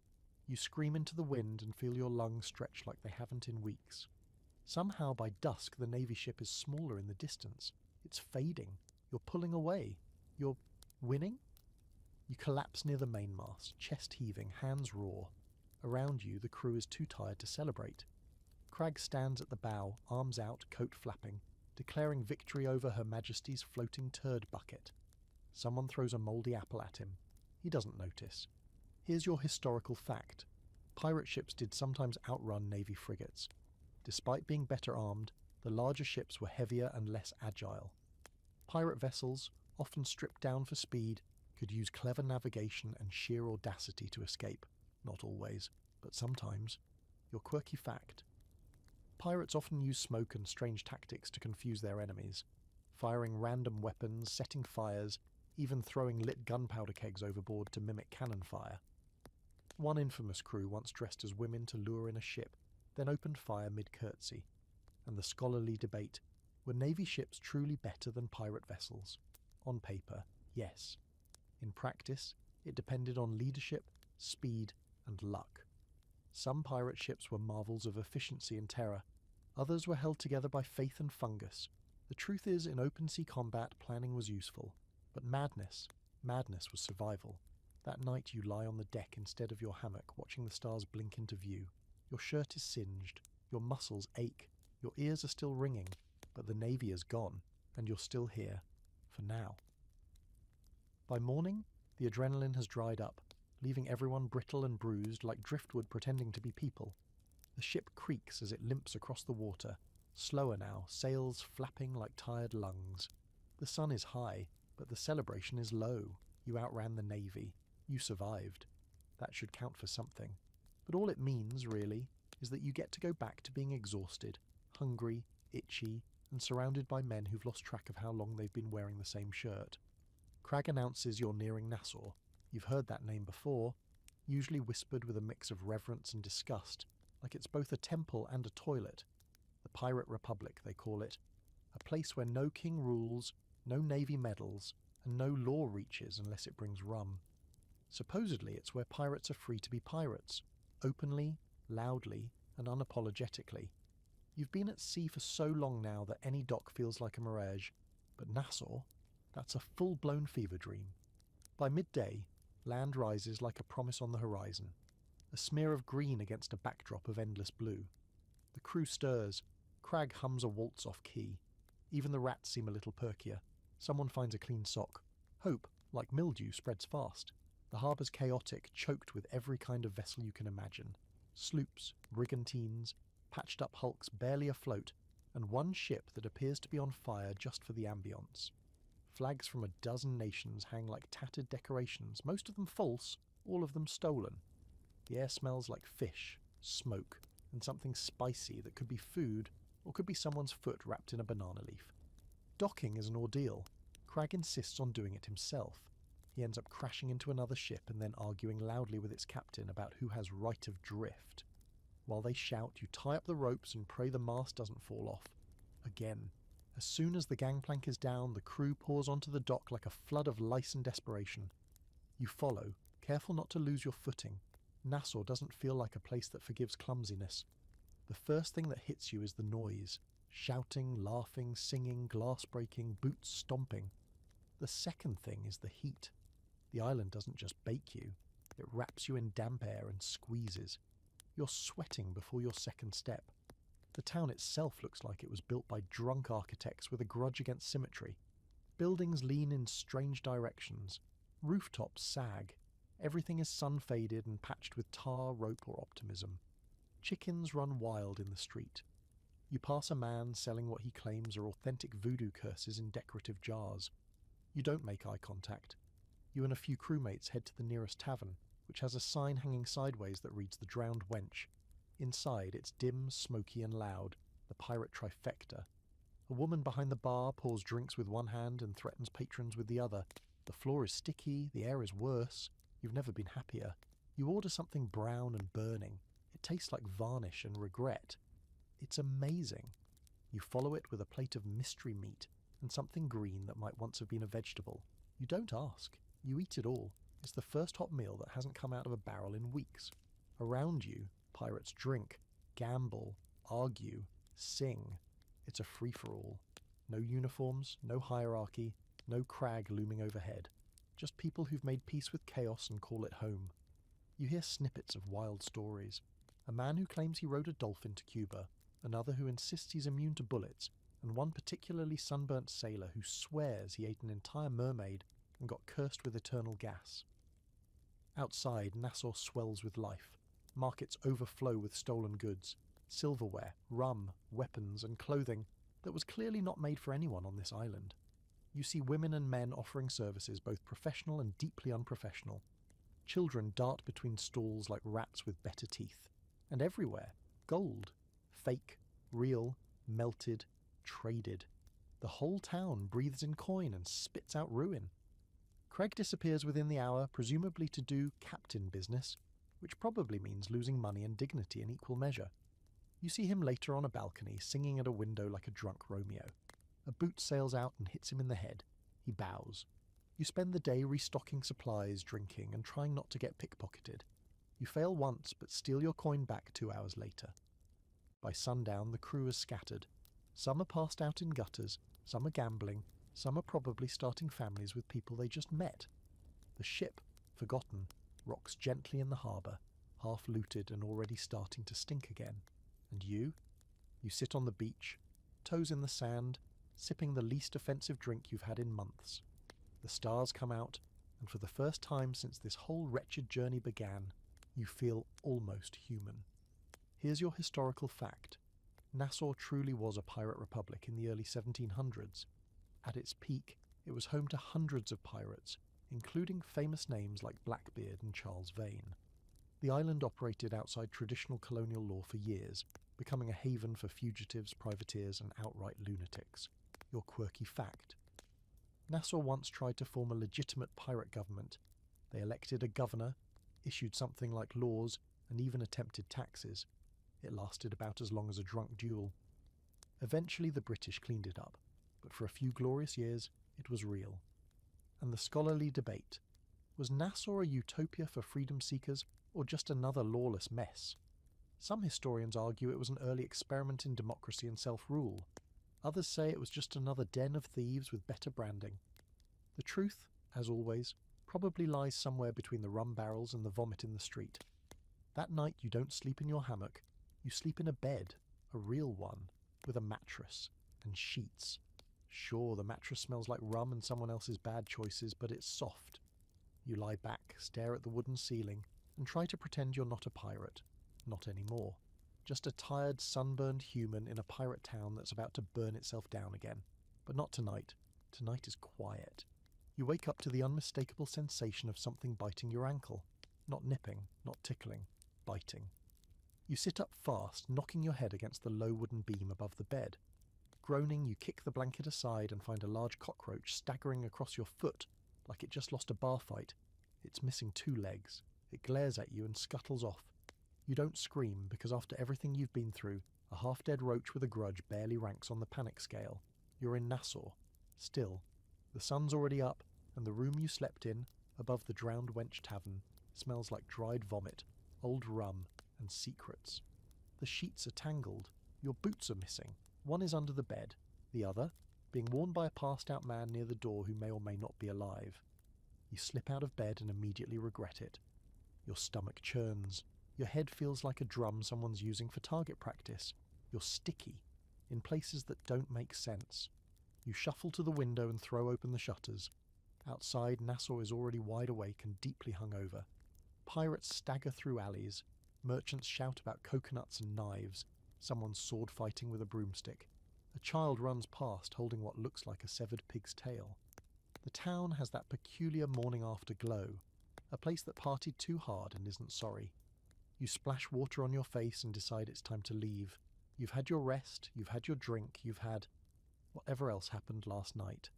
You scream into the wind and feel your lungs stretch like they haven't in weeks. Somehow by dusk the Navy ship is smaller in the distance. It's fading. You're pulling away. You're winning? You collapse near the mainmast, chest heaving, hands raw. Around you the crew is too tired to celebrate. Crag stands at the bow, arms out, coat flapping, declaring victory over Her Majesty's floating turd bucket. Someone throws a mouldy apple at him. He doesn't notice. Here's your historical fact. Pirate ships did sometimes outrun Navy frigates. Despite being better armed, the larger ships were heavier and less agile. Pirate vessels, often stripped down for speed, could use clever navigation and sheer audacity to escape. Not always, but sometimes. Your quirky fact. Pirates often use smoke and strange tactics to confuse their enemies, firing random weapons, setting fires, even throwing lit gunpowder kegs overboard to mimic cannon fire. One infamous crew once dressed as women to lure in a ship, then opened fire mid-curtsy. And the scholarly debate, were Navy ships truly better than pirate vessels? On paper, yes. In practice, it depended on leadership, speed, and luck. Some pirate ships were marvels of efficiency and terror. Others were held together by faith and fungus. The truth is, in open sea combat, planning was useful. But madness was survival. That night you lie on the deck instead of your hammock, watching the stars blink into view. Your shirt is singed, your muscles ache, your ears are still ringing, but the Navy is gone, and you're still here. For now. By morning, the adrenaline has dried up, leaving everyone brittle and bruised like driftwood pretending to be people. The ship creaks as it limps across the water, slower now, sails flapping like tired lungs. The sun is high, but the celebration is low. You outran the Navy. You survived. That should count for something. But all it means, really, is that you get to go back to being exhausted, hungry, itchy, and surrounded by men who've lost track of how long they've been wearing the same shirt. Crag announces you're nearing Nassau. You've heard that name before, usually whispered with a mix of reverence and disgust, like it's both a temple and a toilet. The Pirate Republic, they call it. A place where no king rules, no navy meddles, and no law reaches unless it brings rum. Supposedly it's where pirates are free to be pirates, openly, loudly, and unapologetically. You've been at sea for so long now that any dock feels like a mirage, but Nassau, that's a full-blown fever dream. By midday, land rises like a promise on the horizon, a smear of green against a backdrop of endless blue. The crew stirs. Crag hums a waltz off key. Even the rats seem a little perkier. Someone finds a clean sock. Hope, like mildew, spreads fast. The harbour's chaotic, choked with every kind of vessel you can imagine. Sloops, brigantines, patched-up hulks barely afloat, and one ship that appears to be on fire just for the ambience. Flags from a dozen nations hang like tattered decorations, most of them false, all of them stolen. The air smells like fish, smoke, and something spicy that could be food or could be someone's foot wrapped in a banana leaf. Docking is an ordeal. Cragg insists on doing it himself. He ends up crashing into another ship and then arguing loudly with its captain about who has right of drift. While they shout, you tie up the ropes and pray the mast doesn't fall off. Again. As soon as the gangplank is down, the crew pours onto the dock like a flood of lice and desperation. You follow, careful not to lose your footing. Nassau doesn't feel like a place that forgives clumsiness. The first thing that hits you is the noise. Shouting, laughing, singing, glass breaking, boots stomping. The second thing is the heat. The island doesn't just bake you. It wraps you in damp air and squeezes. You're sweating before your second step. The town itself looks like it was built by drunk architects with a grudge against symmetry. Buildings lean in strange directions. Rooftops sag. Everything is sun-faded and patched with tar, rope, or optimism. Chickens run wild in the street. You pass a man selling what he claims are authentic voodoo curses in decorative jars. You don't make eye contact. You and a few crewmates head to the nearest tavern, which has a sign hanging sideways that reads The Drowned Wench. Inside, it's dim, smoky and loud, the pirate trifecta. A woman behind the bar pours drinks with one hand and threatens patrons with the other. The floor is sticky, the air is worse. You've never been happier. You order something brown and burning. It tastes like varnish and regret. It's amazing. You follow it with a plate of mystery meat and something green that might once have been a vegetable. You don't ask. You eat it all. It's the first hot meal that hasn't come out of a barrel in weeks. Around you, pirates drink, gamble, argue, sing. It's a free-for-all. No uniforms, no hierarchy, no crag looming overhead. Just people who've made peace with chaos and call it home. You hear snippets of wild stories. A man who claims he rode a dolphin to Cuba, another who insists he's immune to bullets, and one particularly sunburnt sailor who swears he ate an entire mermaid and got cursed with eternal gas. Outside, Nassau swells with life. Markets overflow with stolen goods, silverware, rum, weapons, and clothing that was clearly not made for anyone on this island. You see women and men offering services both professional and deeply unprofessional. Children dart between stalls like rats with better teeth. And everywhere, gold. Fake, real, melted, traded. The whole town breathes in coin and spits out ruin. Craig disappears within the hour, presumably to do captain business, which probably means losing money and dignity in equal measure. You see him later on a balcony, singing at a window like a drunk Romeo. A boot sails out and hits him in the head. He bows. You spend the day restocking supplies, drinking, and trying not to get pickpocketed. You fail once, but steal your coin back 2 hours later. By sundown, the crew is scattered. Some are passed out in gutters, some are gambling, some are probably starting families with people they just met. The ship, forgotten, rocks gently in the harbour, half looted and already starting to stink again. And you? You sit on the beach, toes in the sand, sipping the least offensive drink you've had in months. The stars come out, and for the first time since this whole wretched journey began, you feel almost human. Here's your historical fact. Nassau truly was a pirate republic in the early 1700s. At its peak, it was home to hundreds of pirates, including famous names like Blackbeard and Charles Vane. The island operated outside traditional colonial law for years, becoming a haven for fugitives, privateers, and outright lunatics. Your quirky fact. Nassau once tried to form a legitimate pirate government. They elected a governor, issued something like laws, and even attempted taxes. It lasted about as long as a drunk duel. Eventually the British cleaned it up, but for a few glorious years it was real. And the scholarly debate: was Nassau a utopia for freedom seekers or just another lawless mess? Some historians argue it was an early experiment in democracy and self-rule. Others say it was just another den of thieves with better branding. The truth, as always, probably lies somewhere between the rum barrels and the vomit in the street. That night you don't sleep in your hammock, you sleep in a bed, a real one, with a mattress and sheets. Sure, the mattress smells like rum and someone else's bad choices, but it's soft. You lie back, stare at the wooden ceiling, and try to pretend you're not a pirate. Not anymore. Just a tired, sunburned human in a pirate town that's about to burn itself down again. But not tonight. Tonight is quiet. You wake up to the unmistakable sensation of something biting your ankle. Not nipping, not tickling, biting. You sit up fast, knocking your head against the low wooden beam above the bed. Groaning, you kick the blanket aside and find a large cockroach staggering across your foot like it just lost a bar fight. It's missing 2 legs. It glares at you and scuttles off. You don't scream because after everything you've been through, a half-dead roach with a grudge barely ranks on the panic scale. You're in Nassau. Still. The sun's already up, and the room you slept in, above the Drowned Wench Tavern, smells like dried vomit, old rum, and secrets. The sheets are tangled. Your boots are missing. One is under the bed, the other, being worn by a passed-out man near the door who may or may not be alive. You slip out of bed and immediately regret it. Your stomach churns. Your head feels like a drum someone's using for target practice. You're sticky, in places that don't make sense. You shuffle to the window and throw open the shutters. Outside, Nassau is already wide awake and deeply hungover. Pirates stagger through alleys. Merchants shout about coconuts and knives. Someone's sword fighting with a broomstick. A child runs past holding what looks like a severed pig's tail. The town has that peculiar morning after glow, a place that partied too hard and isn't sorry. You splash water on your face and decide it's time to leave. You've had your rest, you've had your drink, you've had whatever else happened last night.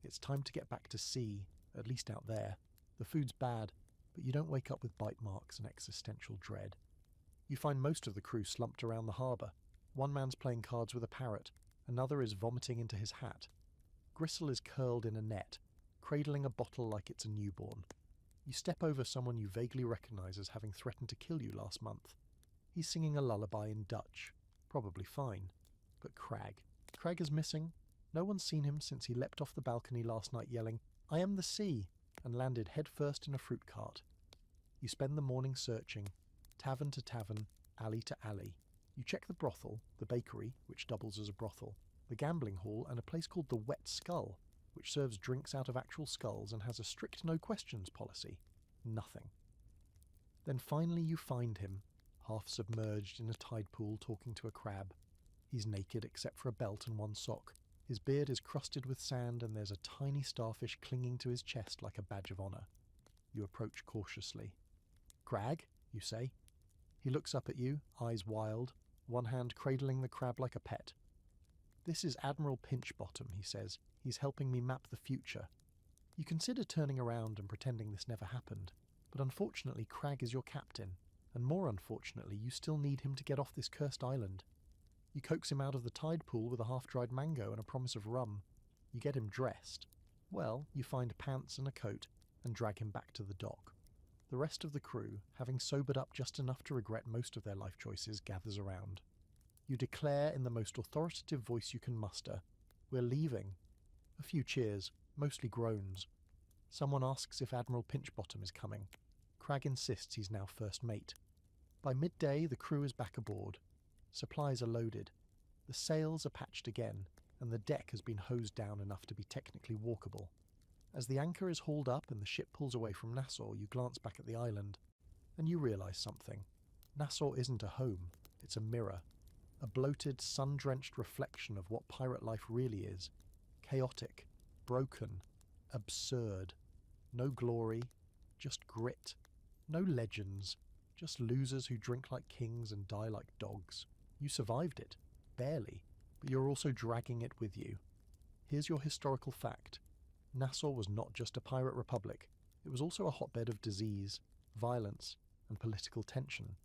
It's time to get back to sea, at least out there. The food's bad, but you don't wake up with bite marks and existential dread. You find most of the crew slumped around the harbour. One man's playing cards with a parrot, another is vomiting into his hat. Gristle is curled in a net, cradling a bottle like it's a newborn. You step over someone you vaguely recognise as having threatened to kill you last month. He's singing a lullaby in Dutch. Probably fine. But Crag. Crag is missing. No one's seen him since he leapt off the balcony last night yelling, "I am the sea," and landed headfirst in a fruit cart. You spend the morning searching, tavern to tavern, alley to alley. You check the brothel, the bakery, which doubles as a brothel, the gambling hall, and a place called the Wet Skull, which serves drinks out of actual skulls and has a strict no-questions policy. Nothing. Then finally you find him, half submerged in a tide pool talking to a crab. He's naked except for a belt and one sock. His beard is crusted with sand and there's a tiny starfish clinging to his chest like a badge of honour. You approach cautiously. "Crag," you say. He looks up at you, eyes wild, one hand cradling the crab like a pet. "This is Admiral Pinchbottom," he says. "He's helping me map the future." You consider turning around and pretending this never happened, but unfortunately Crag is your captain, and more unfortunately you still need him to get off this cursed island. You coax him out of the tide pool with a half-dried mango and a promise of rum. You get him dressed. Well, you find pants and a coat, and drag him back to the dock. The rest of the crew, having sobered up just enough to regret most of their life choices, gathers around. You declare in the most authoritative voice you can muster, "We're leaving." A few cheers, mostly groans. Someone asks if Admiral Pinchbottom is coming. Crag insists he's now first mate. By midday, the crew is back aboard. Supplies are loaded. The sails are patched again, and the deck has been hosed down enough to be technically walkable. As the anchor is hauled up and the ship pulls away from Nassau, you glance back at the island, and you realise something. Nassau isn't a home, it's a mirror. A bloated, sun-drenched reflection of what pirate life really is. Chaotic, broken, absurd. No glory, just grit. No legends, just losers who drink like kings and die like dogs. You survived it, barely, but you're also dragging it with you. Here's your historical fact. Nassau was not just a pirate republic, it was also a hotbed of disease, violence, and political tension.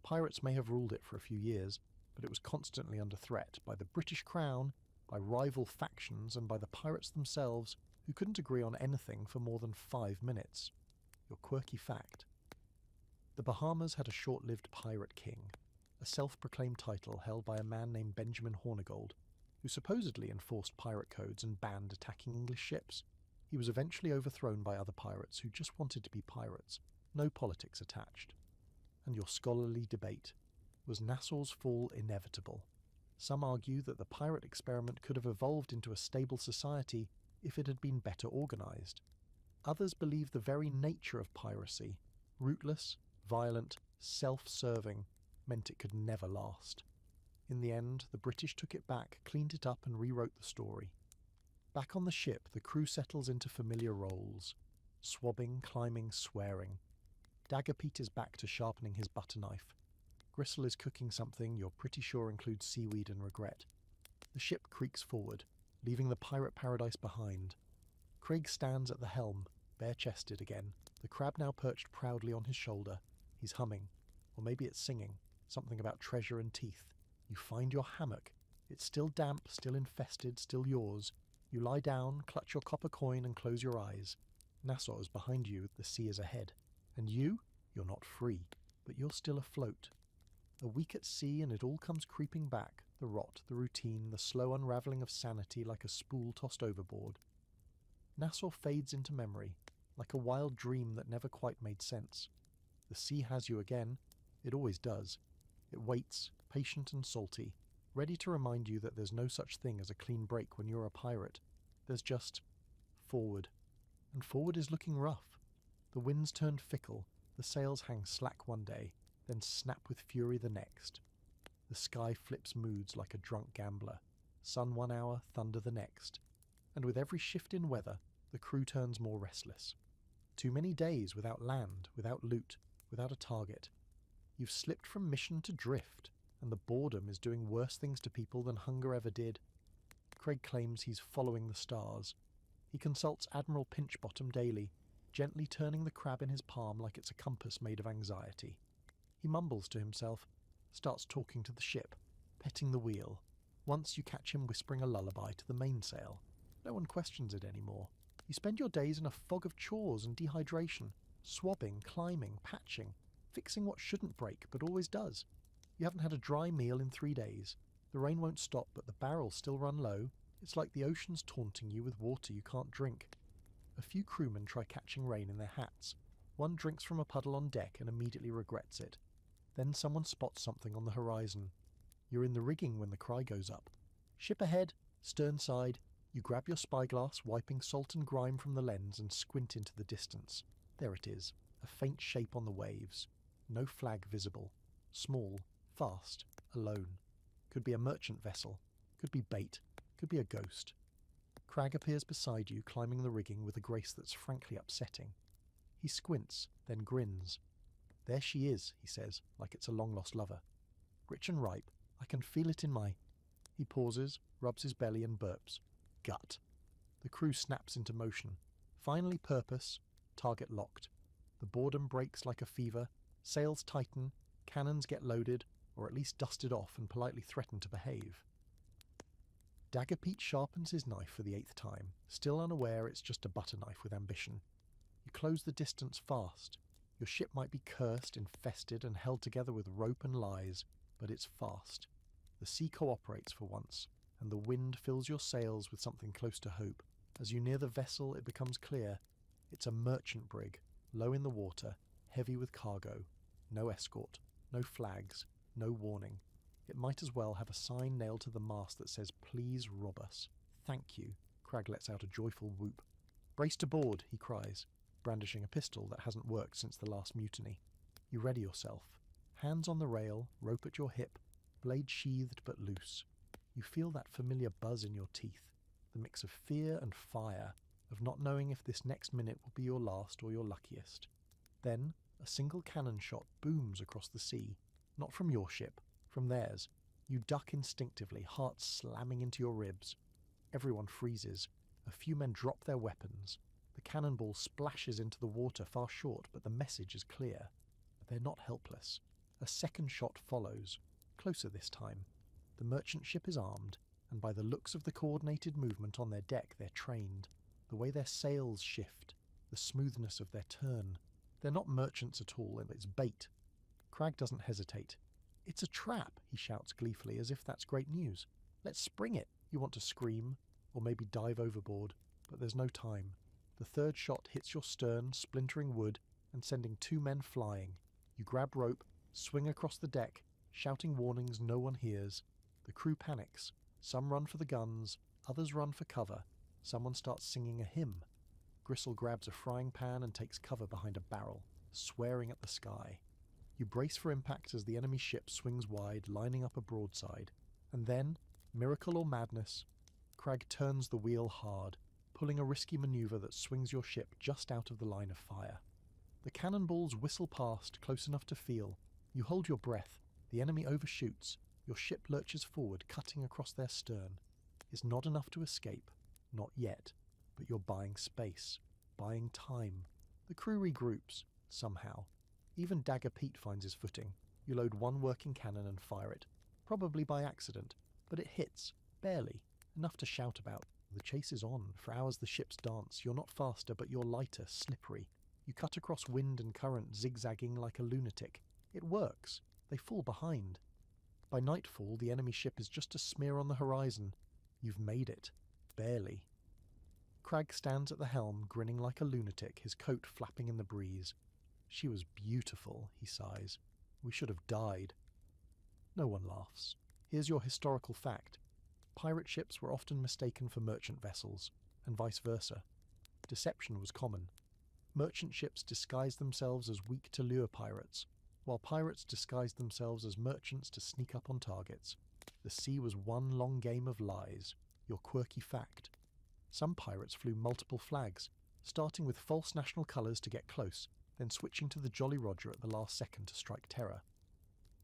Pirates may have ruled it for a few years, but it was constantly under threat by the British Crown, by rival factions, and by the pirates themselves, who couldn't agree on anything for more than 5 minutes. Your quirky fact. The Bahamas had a short-lived pirate king, a self-proclaimed title held by a man named Benjamin Hornigold, who supposedly enforced pirate codes and banned attacking English ships. He was eventually overthrown by other pirates who just wanted to be pirates, no politics attached. And your scholarly debate. Was Nassau's fall inevitable? Some argue that the pirate experiment could have evolved into a stable society if it had been better organised. Others believe the very nature of piracy, rootless, violent, self-serving, meant it could never last. In the end, the British took it back, cleaned it up, and rewrote the story. Back on the ship, the crew settles into familiar roles. Swabbing, climbing, swearing. Dagger Pete is back to sharpening his butter knife. Gristle is cooking something you're pretty sure includes seaweed and regret. The ship creaks forward, leaving the pirate paradise behind. Craig stands at the helm, bare-chested again, the crab now perched proudly on his shoulder. He's humming, or maybe it's singing, something about treasure and teeth. You find your hammock. It's still damp, still infested, still yours. You lie down, clutch your copper coin and close your eyes. Nassau is behind you, the sea is ahead. And you're not free, but you're still afloat. A week at sea and it all comes creeping back, the rot, the routine, the slow unravelling of sanity like a spool tossed overboard. Nassau fades into memory, like a wild dream that never quite made sense. The sea has you again. It always does. It waits, patient and salty, ready to remind you that there's no such thing as a clean break when you're a pirate. There's just forward. And forward is looking rough. The wind's turned fickle, the sails hang slack one day, then snap with fury the next. The sky flips moods like a drunk gambler. Sun 1 hour, thunder the next. And with every shift in weather, the crew turns more restless. Too many days without land, without loot, without a target. You've slipped from mission to drift, and the boredom is doing worse things to people than hunger ever did. Craig claims he's following the stars. He consults Admiral Pinchbottom daily, gently turning the crab in his palm like it's a compass made of anxiety. He mumbles to himself, starts talking to the ship, petting the wheel. Once you catch him whispering a lullaby to the mainsail. No one questions it anymore. You spend your days in a fog of chores and dehydration, swabbing, climbing, patching, fixing what shouldn't break but always does. You haven't had a dry meal in 3 days. The rain won't stop, but the barrels still run low. It's like the ocean's taunting you with water you can't drink. A few crewmen try catching rain in their hats. One drinks from a puddle on deck and immediately regrets it. Then someone spots something on the horizon. You're in the rigging when the cry goes up. Ship ahead, stern side. You grab your spyglass, wiping salt and grime from the lens, and squint into the distance. There it is, a faint shape on the waves. No flag visible. Small, fast, alone. Could be a merchant vessel. Could be bait. Could be a ghost. Crag appears beside you, climbing the rigging with a grace that's frankly upsetting. He squints, then grins. There she is, he says, like it's a long-lost lover. Rich and ripe. I can feel it in my... He pauses, rubs his belly and burps. Gut. The crew snaps into motion. Finally purpose, target locked. The boredom breaks like a fever, sails tighten, cannons get loaded, or at least dusted off and politely threaten to behave. Dagger Pete sharpens his knife for the 8th time, still unaware it's just a butter knife with ambition. You close the distance fast. Your ship might be cursed, infested, and held together with rope and lies, but it's fast. The sea cooperates for once, and the wind fills your sails with something close to hope. As you near the vessel, it becomes clear. It's a merchant brig, low in the water, heavy with cargo. No escort, no flags, no warning. It might as well have a sign nailed to the mast that says, "Please rob us." Thank you. Crag lets out a joyful whoop. Brace to board, he cries, brandishing a pistol that hasn't worked since the last mutiny. You ready yourself. Hands on the rail, rope at your hip, blade sheathed but loose. You feel that familiar buzz in your teeth, the mix of fear and fire, of not knowing if this next minute will be your last or your luckiest. Then, a single cannon shot booms across the sea, not from your ship, from theirs. You duck instinctively, heart slamming into your ribs. Everyone freezes. A few men drop their weapons. The cannonball splashes into the water far short, but the message is clear. They're not helpless. A second shot follows, closer this time. The merchant ship is armed, and by the looks of the coordinated movement on their deck, they're trained. The way their sails shift, the smoothness of their turn. They're not merchants at all, and it's bait. Crag doesn't hesitate. It's a trap, he shouts gleefully, as if that's great news. Let's spring it. You want to scream, or maybe dive overboard, but there's no time. The third shot hits your stern, splintering wood, and sending 2 men flying. You grab rope, swing across the deck, shouting warnings no one hears. The crew panics. Some run for the guns, others run for cover. Someone starts singing a hymn. Gristle grabs a frying pan and takes cover behind a barrel, swearing at the sky. You brace for impact as the enemy ship swings wide, lining up a broadside. And then, miracle or madness, Crag turns the wheel hard, pulling a risky maneuver that swings your ship just out of the line of fire. The cannonballs whistle past, close enough to feel. You hold your breath. The enemy overshoots. Your ship lurches forward, cutting across their stern. It's not enough to escape. Not yet. But you're buying space. Buying time. The crew regroups. Somehow. Even Dagger Pete finds his footing. You load one working cannon and fire it. Probably by accident. But it hits. Barely. Enough to shout about. The chase is on. For hours the ships dance. You're not faster, but you're lighter, slippery. You cut across wind and current, zigzagging like a lunatic. It works. They fall behind. By nightfall, the enemy ship is just a smear on the horizon. You've made it. Barely. Crag stands at the helm, grinning like a lunatic, his coat flapping in the breeze. She was beautiful, he sighs. We should have died. No one laughs. Here's your historical fact. Pirate ships were often mistaken for merchant vessels, and vice versa. Deception was common. Merchant ships disguised themselves as weak to lure pirates, while pirates disguised themselves as merchants to sneak up on targets. The sea was one long game of lies, your quirky fact. Some pirates flew multiple flags, starting with false national colours to get close, then switching to the Jolly Roger at the last second to strike terror.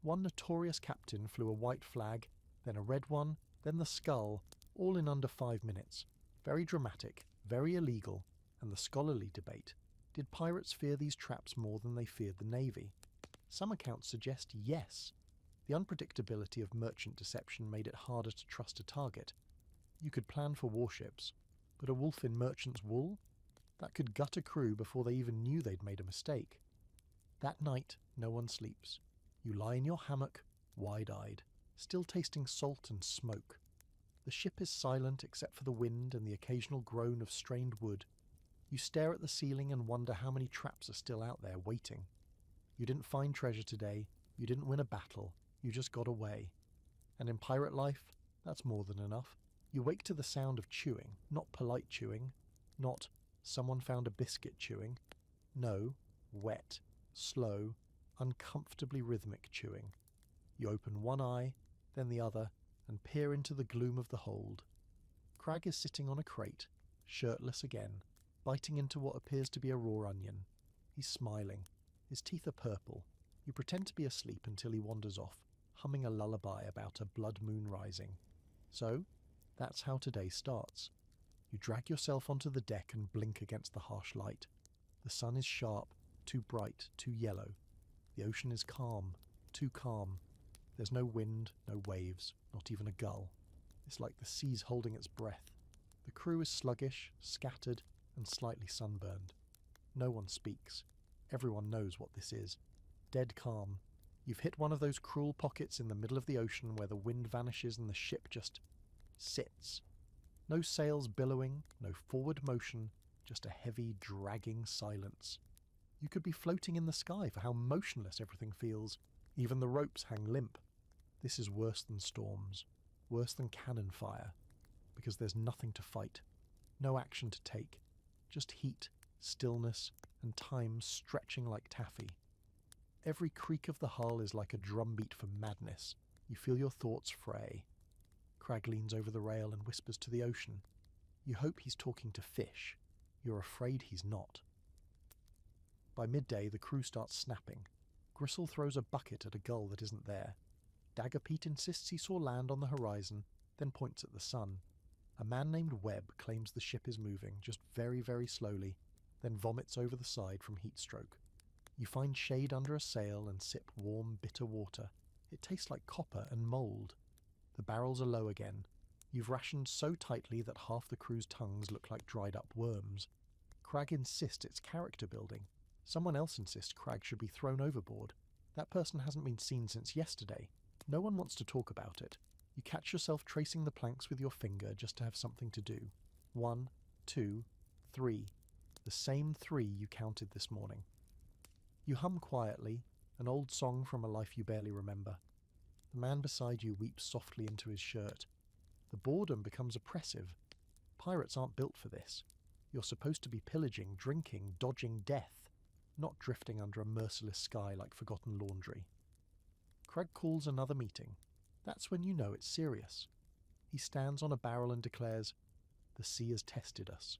One notorious captain flew a white flag, then a red one, then the skull, all in under 5 minutes. Very dramatic, very illegal, and the scholarly debate. Did pirates fear these traps more than they feared the navy? Some accounts suggest yes. The unpredictability of merchant deception made it harder to trust a target. You could plan for warships, but a wolf in merchant's wool? That could gut a crew before they even knew they'd made a mistake. That night, no one sleeps. You lie in your hammock, wide-eyed, still tasting salt and smoke. The ship is silent except for the wind and the occasional groan of strained wood. You stare at the ceiling and wonder how many traps are still out there waiting. You didn't find treasure today, you didn't win a battle, you just got away. And in pirate life, that's more than enough. You wake to the sound of chewing, not polite chewing, not someone found a biscuit chewing. No, wet, slow, uncomfortably rhythmic chewing. You open one eye, then the other, and peer into the gloom of the hold. Crag is sitting on a crate, shirtless again, biting into what appears to be a raw onion. He's smiling. His teeth are purple. You pretend to be asleep until he wanders off, humming a lullaby about a blood moon rising. So, that's how today starts. You drag yourself onto the deck and blink against the harsh light. The sun is sharp, too bright, too yellow. The ocean is calm, too calm. There's no wind, no waves, not even a gull. It's like the sea's holding its breath. The crew is sluggish, scattered, and slightly sunburned. No one speaks. Everyone knows what this is. Dead calm. You've hit one of those cruel pockets in the middle of the ocean where the wind vanishes and the ship just sits. No sails billowing, no forward motion, just a heavy, dragging silence. You could be floating in the sky for how motionless everything feels. Even the ropes hang limp. This is worse than storms, worse than cannon fire, because there's nothing to fight, no action to take, just heat, stillness, and time stretching like taffy. Every creak of the hull is like a drumbeat for madness. You feel your thoughts fray. Crag leans over the rail and whispers to the ocean. You hope he's talking to fish. You're afraid he's not. By midday, the crew starts snapping. Gristle throws a bucket at a gull that isn't there. Dagger Pete insists he saw land on the horizon, then points at the sun. A man named Webb claims the ship is moving, just very, very slowly, then vomits over the side from heat stroke. You find shade under a sail and sip warm, bitter water. It tastes like copper and mould. The barrels are low again. You've rationed so tightly that half the crew's tongues look like dried up worms. Crag insists it's character building. Someone else insists Crag should be thrown overboard. That person hasn't been seen since yesterday. No one wants to talk about it. You catch yourself tracing the planks with your finger just to have something to do. 1, 2, 3. The same 3 you counted this morning. You hum quietly, an old song from a life you barely remember. The man beside you weeps softly into his shirt. The boredom becomes oppressive. Pirates aren't built for this. You're supposed to be pillaging, drinking, dodging death. not drifting under a merciless sky like forgotten laundry. Crag calls another meeting. That's when you know it's serious. He stands on a barrel and declares, "The sea has tested us.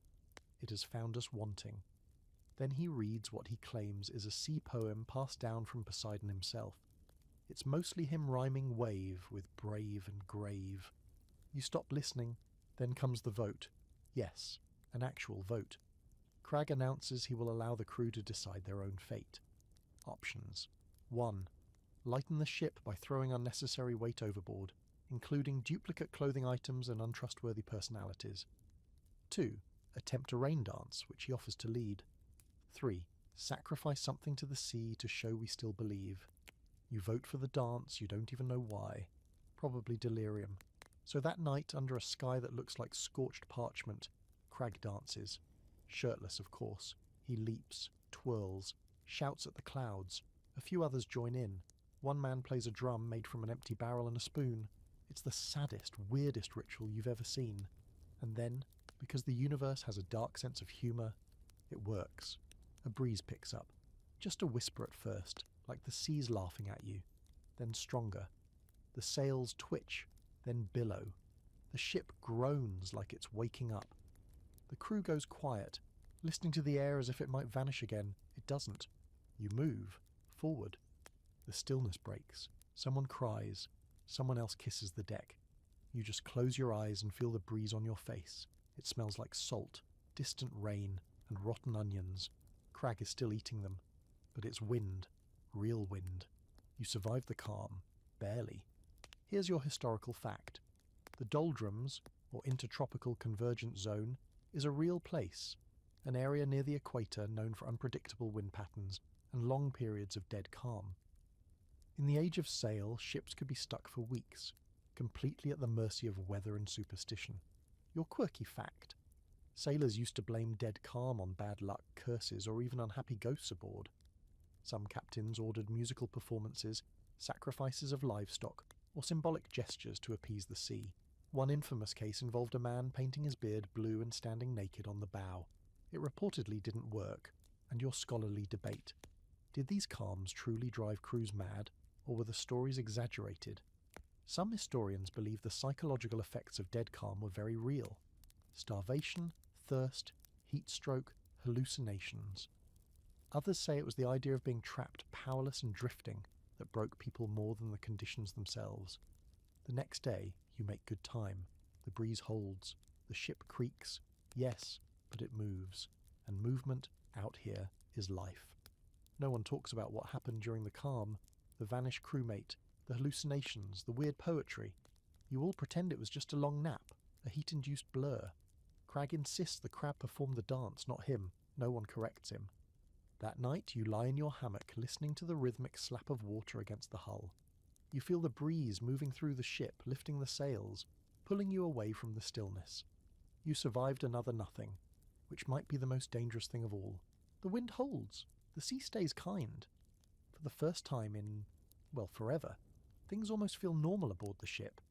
It has found us wanting." Then he reads what he claims is a sea poem passed down from Poseidon himself. It's mostly him rhyming wave with brave and grave. You stop listening, then comes the vote. Yes, an actual vote. Crag announces he will allow the crew to decide their own fate. Options. 1. Lighten the ship by throwing unnecessary weight overboard, including duplicate clothing items and untrustworthy personalities. 2. Attempt a rain dance, which he offers to lead. 3. Sacrifice something to the sea to show we still believe. You vote for the dance, you don't even know why. Probably delirium. So that night, under a sky that looks like scorched parchment, Crag dances. Shirtless, of course. He leaps, twirls, shouts at the clouds. A few others join in. One man plays a drum made from an empty barrel and a spoon. It's the saddest, weirdest ritual you've ever seen. And then, because the universe has a dark sense of humour, it works. A breeze picks up. Just a whisper at first, like the sea's laughing at you. Then stronger. The sails twitch, then billow. The ship groans like it's waking up. The crew goes quiet, listening to the air as if it might vanish again. It doesn't. You move, forward. The stillness breaks. Someone cries. Someone else kisses the deck. You just close your eyes and feel the breeze on your face. It smells like salt, distant rain, and rotten onions. Crag is still eating them. But it's wind. Real wind. You survive the calm. Barely. Here's your historical fact. The doldrums, or intertropical convergence zone, is a real place. An area near the equator known for unpredictable wind patterns and long periods of dead calm. In the age of sail, ships could be stuck for weeks, completely at the mercy of weather and superstition. Your quirky fact. Sailors used to blame dead calm on bad luck, curses, or even unhappy ghosts aboard. Some captains ordered musical performances, sacrifices of livestock, or symbolic gestures to appease the sea. One infamous case involved a man painting his beard blue and standing naked on the bow. It reportedly didn't work, and your scholarly debate. Did these calms truly drive crews mad, or were the stories exaggerated? Some historians believe the psychological effects of dead calm were very real. Starvation, thirst, heat stroke, hallucinations. Others say it was the idea of being trapped, powerless and drifting, that broke people more than the conditions themselves. The next day, you make good time. The breeze holds. The ship creaks. Yes, but it moves. And movement, out here, is life. No one talks about what happened during the calm, the vanished crewmate, the hallucinations, the weird poetry. You all pretend it was just a long nap, a heat-induced blur. Crag insists the crab performed the dance, not him. No one corrects him. That night, you lie in your hammock listening to the rhythmic slap of water against the hull. You feel the breeze moving through the ship, lifting the sails, pulling you away from the stillness. You survived another nothing, which might be the most dangerous thing of all. The wind holds. The sea stays kind. For the first time in, well, forever, things almost feel normal aboard the ship.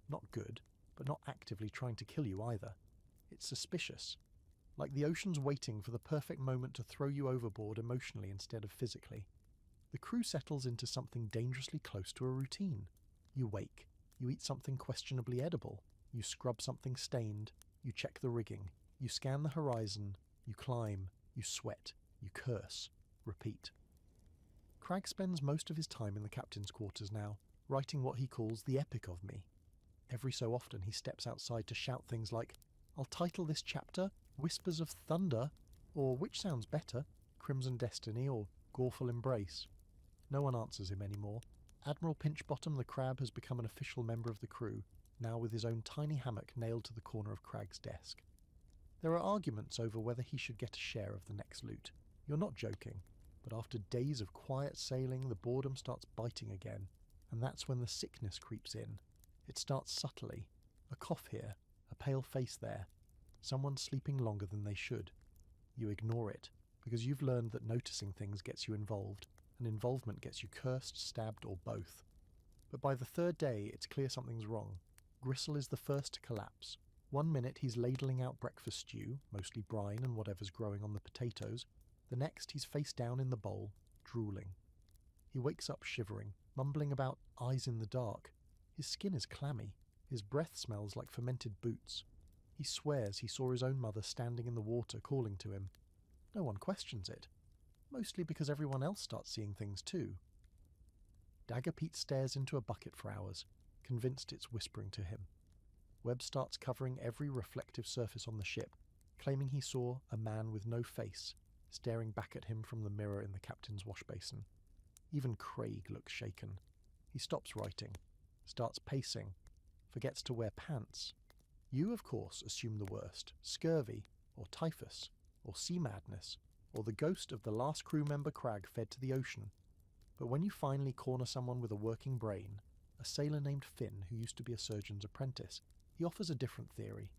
Not good, but not actively trying to kill you either. It's suspicious. Like the ocean's waiting for the perfect moment to throw you overboard emotionally instead of physically. The crew settles into something dangerously close to a routine. You wake. You eat something questionably edible. You scrub something stained. You check the rigging. You scan the horizon. You climb. You sweat. You curse. Repeat. Crag spends most of his time in the captain's quarters now, writing what he calls the epic of me. Every so often he steps outside to shout things like, "I'll title this chapter Whispers of Thunder," or, which sounds better, Crimson Destiny or Goreful Embrace. No one answers him anymore. Admiral Pinchbottom the Crab has become an official member of the crew, now with his own tiny hammock nailed to the corner of Crag's desk. There are arguments over whether he should get a share of the next loot. You're not joking, but after days of quiet sailing, the boredom starts biting again, and that's when the sickness creeps in. It starts subtly. A cough here, a pale face there. Someone sleeping longer than they should. You ignore it, because you've learned that noticing things gets you involved, and involvement gets you cursed, stabbed, or both. But by the third day, it's clear something's wrong. Gristle is the first to collapse. 1 minute he's ladling out breakfast stew, mostly brine and whatever's growing on the potatoes. The next, he's face down in the bowl, drooling. He wakes up shivering, mumbling about eyes in the dark. His skin is clammy. His breath smells like fermented boots. He swears he saw his own mother standing in the water calling to him. No one questions it, mostly because everyone else starts seeing things too. Dagger Pete stares into a bucket for hours, convinced it's whispering to him. Webb starts covering every reflective surface on the ship, claiming he saw a man with no face staring back at him from the mirror in the captain's wash basin. Even Craig looks shaken. He stops writing, starts pacing, forgets to wear pants. You, of course, assume the worst: scurvy, or typhus, or sea madness, or the ghost of the last crew member Crag fed to the ocean. But when you finally corner someone with a working brain, a sailor named Finn who used to be a surgeon's apprentice, he offers a different theory.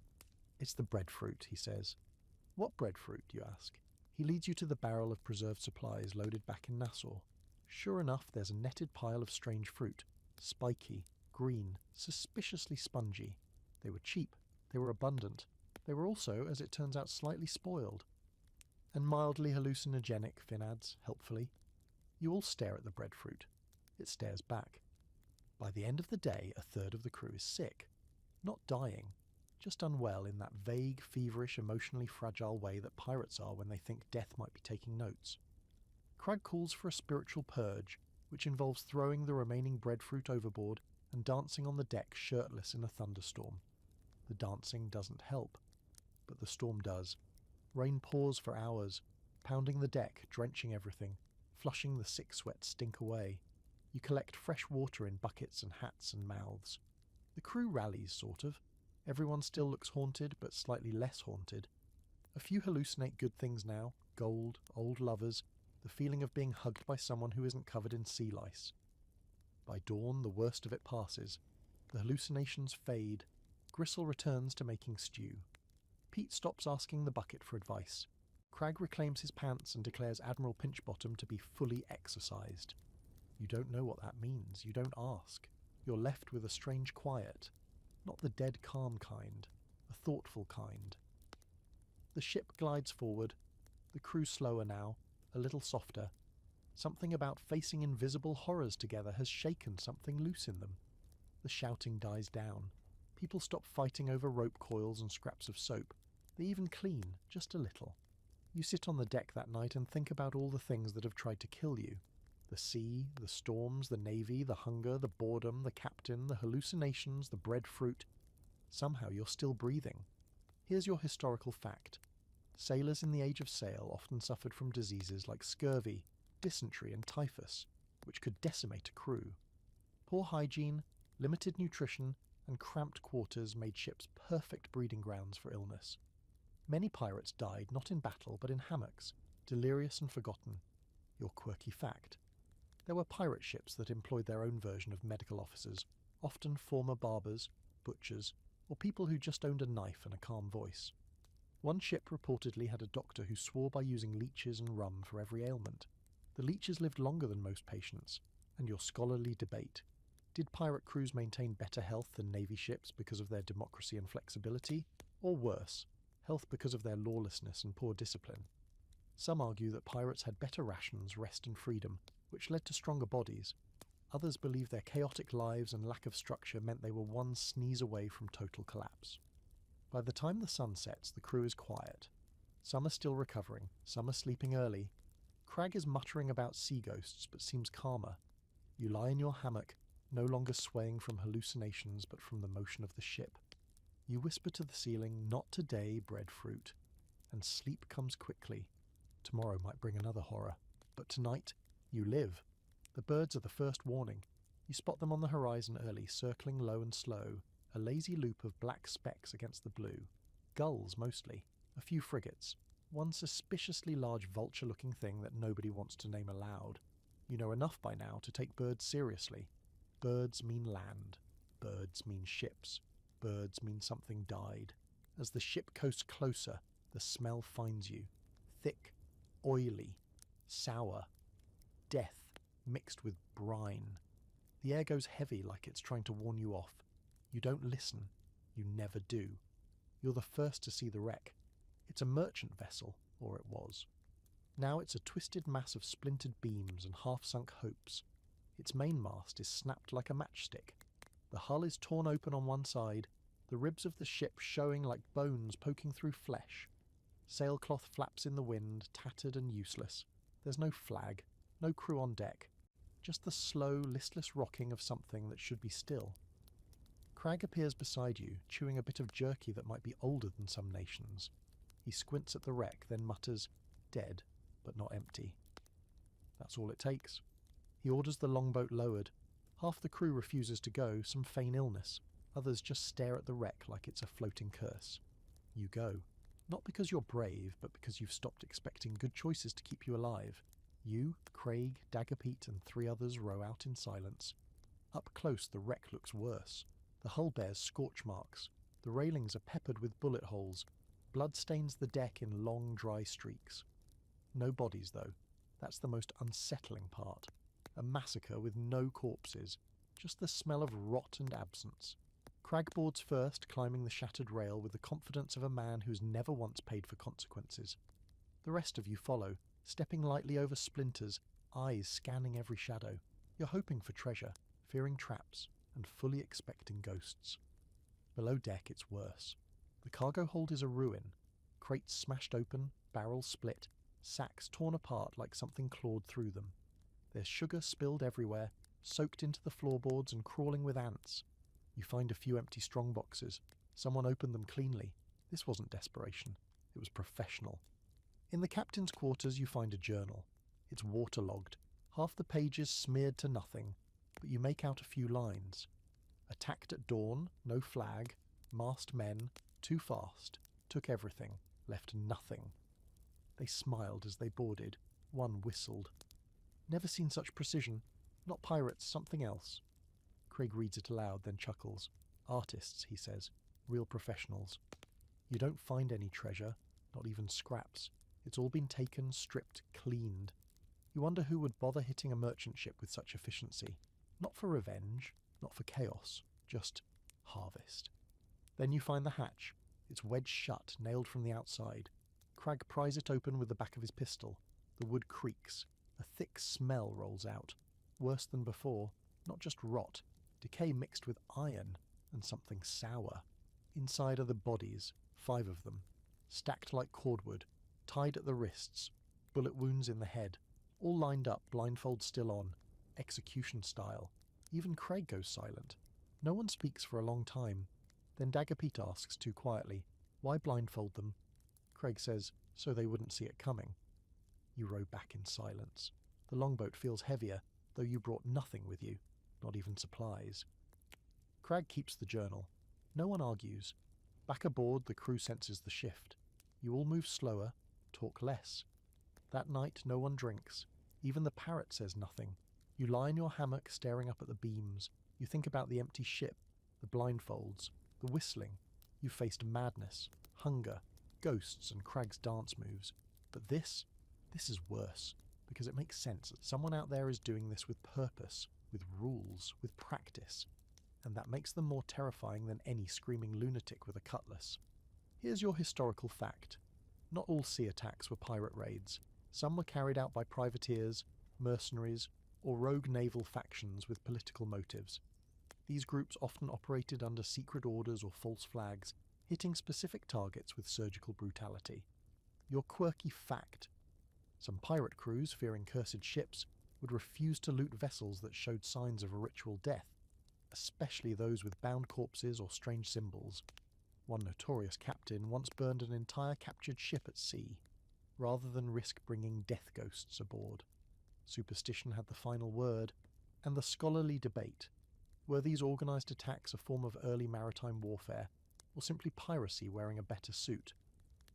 It's the breadfruit, he says. What breadfruit, you ask? He leads you to the barrel of preserved supplies loaded back in Nassau. Sure enough, there's a netted pile of strange fruit, spiky, green, suspiciously spongy. They were cheap, they were abundant, they were also, as it turns out, slightly spoiled. And mildly hallucinogenic, Finn adds, helpfully. You all stare at the breadfruit. It stares back. By the end of the day, a third of the crew is sick. Not dying, just unwell in that vague, feverish, emotionally fragile way that pirates are when they think death might be taking notes. Crag calls for a spiritual purge, which involves throwing the remaining breadfruit overboard and dancing on the deck shirtless in a thunderstorm. The dancing doesn't help, but the storm does. Rain pours for hours, pounding the deck, drenching everything, flushing the sick sweat stink away. You collect fresh water in buckets and hats and mouths. The crew rallies, sort of. Everyone still looks haunted, but slightly less haunted. A few hallucinate good things now: gold, old lovers, the feeling of being hugged by someone who isn't covered in sea lice. By dawn, the worst of it passes. The hallucinations fade. Gristle returns to making stew. Pete stops asking the bucket for advice. Crag reclaims his pants and declares Admiral Pinchbottom to be fully exercised. You don't know what that means. You don't ask. You're left with a strange quiet. Not the dead calm kind, a thoughtful kind. The ship glides forward, the crew slower now, a little softer. Something about facing invisible horrors together has shaken something loose in them. The shouting dies down. People stop fighting over rope coils and scraps of soap. They even clean, just a little. You sit on the deck that night and think about all the things that have tried to kill you. The sea, the storms, the navy, the hunger, the boredom, the captain, the hallucinations, the breadfruit. Somehow you're still breathing. Here's your historical fact. Sailors in the age of sail often suffered from diseases like scurvy, dysentery and typhus, which could decimate a crew. Poor hygiene, limited nutrition, and cramped quarters made ships perfect breeding grounds for illness. Many pirates died not in battle but in hammocks, delirious and forgotten. Your quirky fact. There were pirate ships that employed their own version of medical officers, often former barbers, butchers, or people who just owned a knife and a calm voice. One ship reportedly had a doctor who swore by using leeches and rum for every ailment. The leeches lived longer than most patients, and your scholarly debate. Did pirate crews maintain better health than navy ships because of their democracy and flexibility, or worse, health because of their lawlessness and poor discipline? Some argue that pirates had better rations, rest and freedom, which led to stronger bodies. Others believe their chaotic lives and lack of structure meant they were one sneeze away from total collapse. By the time the sun sets, the crew is quiet. Some are still recovering, some are sleeping early. Crag is muttering about sea ghosts, but seems calmer. You lie in your hammock, no longer swaying from hallucinations, but from the motion of the ship. You whisper to the ceiling, "Not today, breadfruit," and sleep comes quickly. Tomorrow might bring another horror, but tonight, you live. The birds are the first warning. You spot them on the horizon early, circling low and slow, a lazy loop of black specks against the blue. Gulls, mostly. A few frigates. One suspiciously large vulture-looking thing that nobody wants to name aloud. You know enough by now to take birds seriously. Birds mean land. Birds mean ships. Birds mean something died. As the ship coasts closer, the smell finds you. Thick, oily, sour. Death mixed with brine. The air goes heavy like it's trying to warn you off. You don't listen. You never do. You're the first to see the wreck. It's a merchant vessel, or it was. Now it's a twisted mass of splintered beams and half-sunk hopes. Its mainmast is snapped like a matchstick. The hull is torn open on one side, the ribs of the ship showing like bones poking through flesh. Sailcloth flaps in the wind, tattered and useless. There's no flag, no crew on deck. Just the slow, listless rocking of something that should be still. Cragg appears beside you, chewing a bit of jerky that might be older than some nations. He squints at the wreck, then mutters, "Dead, but not empty." That's all it takes. He orders the longboat lowered. Half the crew refuses to go, some feign illness. Others just stare at the wreck like it's a floating curse. You go. Not because you're brave, but because you've stopped expecting good choices to keep you alive. You, Craig, Daggerpete, and 3 others row out in silence. Up close, the wreck looks worse. The hull bears scorch marks. The railings are peppered with bullet holes. Blood stains the deck in long, dry streaks. No bodies, though. That's the most unsettling part. A massacre with no corpses. Just the smell of rot and absence. Cragg boards first, climbing the shattered rail with the confidence of a man who's never once paid for consequences. The rest of you follow, stepping lightly over splinters, eyes scanning every shadow. You're hoping for treasure, fearing traps, and fully expecting ghosts. Below deck, it's worse. The cargo hold is a ruin. Crates smashed open, barrels split, sacks torn apart like something clawed through them. There's sugar spilled everywhere, soaked into the floorboards and crawling with ants. You find a few empty strongboxes. Someone opened them cleanly. This wasn't desperation. It was professional. In the captain's quarters you find a journal. It's waterlogged, half the pages smeared to nothing, but you make out a few lines. Attacked at dawn, no flag, masked men, too fast, took everything, left nothing. They smiled as they boarded. One whistled. Never seen such precision. Not pirates, something else. Craig reads it aloud, then chuckles. Artists, he says. Real professionals. You don't find any treasure, not even scraps. It's all been taken, stripped, cleaned. You wonder who would bother hitting a merchant ship with such efficiency. Not for revenge, not for chaos, just harvest. Then you find the hatch. It's wedged shut, nailed from the outside. Cragg pries it open with the back of his pistol. The wood creaks. A thick smell rolls out. Worse than before. Not just rot. Decay mixed with iron and something sour. Inside are the bodies, 5 of them. Stacked like cordwood. Tied at the wrists. Bullet wounds in the head. All lined up, blindfold still on. Execution style. Even Craig goes silent. No one speaks for a long time. Then Daggerpete asks too quietly, "Why blindfold them?" Craig says, "So they wouldn't see it coming." You row back in silence. The longboat feels heavier, though you brought nothing with you, not even supplies. Cragg keeps the journal. No one argues. Back aboard, the crew senses the shift. You all move slower, talk less. That night, no one drinks. Even the parrot says nothing. You lie in your hammock, staring up at the beams. You think about the empty ship, the blindfolds, the whistling. You've faced madness, hunger, ghosts, and Cragg's dance moves. But this is worse, because it makes sense that someone out there is doing this with purpose, with rules, with practice. And that makes them more terrifying than any screaming lunatic with a cutlass. Here's your historical fact. Not all sea attacks were pirate raids. Some were carried out by privateers, mercenaries, or rogue naval factions with political motives. These groups often operated under secret orders or false flags, hitting specific targets with surgical brutality. Your quirky fact. Some pirate crews, fearing cursed ships, would refuse to loot vessels that showed signs of a ritual death, especially those with bound corpses or strange symbols. One notorious captain once burned an entire captured ship at sea, rather than risk bringing death ghosts aboard. Superstition had the final word, and the scholarly debate. Were these organised attacks a form of early maritime warfare, or simply piracy wearing a better suit?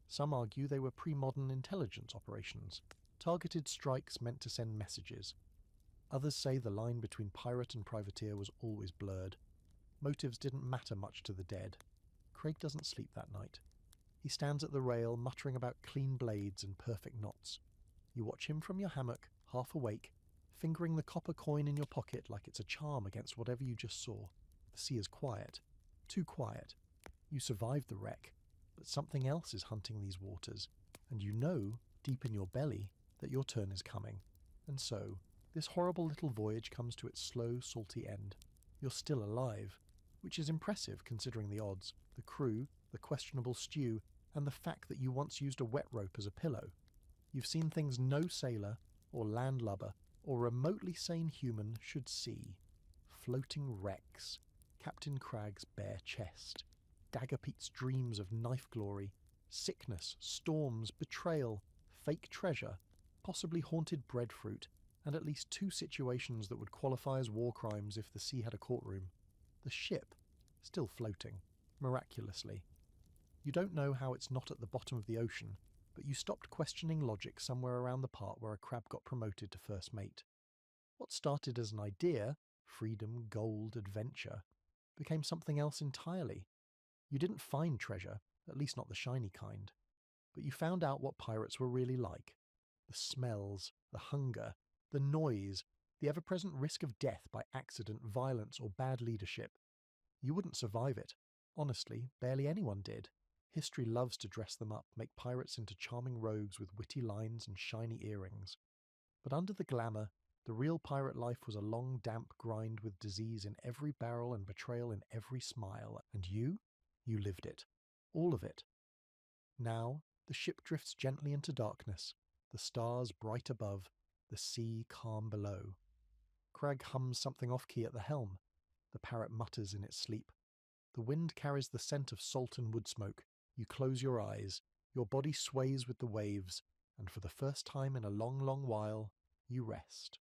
Some argue they were pre-modern intelligence operations, targeted strikes meant to send messages. Others say the line between pirate and privateer was always blurred. Motives didn't matter much to the dead. Craig doesn't sleep that night. He stands at the rail, muttering about clean blades and perfect knots. You watch him from your hammock, half awake, fingering the copper coin in your pocket like it's a charm against whatever you just saw. The sea is quiet. Too quiet. You survived the wreck, but something else is hunting these waters, and you know, deep in your belly, that your turn is coming. And so, this horrible little voyage comes to its slow, salty end. You're still alive, which is impressive considering the odds, the crew, the questionable stew, and the fact that you once used a wet rope as a pillow. You've seen things no sailor, or landlubber, or remotely sane human should see. Floating wrecks, Captain Cragg's bare chest, Dagger Pete's dreams of knife glory, sickness, storms, betrayal, fake treasure, possibly haunted breadfruit, and at least 2 situations that would qualify as war crimes if the sea had a courtroom. The ship, still floating, miraculously. You don't know how it's not at the bottom of the ocean, but you stopped questioning logic somewhere around the part where a crab got promoted to first mate. What started as an idea, freedom, gold, adventure, became something else entirely. You didn't find treasure, at least not the shiny kind, but you found out what pirates were really like. The smells, the hunger, the noise, the ever-present risk of death by accident, violence, or bad leadership. You wouldn't survive it. Honestly, barely anyone did. History loves to dress them up, make pirates into charming rogues with witty lines and shiny earrings. But under the glamour, the real pirate life was a long, damp grind with disease in every barrel and betrayal in every smile. And you lived it. All of it. Now, the ship drifts gently into darkness, the stars bright above, the sea calm below. Crag hums something off-key at the helm. The parrot mutters in its sleep. The wind carries the scent of salt and wood smoke. You close your eyes. Your body sways with the waves, and for the first time in a long, long while, you rest.